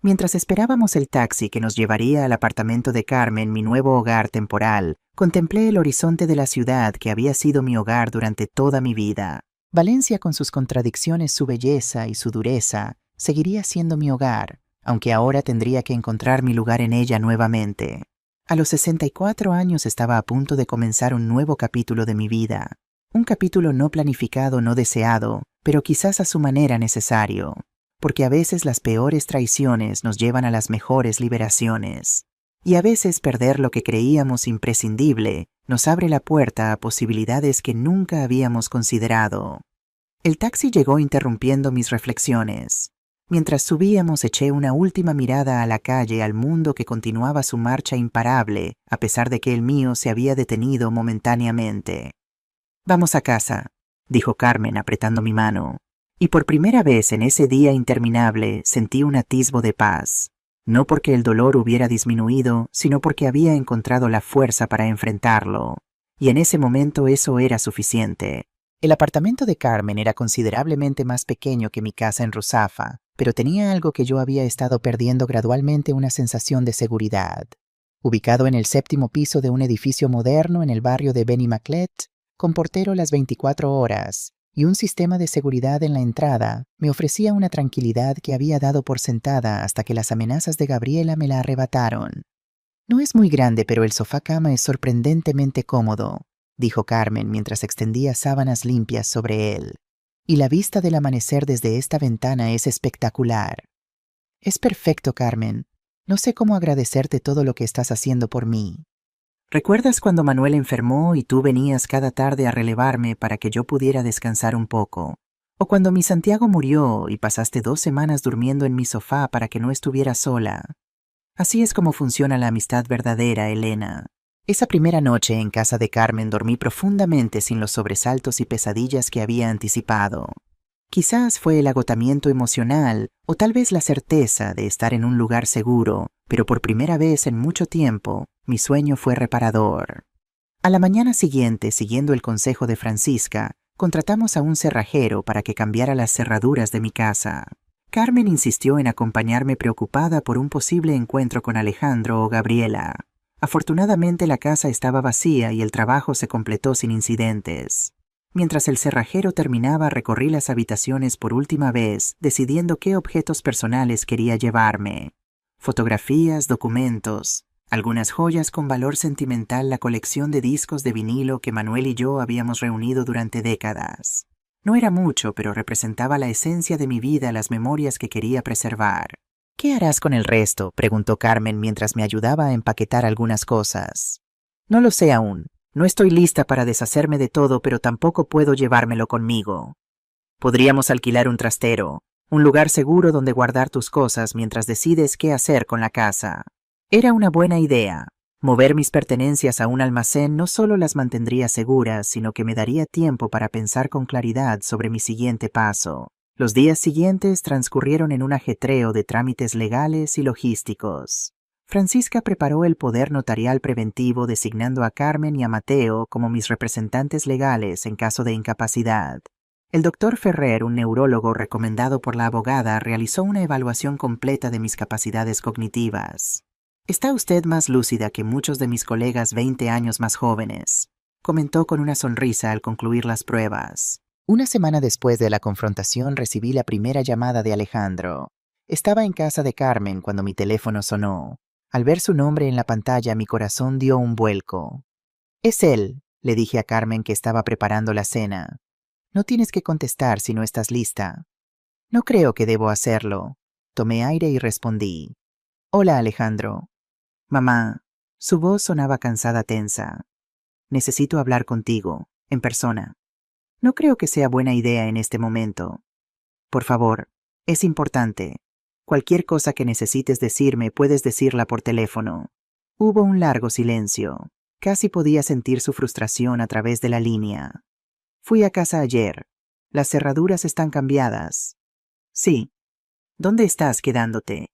Mientras esperábamos el taxi que nos llevaría al apartamento de Carmen, mi nuevo hogar temporal, contemplé el horizonte de la ciudad que había sido mi hogar durante toda mi vida. Valencia, con sus contradicciones, su belleza y su dureza, seguiría siendo mi hogar, aunque ahora tendría que encontrar mi lugar en ella nuevamente. A los 64 años estaba a punto de comenzar un nuevo capítulo de mi vida. Un capítulo no planificado, no deseado, pero quizás a su manera necesario. Porque a veces las peores traiciones nos llevan a las mejores liberaciones. Y a veces perder lo que creíamos imprescindible nos abre la puerta a posibilidades que nunca habíamos considerado. El taxi llegó interrumpiendo mis reflexiones. Mientras subíamos eché una última mirada a la calle, al mundo que continuaba su marcha imparable, a pesar de que el mío se había detenido momentáneamente. «Vamos a casa», dijo Carmen apretando mi mano. Y por primera vez en ese día interminable sentí un atisbo de paz. No porque el dolor hubiera disminuido, sino porque había encontrado la fuerza para enfrentarlo. Y en ese momento eso era suficiente. El apartamento de Carmen era considerablemente más pequeño que mi casa en Ruzafa, pero tenía algo que yo había estado perdiendo gradualmente: una sensación de seguridad. Ubicado en el 7º piso de un edificio moderno en el barrio de Benimaclet, con portero las 24 horas, y un sistema de seguridad en la entrada, me ofrecía una tranquilidad que había dado por sentada hasta que las amenazas de Gabriela me la arrebataron. «No es muy grande, pero el sofá-cama es sorprendentemente cómodo», dijo Carmen mientras extendía sábanas limpias sobre él. «Y la vista del amanecer desde esta ventana es espectacular». «Es perfecto, Carmen. No sé cómo agradecerte todo lo que estás haciendo por mí». «¿Recuerdas cuando Manuel enfermó y tú venías cada tarde a relevarme para que yo pudiera descansar un poco? ¿O cuando mi Santiago murió y pasaste 2 semanas durmiendo en mi sofá para que no estuviera sola? Así es como funciona la amistad verdadera, Elena». Esa primera noche en casa de Carmen dormí profundamente, sin los sobresaltos y pesadillas que había anticipado. Quizás fue el agotamiento emocional o tal vez la certeza de estar en un lugar seguro, pero por primera vez en mucho tiempo, mi sueño fue reparador. A la mañana siguiente, siguiendo el consejo de Francisca, contratamos a un cerrajero para que cambiara las cerraduras de mi casa. Carmen insistió en acompañarme, preocupada por un posible encuentro con Alejandro o Gabriela. Afortunadamente la casa estaba vacía y el trabajo se completó sin incidentes. Mientras el cerrajero terminaba, recorrí las habitaciones por última vez, decidiendo qué objetos personales quería llevarme. Fotografías, documentos, algunas joyas con valor sentimental, la colección de discos de vinilo que Manuel y yo habíamos reunido durante décadas. No era mucho, pero representaba la esencia de mi vida, las memorias que quería preservar. «¿Qué harás con el resto?», preguntó Carmen mientras me ayudaba a empaquetar algunas cosas. «No lo sé aún. No estoy lista para deshacerme de todo, pero tampoco puedo llevármelo conmigo. Podríamos alquilar un trastero, un lugar seguro donde guardar tus cosas mientras decides qué hacer con la casa». Era una buena idea. Mover mis pertenencias a un almacén no solo las mantendría seguras, sino que me daría tiempo para pensar con claridad sobre mi siguiente paso. Los días siguientes transcurrieron en un ajetreo de trámites legales y logísticos. Francisca preparó el poder notarial preventivo, designando a Carmen y a Mateo como mis representantes legales en caso de incapacidad. El doctor Ferrer, un neurólogo recomendado por la abogada, realizó una evaluación completa de mis capacidades cognitivas. «Está usted más lúcida que muchos de mis colegas 20 años más jóvenes», comentó con una sonrisa al concluir las pruebas. Una semana después de la confrontación recibí la primera llamada de Alejandro. Estaba en casa de Carmen cuando mi teléfono sonó. Al ver su nombre en la pantalla, mi corazón dio un vuelco. «Es él», le dije a Carmen, que estaba preparando la cena. «No tienes que contestar si no estás lista». «No creo que debo hacerlo». Tomé aire y respondí. «Hola, Alejandro». «Mamá». Su voz sonaba cansada, tensa. «Necesito hablar contigo, en persona. No creo que sea buena idea en este momento. Por favor, es importante». Cualquier cosa que necesites decirme puedes decirla por teléfono. Hubo un largo silencio. Casi podía sentir su frustración a través de la línea. Fui a casa ayer. Las cerraduras están cambiadas. Sí. ¿Dónde estás quedándote?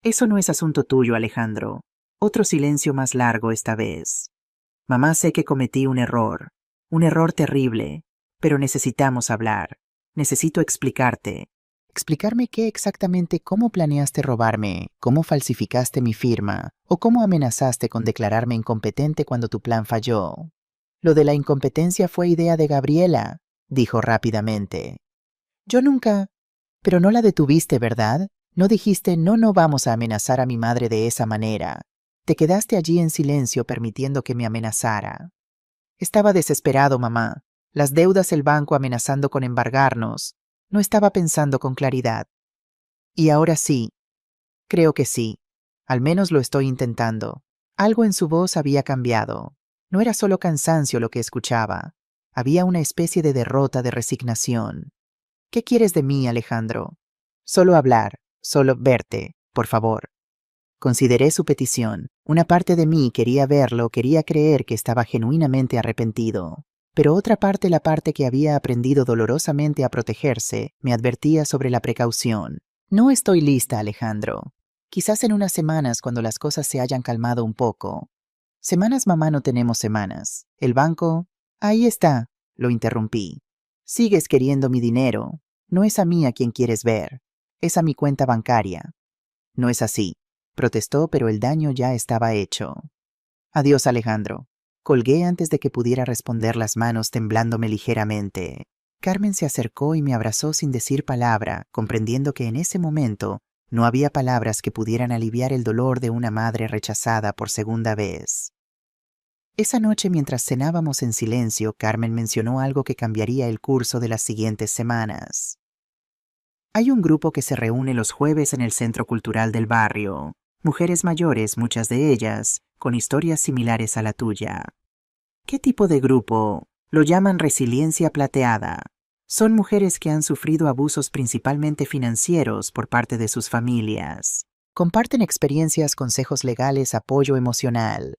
Eso no es asunto tuyo, Alejandro. Otro silencio más largo esta vez. Mamá, sé que cometí un error terrible, pero necesitamos hablar. Necesito explicarte. ¿Explicarme qué exactamente? ¿Cómo planeaste robarme? ¿Cómo falsificaste mi firma? ¿O cómo amenazaste con declararme incompetente cuando tu plan falló? Lo de la incompetencia fue idea de Gabriela, dijo rápidamente. Yo nunca... Pero no la detuviste, ¿verdad? No dijiste, no vamos a amenazar a mi madre de esa manera. Te quedaste allí en silencio permitiendo que me amenazara. Estaba desesperado, mamá. Las deudas, el banco amenazando con embargarnos. No estaba pensando con claridad. Y ahora sí. Creo que sí. Al menos lo estoy intentando. Algo en su voz había cambiado. No era solo cansancio lo que escuchaba. Había una especie de derrota, de resignación. ¿Qué quieres de mí, Alejandro? Solo hablar, solo verte, por favor. Consideré su petición. Una parte de mí quería verlo, quería creer que estaba genuinamente arrepentido. Pero otra parte, la parte que había aprendido dolorosamente a protegerse, me advertía sobre la precaución. No estoy lista, Alejandro. Quizás en unas semanas, cuando las cosas se hayan calmado un poco. Semanas, mamá, no tenemos semanas. El banco... Ahí está, lo interrumpí. Sigues queriendo mi dinero. No es a mí a quien quieres ver. Es a mi cuenta bancaria. No es así, protestó, pero el daño ya estaba hecho. Adiós, Alejandro. Colgué antes de que pudiera responder, las manos temblándome ligeramente. Carmen se acercó y me abrazó sin decir palabra, comprendiendo que en ese momento no había palabras que pudieran aliviar el dolor de una madre rechazada por segunda vez. Esa noche, mientras cenábamos en silencio, Carmen mencionó algo que cambiaría el curso de las siguientes semanas. Hay un grupo que se reúne los jueves en el centro cultural del barrio. Mujeres mayores, muchas de ellas, con historias similares a la tuya. ¿Qué tipo de grupo? Lo llaman resiliencia plateada. Son mujeres que han sufrido abusos principalmente financieros por parte de sus familias. Comparten experiencias, consejos legales, apoyo emocional.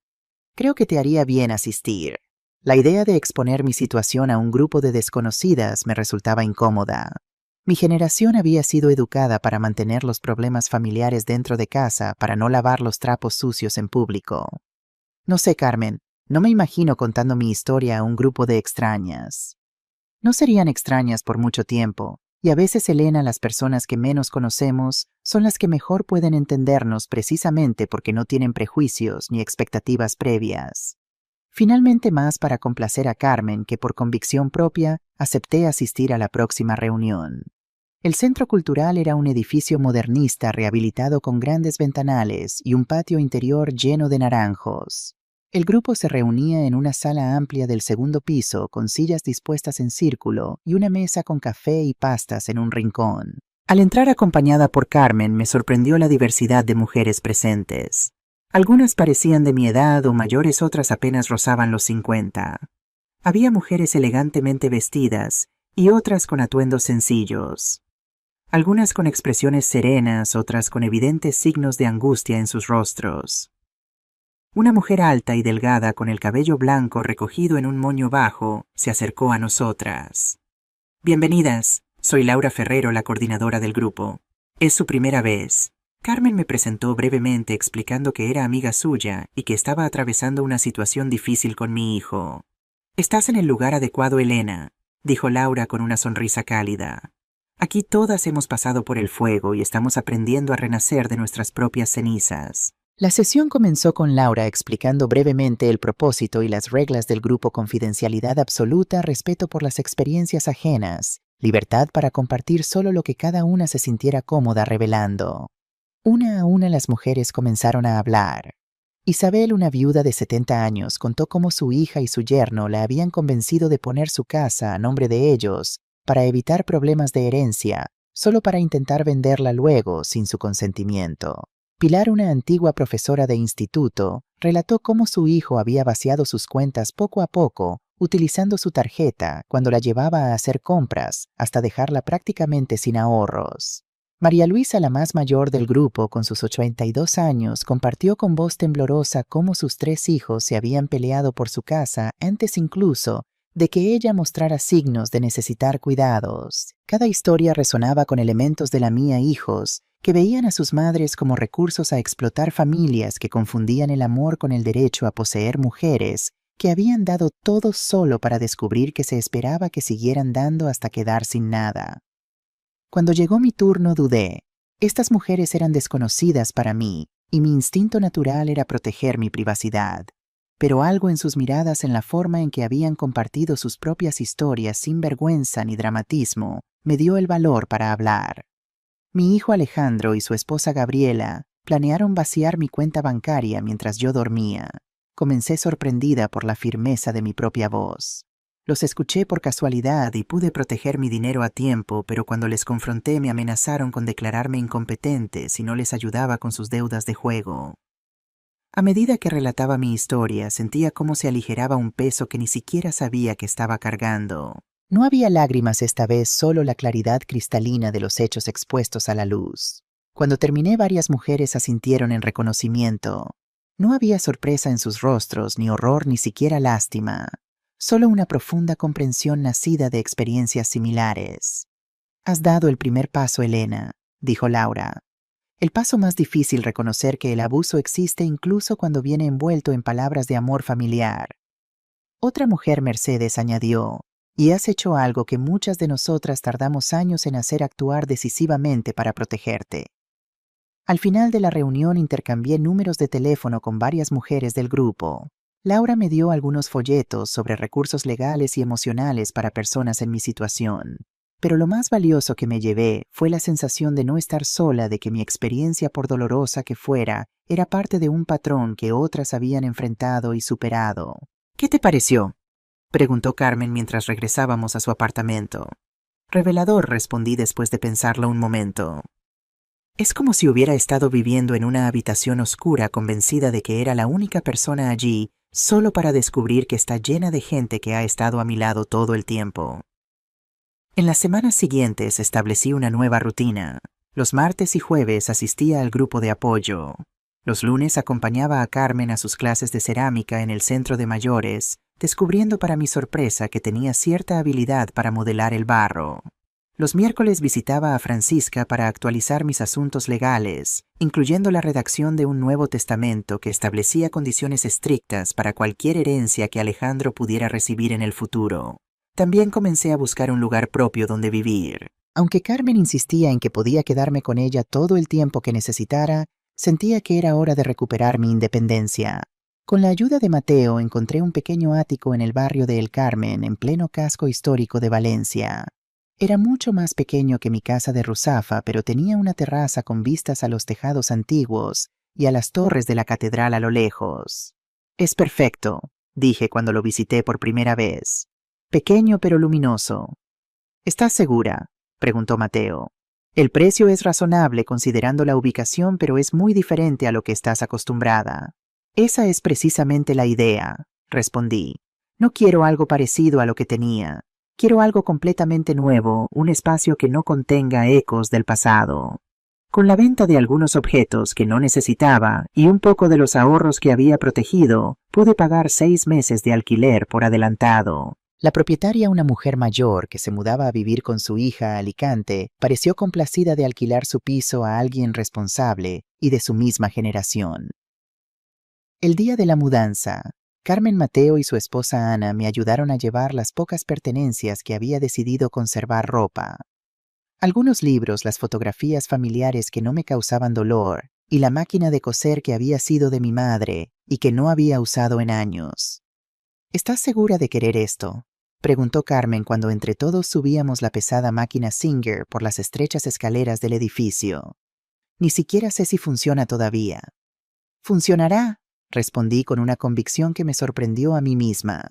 Creo que te haría bien asistir. La idea de exponer mi situación a un grupo de desconocidas me resultaba incómoda. Mi generación había sido educada para mantener los problemas familiares dentro de casa, para no lavar los trapos sucios en público. No sé, Carmen, no me imagino contando mi historia a un grupo de extrañas. No serían extrañas por mucho tiempo, y a veces, Elena, las personas que menos conocemos son las que mejor pueden entendernos, precisamente porque no tienen prejuicios ni expectativas previas. Finalmente, más para complacer a Carmen que por convicción propia, acepté asistir a la próxima reunión. El centro cultural era un edificio modernista rehabilitado con grandes ventanales y un patio interior lleno de naranjos. El grupo se reunía en una sala amplia del segundo piso, con sillas dispuestas en círculo y una mesa con café y pastas en un rincón. Al entrar acompañada por Carmen, me sorprendió la diversidad de mujeres presentes. Algunas parecían de mi edad o mayores, otras apenas rozaban los 50. Había mujeres elegantemente vestidas y otras con atuendos sencillos. Algunas con expresiones serenas, otras con evidentes signos de angustia en sus rostros. Una mujer alta y delgada, con el cabello blanco recogido en un moño bajo, se acercó a nosotras. Bienvenidas, soy Laura Ferrero, la coordinadora del grupo. Es su primera vez. Carmen me presentó brevemente, explicando que era amiga suya y que estaba atravesando una situación difícil con mi hijo. Estás en el lugar adecuado, Elena, dijo Laura con una sonrisa cálida. Aquí todas hemos pasado por el fuego y estamos aprendiendo a renacer de nuestras propias cenizas. La sesión comenzó con Laura explicando brevemente el propósito y las reglas del grupo: confidencialidad absoluta, respeto por las experiencias ajenas, libertad para compartir solo lo que cada una se sintiera cómoda revelando. Una a una las mujeres comenzaron a hablar. Isabel, una viuda de 70 años, contó cómo su hija y su yerno la habían convencido de poner su casa a nombre de ellos para evitar problemas de herencia, solo para intentar venderla luego sin su consentimiento. Pilar, una antigua profesora de instituto, relató cómo su hijo había vaciado sus cuentas poco a poco, utilizando su tarjeta cuando la llevaba a hacer compras, hasta dejarla prácticamente sin ahorros. María Luisa, la más mayor del grupo, con sus 82 años, compartió con voz temblorosa cómo sus 3 hijos se habían peleado por su casa antes incluso de que ella mostrara signos de necesitar cuidados. Cada historia resonaba con elementos de la mía hijos, que veían a sus madres como recursos a explotar familias que confundían el amor con el derecho a poseer mujeres, que habían dado todo solo para descubrir que se esperaba que siguieran dando hasta quedar sin nada. Cuando llegó mi turno dudé. Estas mujeres eran desconocidas para mí, y mi instinto natural era proteger mi privacidad. Pero algo en sus miradas, en la forma en que habían compartido sus propias historias sin vergüenza ni dramatismo, me dio el valor para hablar. Mi hijo Alejandro y su esposa Gabriela planearon vaciar mi cuenta bancaria mientras yo dormía. Comencé sorprendida por la firmeza de mi propia voz. Los escuché por casualidad y pude proteger mi dinero a tiempo, pero cuando les confronté me amenazaron con declararme incompetente si no les ayudaba con sus deudas de juego. A medida que relataba mi historia, sentía cómo se aligeraba un peso que ni siquiera sabía que estaba cargando. No había lágrimas esta vez, solo la claridad cristalina de los hechos expuestos a la luz. Cuando terminé, varias mujeres asintieron en reconocimiento. No había sorpresa en sus rostros, ni horror, ni siquiera lástima. Solo una profunda comprensión nacida de experiencias similares. «Has dado el primer paso, Elena», dijo Laura. «El paso más difícil, reconocer que el abuso existe incluso cuando viene envuelto en palabras de amor familiar». Otra mujer, Mercedes, añadió, «Y has hecho algo que muchas de nosotras tardamos años en hacer: actuar decisivamente para protegerte». Al final de la reunión intercambié números de teléfono con varias mujeres del grupo. Laura me dio algunos folletos sobre recursos legales y emocionales para personas en mi situación. Pero lo más valioso que me llevé fue la sensación de no estar sola, de que mi experiencia, por dolorosa que fuera, era parte de un patrón que otras habían enfrentado y superado. «¿Qué te pareció?», preguntó Carmen mientras regresábamos a su apartamento. «Revelador», respondí después de pensarlo un momento. Es como si hubiera estado viviendo en una habitación oscura, convencida de que era la única persona allí, solo para descubrir que está llena de gente que ha estado a mi lado todo el tiempo. En las semanas siguientes establecí una nueva rutina. Los martes y jueves asistía al grupo de apoyo. Los lunes acompañaba a Carmen a sus clases de cerámica en el centro de mayores, descubriendo para mi sorpresa que tenía cierta habilidad para modelar el barro. Los miércoles visitaba a Francisca para actualizar mis asuntos legales, incluyendo la redacción de un Nuevo Testamento que establecía condiciones estrictas para cualquier herencia que Alejandro pudiera recibir en el futuro. También comencé a buscar un lugar propio donde vivir. Aunque Carmen insistía en que podía quedarme con ella todo el tiempo que necesitara, sentía que era hora de recuperar mi independencia. Con la ayuda de Mateo encontré un pequeño ático en el barrio de El Carmen, en pleno casco histórico de Valencia. Era mucho más pequeño que mi casa de Ruzafa, pero tenía una terraza con vistas a los tejados antiguos y a las torres de la catedral a lo lejos. «Es perfecto», dije cuando lo visité por primera vez. «Pequeño pero luminoso». «¿Estás segura?», preguntó Mateo. «El precio es razonable considerando la ubicación, pero es muy diferente a lo que estás acostumbrada». «Esa es precisamente la idea», respondí. «No quiero algo parecido a lo que tenía. Quiero algo completamente nuevo, un espacio que no contenga ecos del pasado». Con la venta de algunos objetos que no necesitaba y un poco de los ahorros que había protegido, pude pagar 6 meses de alquiler por adelantado. La propietaria, una mujer mayor que se mudaba a vivir con su hija a Alicante, pareció complacida de alquilar su piso a alguien responsable y de su misma generación. El día de la mudanza, Carmen, Mateo y su esposa Ana me ayudaron a llevar las pocas pertenencias que había decidido conservar: ropa, algunos libros, las fotografías familiares que no me causaban dolor, y la máquina de coser que había sido de mi madre y que no había usado en años. «¿Estás segura de querer esto?», preguntó Carmen cuando entre todos subíamos la pesada máquina Singer por las estrechas escaleras del edificio. «Ni siquiera sé si funciona todavía». «Funcionará», respondí con una convicción que me sorprendió a mí misma.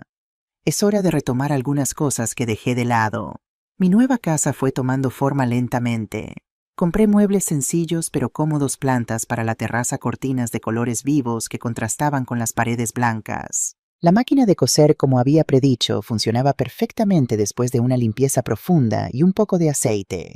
«Es hora de retomar algunas cosas que dejé de lado». Mi nueva casa fue tomando forma lentamente. Compré muebles sencillos pero cómodos, plantas para la terraza, cortinas de colores vivos que contrastaban con las paredes blancas. La máquina de coser, como había predicho, funcionaba perfectamente después de una limpieza profunda y un poco de aceite.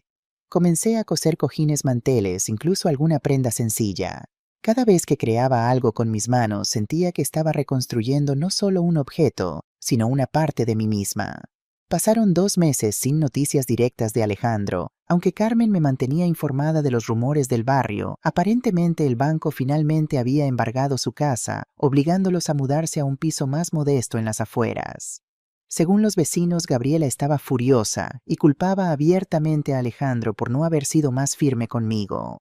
Comencé a coser cojines, manteles, incluso alguna prenda sencilla. Cada vez que creaba algo con mis manos, sentía que estaba reconstruyendo no solo un objeto, sino una parte de mí misma. Pasaron 2 meses sin noticias directas de Alejandro. Aunque Carmen me mantenía informada de los rumores del barrio, aparentemente el banco finalmente había embargado su casa, obligándolos a mudarse a un piso más modesto en las afueras. Según los vecinos, Gabriela estaba furiosa y culpaba abiertamente a Alejandro por no haber sido más firme conmigo.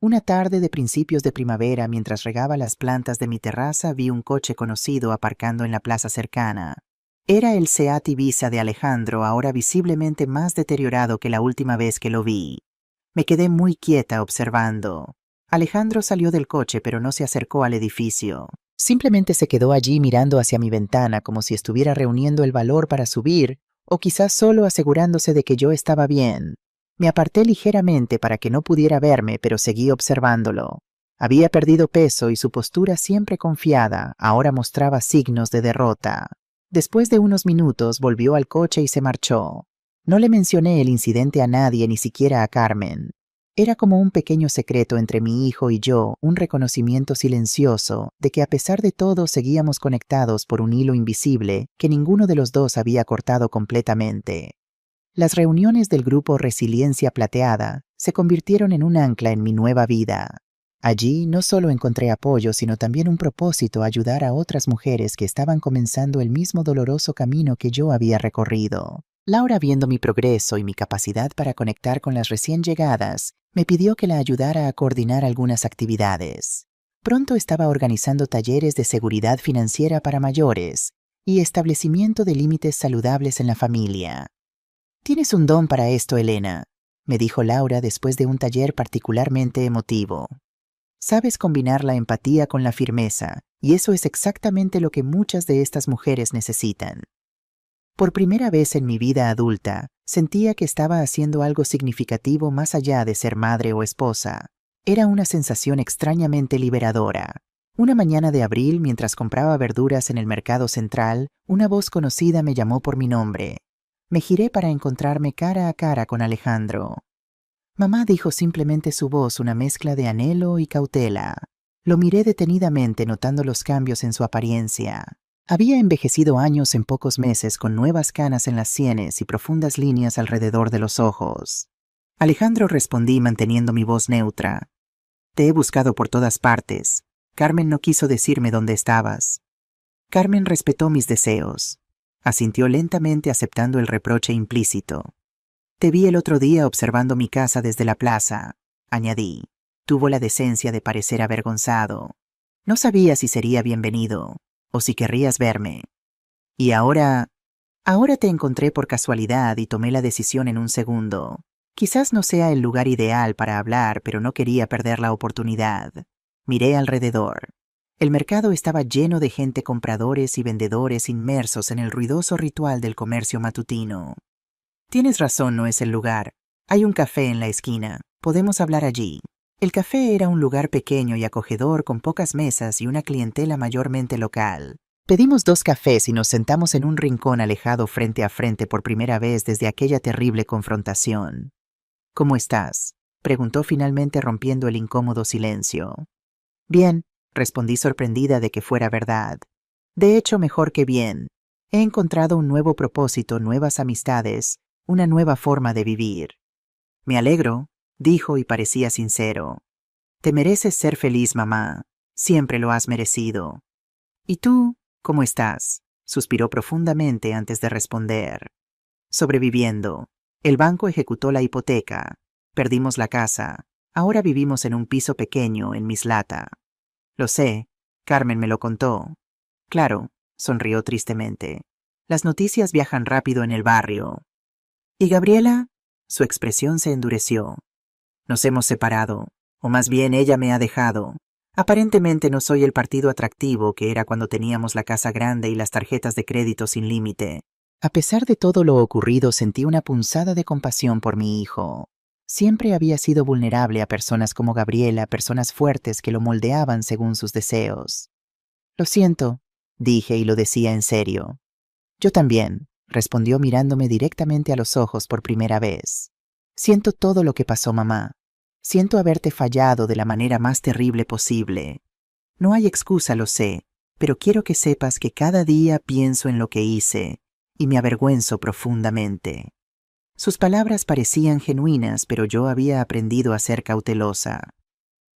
Una tarde de principios de primavera, mientras regaba las plantas de mi terraza, vi un coche conocido aparcando en la plaza cercana. Era el Seat Ibiza de Alejandro, ahora visiblemente más deteriorado que la última vez que lo vi. Me quedé muy quieta observando. Alejandro salió del coche, pero no se acercó al edificio. Simplemente se quedó allí mirando hacia mi ventana como si estuviera reuniendo el valor para subir, o quizás solo asegurándose de que yo estaba bien. Me aparté ligeramente para que no pudiera verme, pero seguí observándolo. Había perdido peso y su postura, siempre confiada, ahora mostraba signos de derrota. Después de unos minutos volvió al coche y se marchó. No le mencioné el incidente a nadie, ni siquiera a Carmen. Era como un pequeño secreto entre mi hijo y yo, un reconocimiento silencioso de que a pesar de todo seguíamos conectados por un hilo invisible que ninguno de los dos había cortado completamente. Las reuniones del grupo Resiliencia Plateada se convirtieron en un ancla en mi nueva vida. Allí no solo encontré apoyo, sino también un propósito: ayudar a otras mujeres que estaban comenzando el mismo doloroso camino que yo había recorrido. Laura, viendo mi progreso y mi capacidad para conectar con las recién llegadas, me pidió que la ayudara a coordinar algunas actividades. Pronto estaba organizando talleres de seguridad financiera para mayores y establecimiento de límites saludables en la familia. «Tienes un don para esto, Elena», me dijo Laura después de un taller particularmente emotivo. «Sabes combinar la empatía con la firmeza, y eso es exactamente lo que muchas de estas mujeres necesitan». Por primera vez en mi vida adulta, sentía que estaba haciendo algo significativo más allá de ser madre o esposa. Era una sensación extrañamente liberadora. Una mañana de abril, mientras compraba verduras en el mercado central, una voz conocida me llamó por mi nombre. Me giré para encontrarme cara a cara con Alejandro. «Mamá», dijo simplemente su voz, una mezcla de anhelo y cautela. Lo miré detenidamente, notando los cambios en su apariencia. Había envejecido años en pocos meses, con nuevas canas en las sienes y profundas líneas alrededor de los ojos. «Alejandro», respondí manteniendo mi voz neutra. «Te he buscado por todas partes. Carmen no quiso decirme dónde estabas». Carmen respetó mis deseos. Asintió lentamente, aceptando el reproche implícito. «Te vi el otro día observando mi casa desde la plaza», añadí. Tuvo la decencia de parecer avergonzado. «No sabía si sería bienvenido o si querrías verme. Y ahora te encontré por casualidad y tomé la decisión en un segundo. Quizás no sea el lugar ideal para hablar, pero no quería perder la oportunidad». Miré alrededor. El mercado estaba lleno de gente, compradores y vendedores inmersos en el ruidoso ritual del comercio matutino. «Tienes razón, no es el lugar. Hay un café en la esquina. Podemos hablar allí». El café era un lugar pequeño y acogedor, con pocas mesas y una clientela mayormente local. Pedimos 2 cafés y nos sentamos en un rincón alejado, frente a frente, por primera vez desde aquella terrible confrontación. «¿Cómo estás?», preguntó finalmente, rompiendo el incómodo silencio. «Bien», respondí, sorprendida de que fuera verdad. «De hecho, mejor que bien. He encontrado un nuevo propósito, nuevas amistades, una nueva forma de vivir». «Me alegro», dijo, y parecía sincero. «Te mereces ser feliz, mamá. Siempre lo has merecido». «¿Y tú, cómo estás?», suspiró profundamente antes de responder. «Sobreviviendo. El banco ejecutó la hipoteca. Perdimos la casa. Ahora vivimos en un piso pequeño en Mislata». «Lo sé. Carmen me lo contó». «Claro», sonrió tristemente. «Las noticias viajan rápido en el barrio». «¿Y Gabriela?». Su expresión se endureció. «Nos hemos separado, o más bien ella me ha dejado. Aparentemente no soy el partido atractivo que era cuando teníamos la casa grande y las tarjetas de crédito sin límite». A pesar de todo lo ocurrido, sentí una punzada de compasión por mi hijo. Siempre había sido vulnerable a personas como Gabriela, personas fuertes que lo moldeaban según sus deseos. «Lo siento», dije, y lo decía en serio. «Yo también», respondió mirándome directamente a los ojos por primera vez. Siento todo lo que pasó, mamá. Siento haberte fallado de la manera más terrible posible. No hay excusa, lo sé, pero quiero que sepas que cada día pienso en lo que hice y me avergüenzo profundamente. Sus palabras parecían genuinas, pero yo había aprendido a ser cautelosa.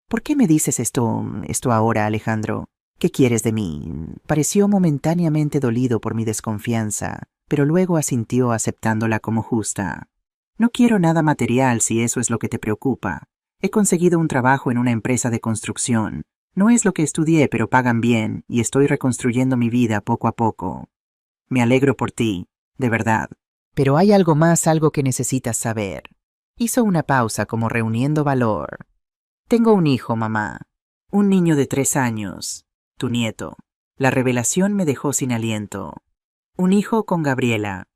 ¿Por qué me dices esto ahora, Alejandro? ¿Qué quieres de mí? Pareció momentáneamente dolido por mi desconfianza, pero luego asintió aceptándola como justa. No quiero nada material si eso es lo que te preocupa. He conseguido un trabajo en una empresa de construcción. No es lo que estudié, pero pagan bien, y estoy reconstruyendo mi vida poco a poco. Me alegro por ti, de verdad. Pero hay algo más, algo que necesitas saber. Hizo una pausa como reuniendo valor. Tengo un hijo, mamá. Un niño de 3 años. Tu nieto. La revelación me dejó sin aliento. Un hijo con Gabriela.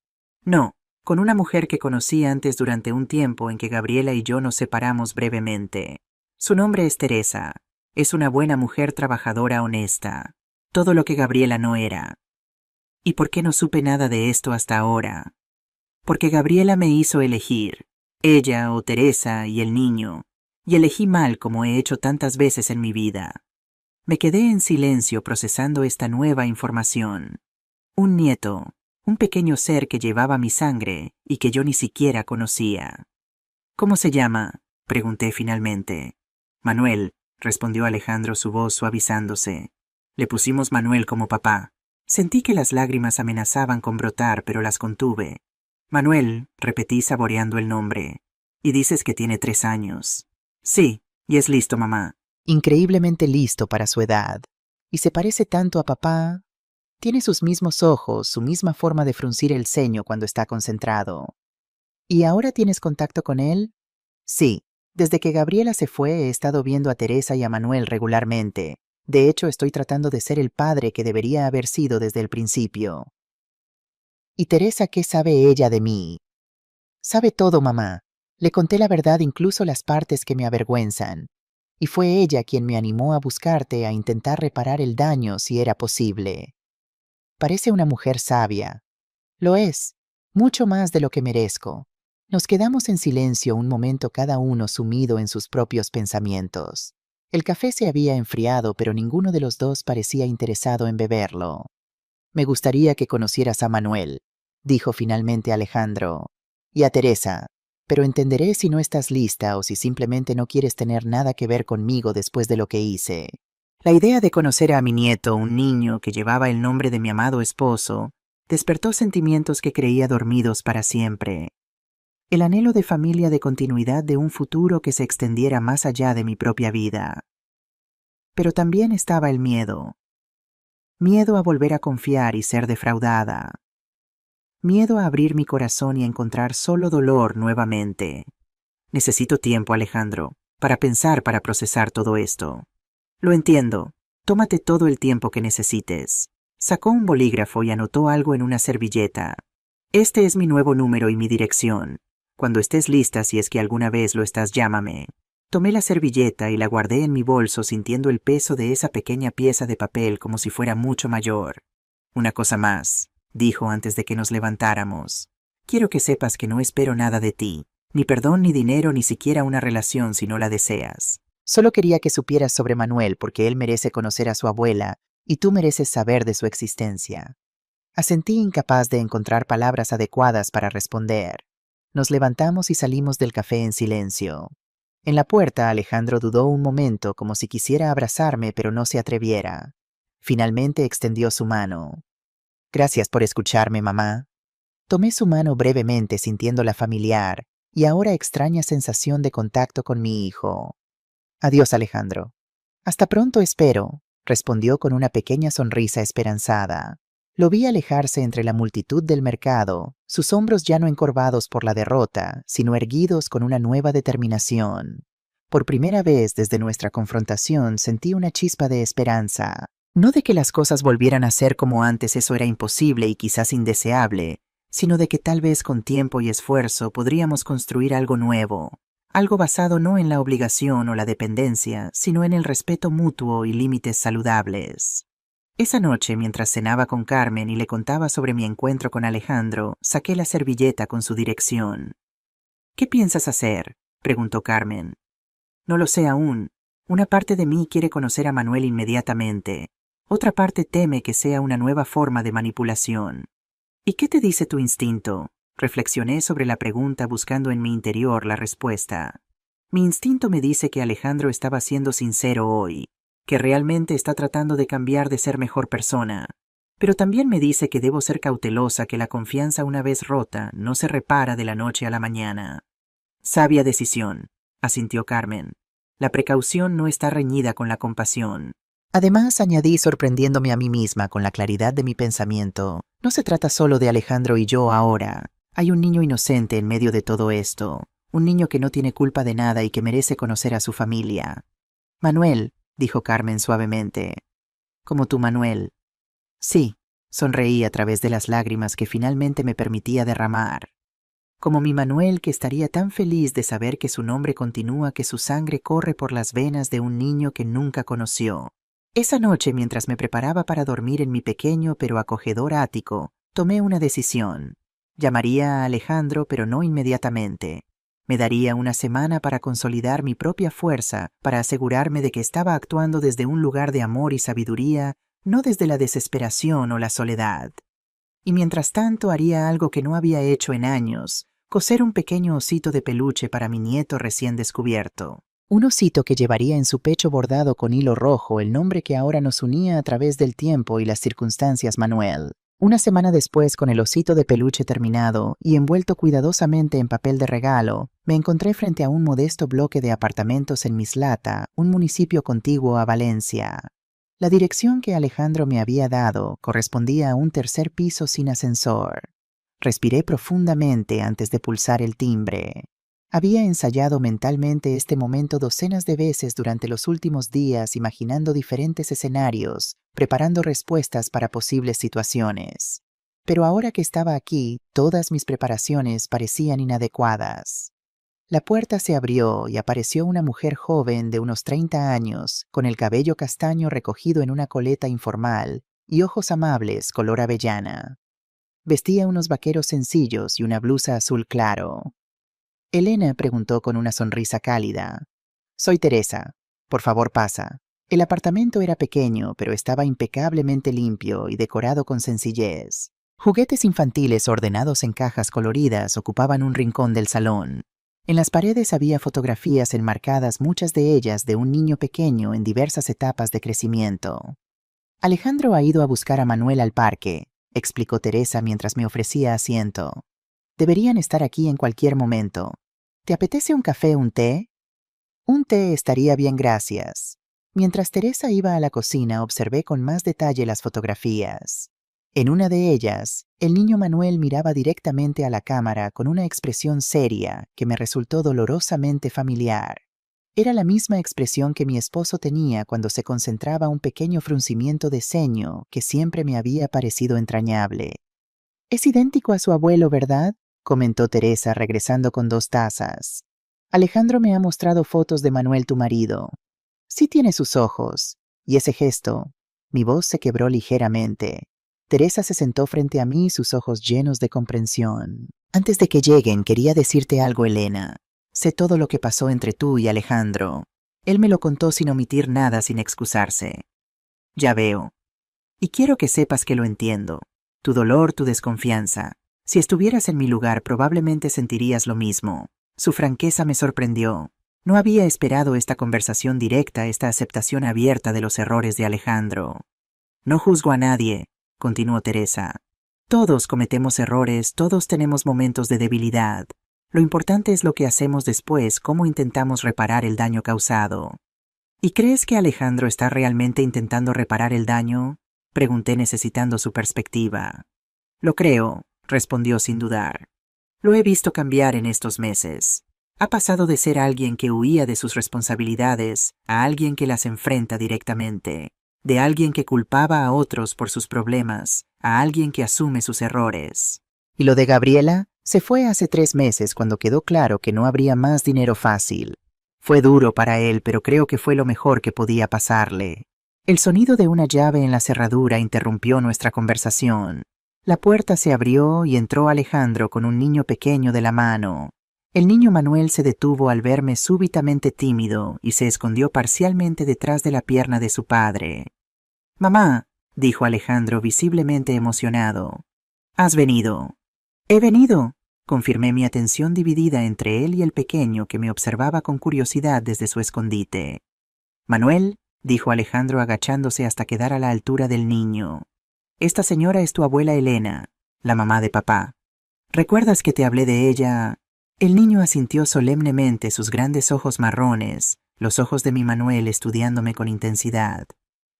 No, con una mujer que conocí antes durante un tiempo en que Gabriela y yo nos separamos brevemente. Su nombre es Teresa. Es una buena mujer trabajadora honesta. Todo lo que Gabriela no era. ¿Y por qué no supe nada de esto hasta ahora? Porque Gabriela me hizo elegir. Ella o Teresa y el niño. Y elegí mal como he hecho tantas veces en mi vida. Me quedé en silencio procesando esta nueva información. Un nieto, un pequeño ser que llevaba mi sangre y que yo ni siquiera conocía. ¿Cómo se llama?, pregunté finalmente. Manuel, respondió Alejandro, su voz suavizándose. Le pusimos Manuel como papá. Sentí que las lágrimas amenazaban con brotar, pero las contuve. Manuel, repetí saboreando el nombre. Y dices que tiene 3 años. Sí, y es listo, mamá. Increíblemente listo para su edad. Y se parece tanto a papá. Tiene sus mismos ojos, su misma forma de fruncir el ceño cuando está concentrado. ¿Y ahora tienes contacto con él? Sí, desde que Gabriela se fue he estado viendo a Teresa y a Manuel regularmente. De hecho, estoy tratando de ser el padre que debería haber sido desde el principio. ¿Y Teresa qué sabe ella de mí? Sabe todo, mamá. Le conté la verdad, incluso las partes que me avergüenzan. Y fue ella quien me animó a buscarte, a intentar reparar el daño si era posible. Parece una mujer sabia. Lo es, mucho más de lo que merezco. Nos quedamos en silencio un momento, cada uno sumido en sus propios pensamientos. El café se había enfriado, pero ninguno de los dos parecía interesado en beberlo. Me gustaría que conocieras a Manuel, dijo finalmente Alejandro, y a Teresa, pero entenderé si no estás lista o si simplemente no quieres tener nada que ver conmigo después de lo que hice. La idea de conocer a mi nieto, un niño que llevaba el nombre de mi amado esposo, despertó sentimientos que creía dormidos para siempre. El anhelo de familia, de continuidad, de un futuro que se extendiera más allá de mi propia vida. Pero también estaba el miedo. Miedo a volver a confiar y ser defraudada. Miedo a abrir mi corazón y a encontrar solo dolor nuevamente. Necesito tiempo, Alejandro, para pensar, para procesar todo esto. Lo entiendo. Tómate todo el tiempo que necesites. Sacó un bolígrafo y anotó algo en una servilleta. Este es mi nuevo número y mi dirección. Cuando estés lista, si es que alguna vez lo estás, llámame. Tomé la servilleta y la guardé en mi bolso, sintiendo el peso de esa pequeña pieza de papel como si fuera mucho mayor. Una cosa más, dijo antes de que nos levantáramos. Quiero que sepas que no espero nada de ti. Ni perdón, ni dinero, ni siquiera una relación si no la deseas. Solo quería que supieras sobre Manuel porque él merece conocer a su abuela y tú mereces saber de su existencia. Asentí, incapaz de encontrar palabras adecuadas para responder. Nos levantamos y salimos del café en silencio. En la puerta, Alejandro dudó un momento, como si quisiera abrazarme, pero no se atreviera. Finalmente extendió su mano. Gracias por escucharme, mamá. Tomé su mano brevemente, sintiéndola familiar, y ahora extraña sensación de contacto con mi hijo. Adiós, Alejandro. Hasta pronto, espero, respondió con una pequeña sonrisa esperanzada. Lo vi alejarse entre la multitud del mercado, sus hombros ya no encorvados por la derrota, sino erguidos con una nueva determinación. Por primera vez desde nuestra confrontación sentí una chispa de esperanza. No de que las cosas volvieran a ser como antes, eso era imposible y quizás indeseable, sino de que tal vez con tiempo y esfuerzo podríamos construir algo nuevo. Algo basado no en la obligación o la dependencia, sino en el respeto mutuo y límites saludables. Esa noche, mientras cenaba con Carmen y le contaba sobre mi encuentro con Alejandro, saqué la servilleta con su dirección. ¿Qué piensas hacer?, preguntó Carmen. No lo sé aún. Una parte de mí quiere conocer a Manuel inmediatamente. Otra parte teme que sea una nueva forma de manipulación. ¿Y qué te dice tu instinto? Reflexioné sobre la pregunta buscando en mi interior la respuesta. Mi instinto me dice que Alejandro estaba siendo sincero hoy, que realmente está tratando de cambiar de ser mejor persona. Pero también me dice que debo ser cautelosa, que la confianza una vez rota no se repara de la noche a la mañana. Sabia decisión, asintió Carmen. La precaución no está reñida con la compasión. Además, añadí sorprendiéndome a mí misma con la claridad de mi pensamiento, no se trata solo de Alejandro y yo ahora. Hay un niño inocente en medio de todo esto, un niño que no tiene culpa de nada y que merece conocer a su familia. Manuel, dijo Carmen suavemente. Como tu Manuel. Sí, sonreí a través de las lágrimas que finalmente me permitía derramar. Como mi Manuel, que estaría tan feliz de saber que su nombre continúa, que su sangre corre por las venas de un niño que nunca conoció. Esa noche, mientras me preparaba para dormir en mi pequeño pero acogedor ático, tomé una decisión. Llamaría a Alejandro, pero no inmediatamente. Me daría una semana para consolidar mi propia fuerza, para asegurarme de que estaba actuando desde un lugar de amor y sabiduría, no desde la desesperación o la soledad. Y mientras tanto haría algo que no había hecho en años, coser un pequeño osito de peluche para mi nieto recién descubierto. Un osito que llevaría en su pecho bordado con hilo rojo el nombre que ahora nos unía a través del tiempo y las circunstancias, Manuel. Una semana después, con el osito de peluche terminado y envuelto cuidadosamente en papel de regalo, me encontré frente a un modesto bloque de apartamentos en Mislata, un municipio contiguo a Valencia. La dirección que Alejandro me había dado correspondía a un tercer piso sin ascensor. Respiré profundamente antes de pulsar el timbre. Había ensayado mentalmente este momento docenas de veces durante los últimos días, imaginando diferentes escenarios, preparando respuestas para posibles situaciones. Pero ahora que estaba aquí, todas mis preparaciones parecían inadecuadas. La puerta se abrió y apareció una mujer joven de unos 30 años, con el cabello castaño recogido en una coleta informal y ojos amables color avellana. Vestía unos vaqueros sencillos y una blusa azul claro. Elena preguntó con una sonrisa cálida. Soy Teresa. Por favor, pasa. El apartamento era pequeño, pero estaba impecablemente limpio y decorado con sencillez. Juguetes infantiles ordenados en cajas coloridas ocupaban un rincón del salón. En las paredes había fotografías enmarcadas, muchas de ellas de un niño pequeño en diversas etapas de crecimiento. Alejandro ha ido a buscar a Manuel al parque, explicó Teresa mientras me ofrecía asiento. Deberían estar aquí en cualquier momento. ¿Te apetece un café o un té? Un té estaría bien, gracias. Mientras Teresa iba a la cocina, observé con más detalle las fotografías. En una de ellas, el niño Manuel miraba directamente a la cámara con una expresión seria que me resultó dolorosamente familiar. Era la misma expresión que mi esposo tenía cuando se concentraba un pequeño fruncimiento de ceño que siempre me había parecido entrañable. Es idéntico a su abuelo, ¿verdad?, comentó Teresa regresando con 2 tazas. Alejandro me ha mostrado fotos de Manuel, tu marido. Sí tiene sus ojos. Y ese gesto. Mi voz se quebró ligeramente. Teresa se sentó frente a mí, sus ojos llenos de comprensión. Antes de que lleguen, quería decirte algo, Elena. Sé todo lo que pasó entre tú y Alejandro. Él me lo contó sin omitir nada, sin excusarse. Ya veo. Y quiero que sepas que lo entiendo. Tu dolor, tu desconfianza. Si estuvieras en mi lugar, probablemente sentirías lo mismo. Su franqueza me sorprendió. No había esperado esta conversación directa, esta aceptación abierta de los errores de Alejandro. No juzgo a nadie, continuó Teresa. Todos cometemos errores, todos tenemos momentos de debilidad. Lo importante es lo que hacemos después, cómo intentamos reparar el daño causado. ¿Y crees que Alejandro está realmente intentando reparar el daño?, pregunté necesitando su perspectiva. Lo creo, respondió sin dudar. Lo he visto cambiar en estos meses. Ha pasado de ser alguien que huía de sus responsabilidades a alguien que las enfrenta directamente, de alguien que culpaba a otros por sus problemas a alguien que asume sus errores. ¿Y lo de Gabriela? Se fue hace 3 meses cuando quedó claro que no habría más dinero fácil. Fue duro para él, pero creo que fue lo mejor que podía pasarle. El sonido de una llave en la cerradura interrumpió nuestra conversación. La puerta se abrió y entró Alejandro con un niño pequeño de la mano. El niño Manuel se detuvo al verme súbitamente tímido y se escondió parcialmente detrás de la pierna de su padre. «Mamá», dijo Alejandro visiblemente emocionado. «¿Has venido?» «He venido», confirmé, mi atención dividida entre él y el pequeño que me observaba con curiosidad desde su escondite. «Manuel», dijo Alejandro agachándose hasta quedar a la altura del niño. «Esta señora es tu abuela Elena, la mamá de papá. ¿Recuerdas que te hablé de ella?» El niño asintió solemnemente, sus grandes ojos marrones, los ojos de mi Manuel estudiándome con intensidad.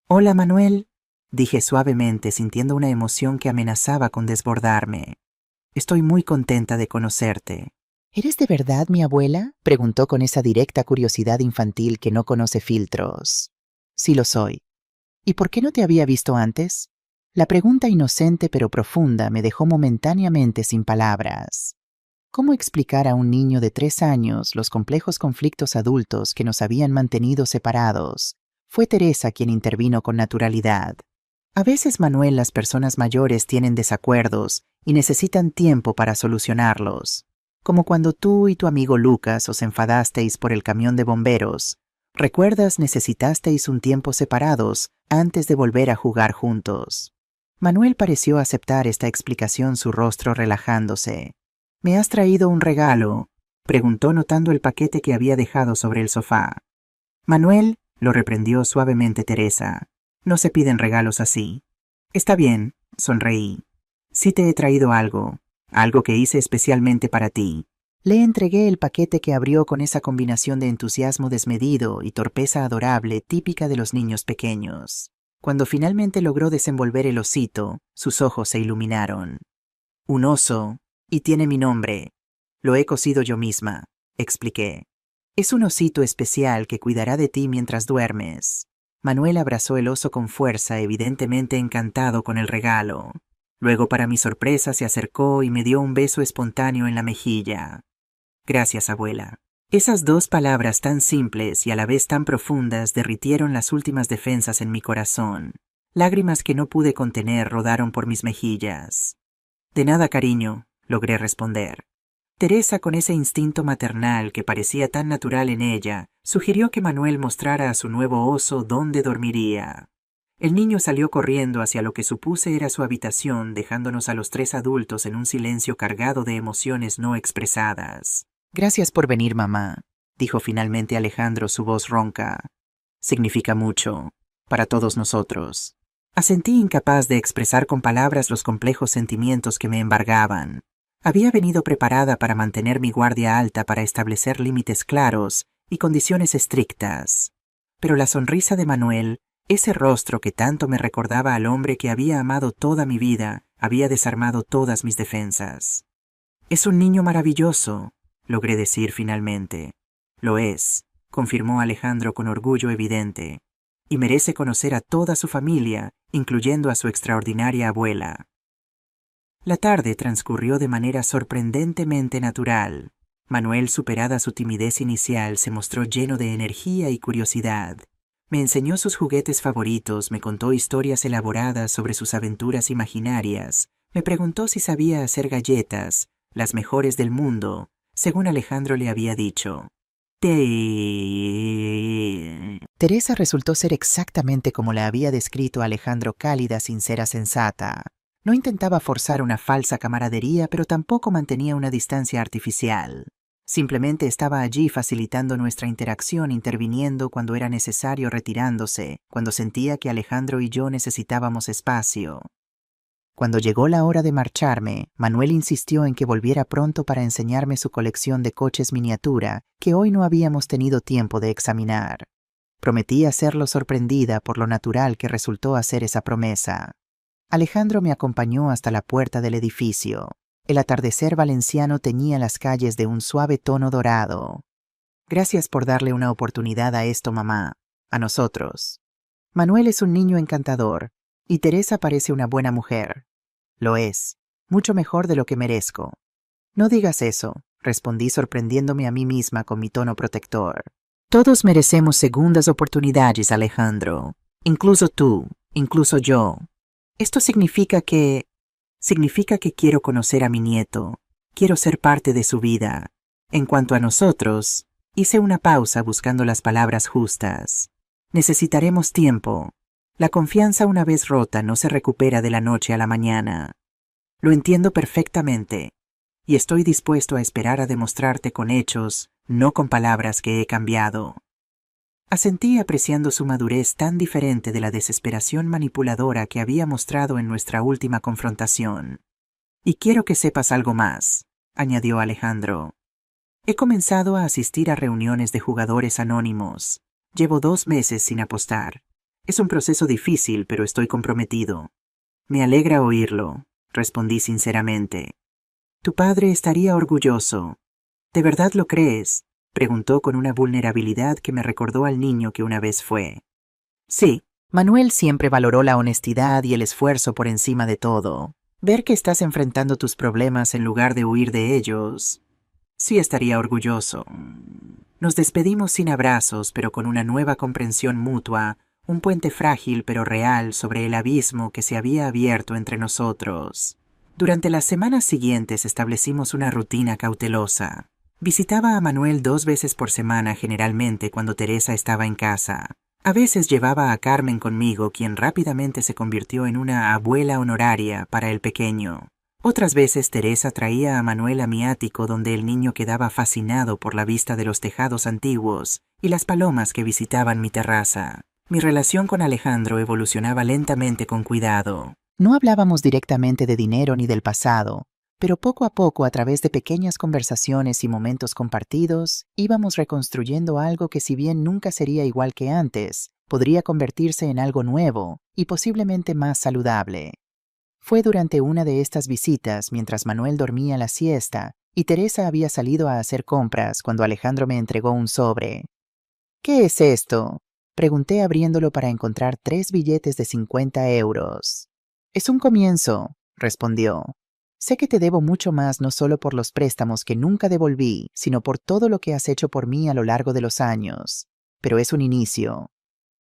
«Hola, Manuel», dije suavemente, sintiendo una emoción que amenazaba con desbordarme. «Estoy muy contenta de conocerte». ¿Eres de verdad mi abuela?, preguntó con esa directa curiosidad infantil que no conoce filtros. «Sí lo soy». «¿Y por qué no te había visto antes?». La pregunta inocente pero profunda me dejó momentáneamente sin palabras. ¿Cómo explicar a un niño de 3 años los complejos conflictos adultos que nos habían mantenido separados? Fue Teresa quien intervino con naturalidad. «A veces, Manuel, las personas mayores tienen desacuerdos y necesitan tiempo para solucionarlos. Como cuando tú y tu amigo Lucas os enfadasteis por el camión de bomberos. ¿Recuerdas? Necesitasteis un tiempo separados antes de volver a jugar juntos». Manuel pareció aceptar esta explicación, su rostro relajándose. «¿Me has traído un regalo?», preguntó notando el paquete que había dejado sobre el sofá. «Manuel», lo reprendió suavemente Teresa, «no se piden regalos así». «Está bien», sonreí. «Sí te he traído algo que hice especialmente para ti». Le entregué el paquete, que abrió con esa combinación de entusiasmo desmedido y torpeza adorable típica de los niños pequeños. Cuando finalmente logró desenvolver el osito, sus ojos se iluminaron. «Un oso, y tiene mi nombre. Lo he cosido yo misma», expliqué. «Es un osito especial que cuidará de ti mientras duermes». Manuel abrazó el oso con fuerza, evidentemente encantado con el regalo. Luego, para mi sorpresa, se acercó y me dio un beso espontáneo en la mejilla. «Gracias, abuela». Esas 2 palabras tan simples y a la vez tan profundas derritieron las últimas defensas en mi corazón. Lágrimas que no pude contener rodaron por mis mejillas. «De nada, cariño», logré responder. Teresa, con ese instinto maternal que parecía tan natural en ella, sugirió que Manuel mostrara a su nuevo oso dónde dormiría. El niño salió corriendo hacia lo que supuse era su habitación, dejándonos a los 3 adultos en un silencio cargado de emociones no expresadas. «Gracias por venir, mamá», dijo finalmente Alejandro, su voz ronca. «Significa mucho para todos nosotros». Asentí, incapaz de expresar con palabras los complejos sentimientos que me embargaban. Había venido preparada para mantener mi guardia alta, para establecer límites claros y condiciones estrictas. Pero la sonrisa de Manuel, ese rostro que tanto me recordaba al hombre que había amado toda mi vida, había desarmado todas mis defensas. «Es un niño maravilloso», logré decir finalmente. «Lo es», confirmó Alejandro con orgullo evidente. «Y merece conocer a toda su familia, incluyendo a su extraordinaria abuela». La tarde transcurrió de manera sorprendentemente natural. Manuel, superada su timidez inicial, se mostró lleno de energía y curiosidad. Me enseñó sus juguetes favoritos, me contó historias elaboradas sobre sus aventuras imaginarias, me preguntó si sabía hacer galletas, las mejores del mundo, según Alejandro le había dicho. Teresa resultó ser exactamente como la había descrito Alejandro: cálida, sincera, sensata. No intentaba forzar una falsa camaradería, pero tampoco mantenía una distancia artificial. Simplemente estaba allí facilitando nuestra interacción, interviniendo cuando era necesario, retirándose, cuando sentía que Alejandro y yo necesitábamos espacio. Cuando llegó la hora de marcharme, Manuel insistió en que volviera pronto para enseñarme su colección de coches miniatura, que hoy no habíamos tenido tiempo de examinar. Prometí hacerlo sorprendida por lo natural que resultó hacer esa promesa. Alejandro me acompañó hasta la puerta del edificio. El atardecer valenciano teñía las calles de un suave tono dorado. «Gracias por darle una oportunidad a esto, mamá. A nosotros. Manuel es un niño encantador, y Teresa parece una buena mujer. Lo es, mucho mejor de lo que merezco». «No digas eso», respondí, sorprendiéndome a mí misma con mi tono protector. «Todos merecemos segundas oportunidades, Alejandro. Incluso tú, incluso yo. Esto significa que quiero conocer a mi nieto, quiero ser parte de su vida, En cuanto a nosotros, hice una pausa buscando las palabras justas. Necesitaremos tiempo. La confianza una vez rota no se recupera de la noche a la mañana. Lo entiendo perfectamente, y estoy dispuesto a esperar a demostrarte con hechos, no con palabras que he cambiado. Asentí apreciando su madurez tan diferente de la desesperación manipuladora que había mostrado en nuestra última confrontación. Y quiero que sepas algo más, añadió Alejandro. He comenzado a asistir a reuniones de jugadores anónimos. Llevo 2 meses sin apostar. Es un proceso difícil, pero estoy comprometido. Me alegra oírlo, respondí sinceramente. Tu padre estaría orgulloso. ¿De verdad lo crees?, preguntó con una vulnerabilidad que me recordó al niño que una vez fue. Sí, Manuel siempre valoró la honestidad y el esfuerzo por encima de todo. Ver que estás enfrentando tus problemas en lugar de huir de ellos. Sí estaría orgulloso. Nos despedimos sin abrazos, pero con una nueva comprensión mutua, un puente frágil pero real sobre el abismo que se había abierto entre nosotros. Durante las semanas siguientes establecimos una rutina cautelosa. Visitaba a Manuel 2 veces por semana generalmente cuando Teresa estaba en casa. A veces llevaba a Carmen conmigo, quien rápidamente se convirtió en una abuela honoraria para el pequeño. Otras veces Teresa traía a Manuel a mi ático, donde el niño quedaba fascinado por la vista de los tejados antiguos y las palomas que visitaban mi terraza. Mi relación con Alejandro evolucionaba lentamente con cuidado. No hablábamos directamente de dinero ni del pasado, pero poco a poco, a través de pequeñas conversaciones y momentos compartidos, íbamos reconstruyendo algo que, si bien nunca sería igual que antes, podría convertirse en algo nuevo y posiblemente más saludable. Fue durante una de estas visitas, mientras Manuel dormía la siesta y Teresa había salido a hacer compras, cuando Alejandro me entregó un sobre. ¿Qué es esto?, pregunté abriéndolo para encontrar 3 billetes de 50 euros. Es un comienzo, respondió. Sé que te debo mucho más, no solo por los préstamos que nunca devolví, sino por todo lo que has hecho por mí a lo largo de los años. Pero es un inicio.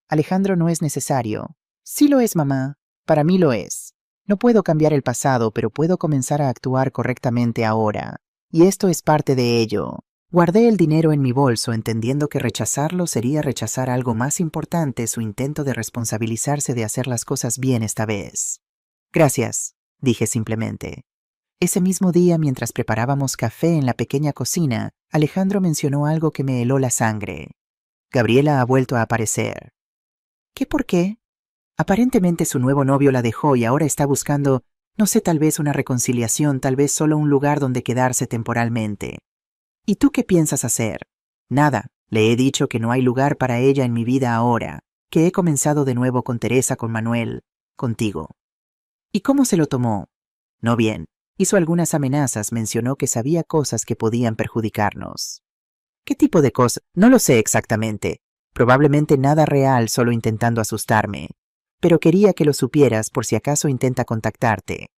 Alejandro, no es necesario. Sí lo es, mamá. Para mí lo es. No puedo cambiar el pasado, pero puedo comenzar a actuar correctamente ahora. Y esto es parte de ello. Guardé el dinero en mi bolso, entendiendo que rechazarlo sería rechazar algo más importante, su intento de responsabilizarse de hacer las cosas bien esta vez. Gracias, dije simplemente. Ese mismo día, mientras preparábamos café en la pequeña cocina, Alejandro mencionó algo que me heló la sangre. Gabriela ha vuelto a aparecer. ¿Qué por qué? Aparentemente su nuevo novio la dejó y ahora está buscando, no sé, tal vez una reconciliación, tal vez solo un lugar donde quedarse temporalmente. ¿Y tú qué piensas hacer? Nada, le he dicho que no hay lugar para ella en mi vida ahora, que he comenzado de nuevo con Teresa, con Manuel, contigo. ¿Y cómo se lo tomó? No bien. Hizo algunas amenazas, mencionó que sabía cosas que podían perjudicarnos. ¿Qué tipo de cosas? No lo sé exactamente. Probablemente nada real, solo intentando asustarme. Pero quería que lo supieras por si acaso intenta contactarte.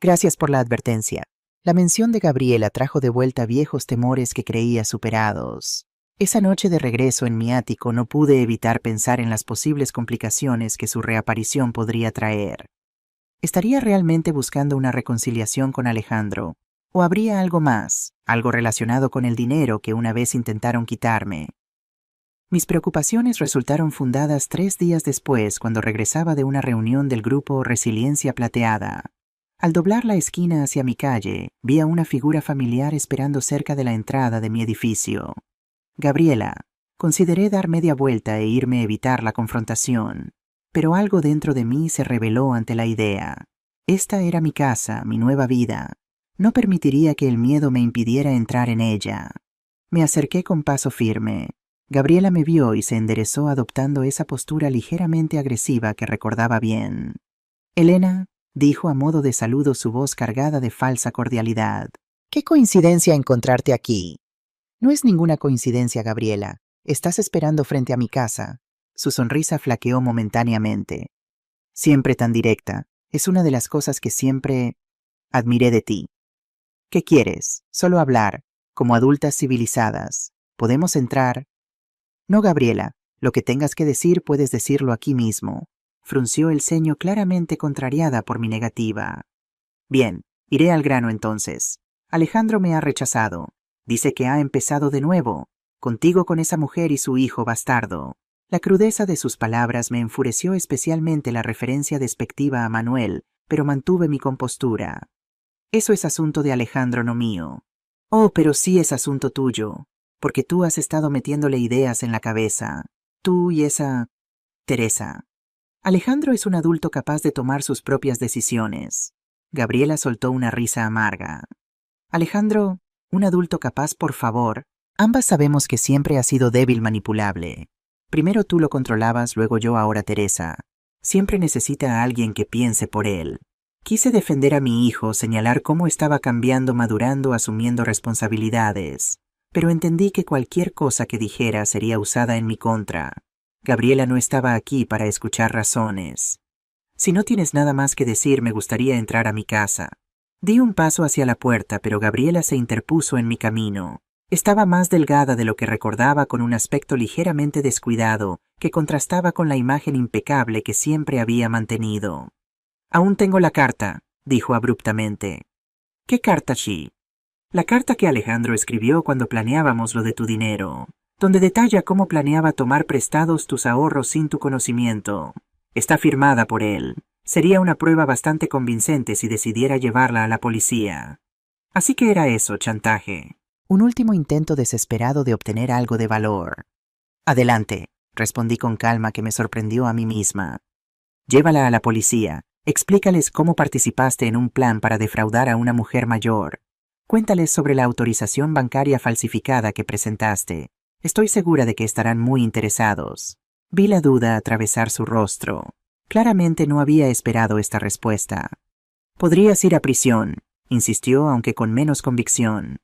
Gracias por la advertencia. La mención de Gabriela trajo de vuelta viejos temores que creía superados. Esa noche de regreso en mi ático no pude evitar pensar en las posibles complicaciones que su reaparición podría traer. ¿Estaría realmente buscando una reconciliación con Alejandro? ¿O habría algo más, algo relacionado con el dinero que una vez intentaron quitarme? Mis preocupaciones resultaron fundadas 3 días después, cuando regresaba de una reunión del grupo Resiliencia Plateada. Al doblar la esquina hacia mi calle, vi a una figura familiar esperando cerca de la entrada de mi edificio. Gabriela. Consideré dar media vuelta e irme a evitar la confrontación. Pero algo dentro de mí se rebeló ante la idea. Esta era mi casa, mi nueva vida. No permitiría que el miedo me impidiera entrar en ella. Me acerqué con paso firme. Gabriela me vio y se enderezó, adoptando esa postura ligeramente agresiva que recordaba bien. Elena, dijo a modo de saludo, su voz cargada de falsa cordialidad. ¡Qué coincidencia encontrarte aquí! No es ninguna coincidencia, Gabriela. Estás esperando frente a mi casa. Su sonrisa flaqueó momentáneamente. Siempre tan directa. Es una de las cosas que siempre admiré de ti. ¿Qué quieres? Solo hablar, como adultas civilizadas. ¿Podemos entrar? No, Gabriela. Lo que tengas que decir puedes decirlo aquí mismo. Frunció el ceño, claramente contrariada por mi negativa. Bien, iré al grano entonces. Alejandro me ha rechazado. Dice que ha empezado de nuevo, contigo con esa mujer y su hijo bastardo. La crudeza de sus palabras me enfureció, especialmente la referencia despectiva a Manuel, pero mantuve mi compostura. Eso es asunto de Alejandro, no mío. Oh, pero sí es asunto tuyo, porque tú has estado metiéndole ideas en la cabeza. Tú y esa Teresa. Alejandro es un adulto capaz de tomar sus propias decisiones. Gabriela soltó una risa amarga. Alejandro, un adulto capaz, por favor. Ambas sabemos que siempre ha sido débil, manipulable. Primero tú lo controlabas, luego yo, ahora Teresa. Siempre necesita a alguien que piense por él. Quise defender a mi hijo, señalar cómo estaba cambiando, madurando, asumiendo responsabilidades. Pero entendí que cualquier cosa que dijera sería usada en mi contra. Gabriela no estaba aquí para escuchar razones. Si no tienes nada más que decir, me gustaría entrar a mi casa. Di un paso hacia la puerta, pero Gabriela se interpuso en mi camino. Estaba más delgada de lo que recordaba, con un aspecto ligeramente descuidado, que contrastaba con la imagen impecable que siempre había mantenido. Aún tengo la carta, dijo abruptamente. ¿Qué carta, Chi? La carta que Alejandro escribió cuando planeábamos lo de tu dinero, donde detalla cómo planeaba tomar prestados tus ahorros sin tu conocimiento. Está firmada por él. Sería una prueba bastante convincente si decidiera llevarla a la policía. Así que era eso, chantaje. Un último intento desesperado de obtener algo de valor. Adelante, respondí con calma, que me sorprendió a mí misma. Llévala a la policía. Explícales cómo participaste en un plan para defraudar a una mujer mayor. Cuéntales sobre la autorización bancaria falsificada que presentaste. Estoy segura de que estarán muy interesados. Vi la duda atravesar su rostro. Claramente no había esperado esta respuesta. Podrías ir a prisión, insistió, aunque con menos convicción.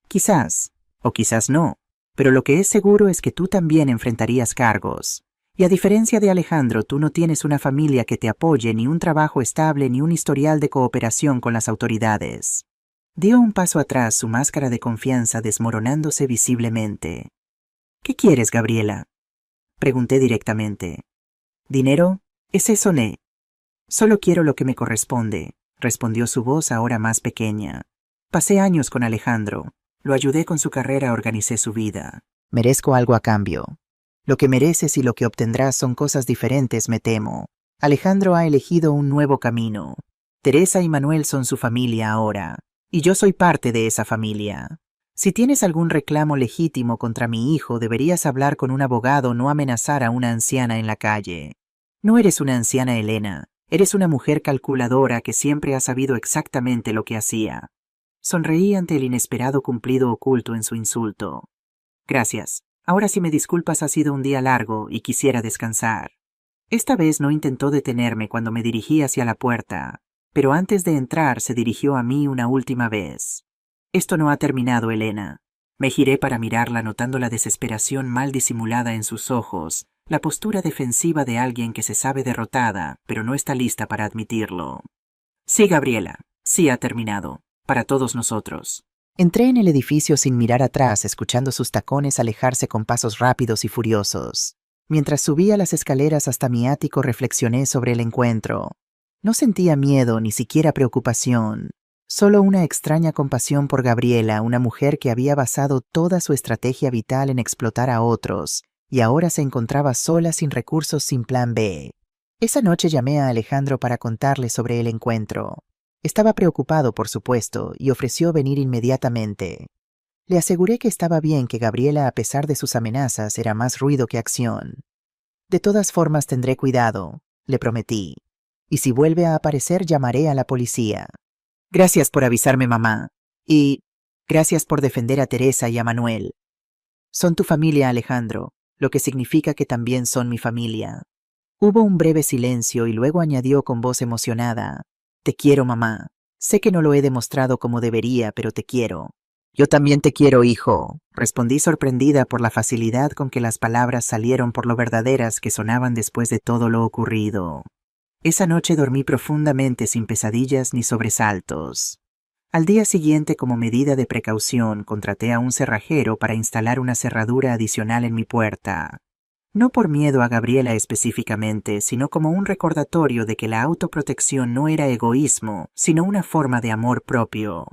Quizás, o quizás no, pero lo que es seguro es que tú también enfrentarías cargos. Y a diferencia de Alejandro, tú no tienes una familia que te apoye, ni un trabajo estable, ni un historial de cooperación con las autoridades. Dio un paso atrás, su máscara de confianza desmoronándose visiblemente. ¿Qué quieres, Gabriela? Pregunté directamente. ¿Dinero? ¿Es eso, ne? Solo quiero lo que me corresponde, respondió su voz ahora más pequeña. Pasé años con Alejandro. Lo ayudé con su carrera, organicé su vida. Merezco algo a cambio. Lo que mereces y lo que obtendrás son cosas diferentes, me temo. Alejandro ha elegido un nuevo camino. Teresa y Manuel son su familia ahora, y yo soy parte de esa familia. Si tienes algún reclamo legítimo contra mi hijo, deberías hablar con un abogado, no amenazar a una anciana en la calle. No eres una anciana, Elena. Eres una mujer calculadora que siempre ha sabido exactamente lo que hacía. Sonreí ante el inesperado cumplido oculto en su insulto. Gracias. Ahora, si me disculpas, ha sido un día largo y quisiera descansar. Esta vez no intentó detenerme cuando me dirigí hacia la puerta, pero antes de entrar se dirigió a mí una última vez. Esto no ha terminado, Elena. Me giré para mirarla, notando la desesperación mal disimulada en sus ojos, la postura defensiva de alguien que se sabe derrotada, pero no está lista para admitirlo. Sí, Gabriela, sí ha terminado, para todos nosotros. Entré en el edificio sin mirar atrás, escuchando sus tacones alejarse con pasos rápidos y furiosos. Mientras subía las escaleras hasta mi ático, reflexioné sobre el encuentro. No sentía miedo, ni siquiera preocupación. Solo una extraña compasión por Gabriela, una mujer que había basado toda su estrategia vital en explotar a otros, y ahora se encontraba sola, sin recursos, sin plan B. Esa noche llamé a Alejandro para contarle sobre el encuentro. Estaba preocupado, por supuesto, y ofreció venir inmediatamente. Le aseguré que estaba bien, que Gabriela, a pesar de sus amenazas, era más ruido que acción. De todas formas tendré cuidado, le prometí. Y si vuelve a aparecer, llamaré a la policía. Gracias por avisarme, mamá. Y gracias por defender a Teresa y a Manuel. Son tu familia, Alejandro, lo que significa que también son mi familia. Hubo un breve silencio y luego añadió con voz emocionada. Te quiero, mamá. Sé que no lo he demostrado como debería, pero te quiero. Yo también te quiero, hijo, respondí, sorprendida por la facilidad con que las palabras salieron, por lo verdaderas que sonaban después de todo lo ocurrido. Esa noche dormí profundamente, sin pesadillas ni sobresaltos. Al día siguiente, como medida de precaución, contraté a un cerrajero para instalar una cerradura adicional en mi puerta. No por miedo a Gabriela específicamente, sino como un recordatorio de que la autoprotección no era egoísmo, sino una forma de amor propio.